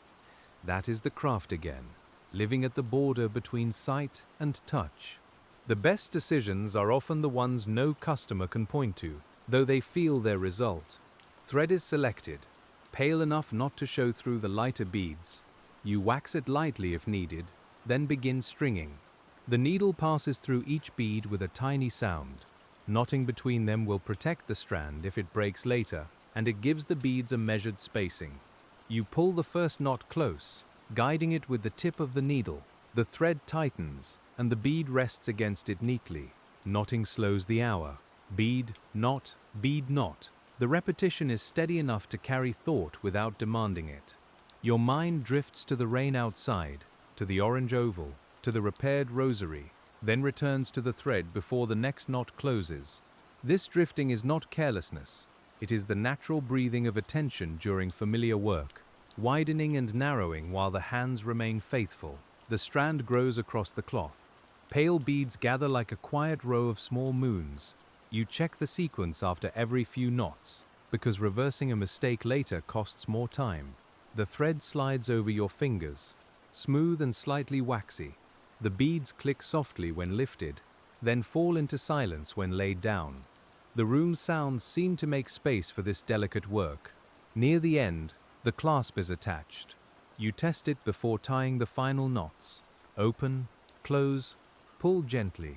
[SPEAKER 1] That is the craft again, living at the border between sight and touch. The best decisions are often the ones no customer can point to, though they feel their result. Thread is selected, pale enough not to show through the lighter beads. You wax it lightly if needed, then begin stringing. The needle passes through each bead with a tiny sound. Knotting between them will protect the strand if it breaks later, and it gives the beads a measured spacing. You pull the first knot close, guiding it with the tip of the needle. The thread tightens, and the bead rests against it neatly. Knotting slows the hour. Bead, knot, bead, knot. The repetition is steady enough to carry thought without demanding it. Your mind drifts to the rain outside, to the orange oval, to the repaired rosary, then returns to the thread before the next knot closes. This drifting is not carelessness. It is the natural breathing of attention during familiar work, widening and narrowing while the hands remain faithful. The strand grows across the cloth. Pale beads gather like a quiet row of small moons. You check the sequence after every few knots, because reversing a mistake later costs more time. The thread slides over your fingers, smooth and slightly waxy. The beads click softly when lifted, then fall into silence when laid down. The room's sounds seem to make space for this delicate work. Near the end, the clasp is attached. You test it before tying the final knots. Open, close, pull gently.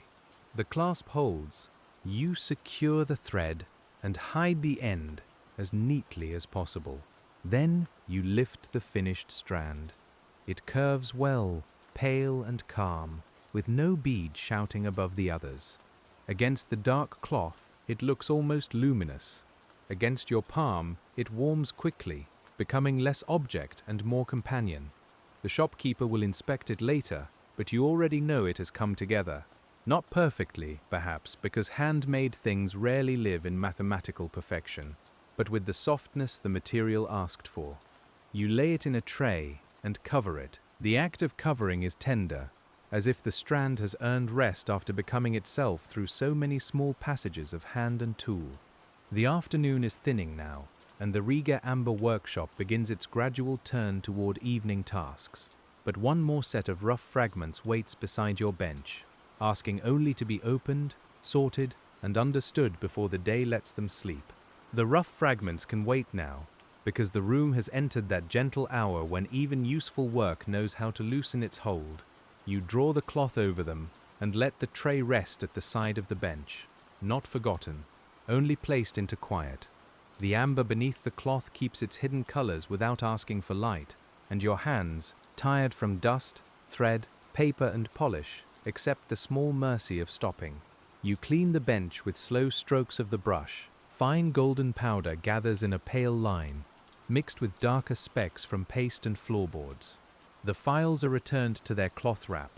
[SPEAKER 1] The clasp holds. You secure the thread and hide the end as neatly as possible. Then you lift the finished strand. It curves well, pale and calm, with no bead shouting above the others. Against the dark cloth, it looks almost luminous. Against your palm, it warms quickly, becoming less object and more companion. The shopkeeper will inspect it later, but you already know it has come together. Not perfectly, perhaps, because handmade things rarely live in mathematical perfection, but with the softness the material asked for. You lay it in a tray and cover it. The act of covering is tender, as if the strand has earned rest after becoming itself through so many small passages of hand and tool. The afternoon is thinning now, and the RIGA Amber workshop begins its gradual turn toward evening tasks. But one more set of rough fragments waits beside your bench, asking only to be opened, sorted, and understood before the day lets them sleep. The rough fragments can wait now, because the room has entered that gentle hour when even useful work knows how to loosen its hold. You draw the cloth over them and let the tray rest at the side of the bench, not forgotten, only placed into quiet. The amber beneath the cloth keeps its hidden colors without asking for light, and your hands, tired from dust, thread, paper, and polish, accept the small mercy of stopping. You clean the bench with slow strokes of the brush. Fine golden powder gathers in a pale line, mixed with darker specks from paste and floorboards. The files are returned to their cloth wrap,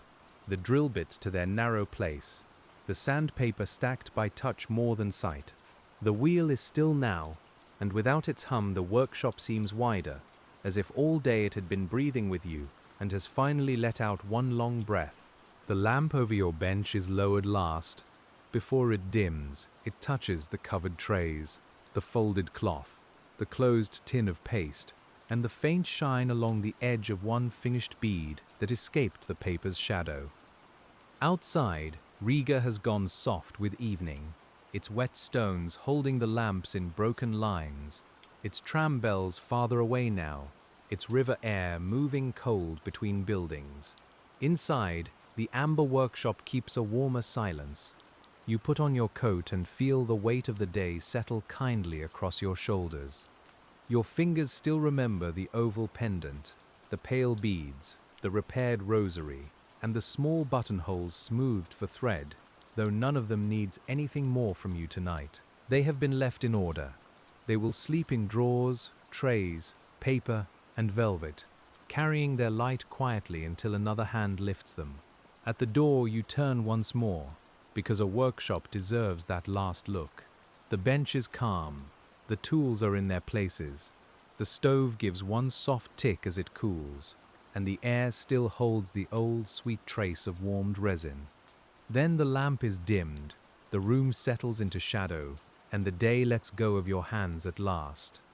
[SPEAKER 1] the drill bits to their narrow place, the sandpaper stacked by touch more than sight. The wheel is still now, and without its hum the workshop seems wider, as if all day it had been breathing with you and has finally let out one long breath. The lamp over your bench is lowered last. Before it dims, it touches the covered trays, the folded cloth, the closed tin of paste, and the faint shine along the edge of one finished bead that escaped the paper's shadow. Outside, Riga has gone soft with evening, its wet stones holding the lamps in broken lines, its tram bells farther away now, its river air moving cold between buildings. Inside, the amber workshop keeps a warmer silence. You put on your coat and feel the weight of the day settle kindly across your shoulders. Your fingers still remember the oval pendant, the pale beads, the repaired rosary, and the small buttonholes smoothed for thread, though none of them needs anything more from you tonight. They have been left in order. They will sleep in drawers, trays, paper, and velvet, carrying their light quietly until another hand lifts them. At the door you turn once more, because a workshop deserves that last look. The bench is calm, the tools are in their places, the stove gives one soft tick as it cools, and the air still holds the old sweet trace of warmed resin. Then the lamp is dimmed, the room settles into shadow, and the day lets go of your hands at last.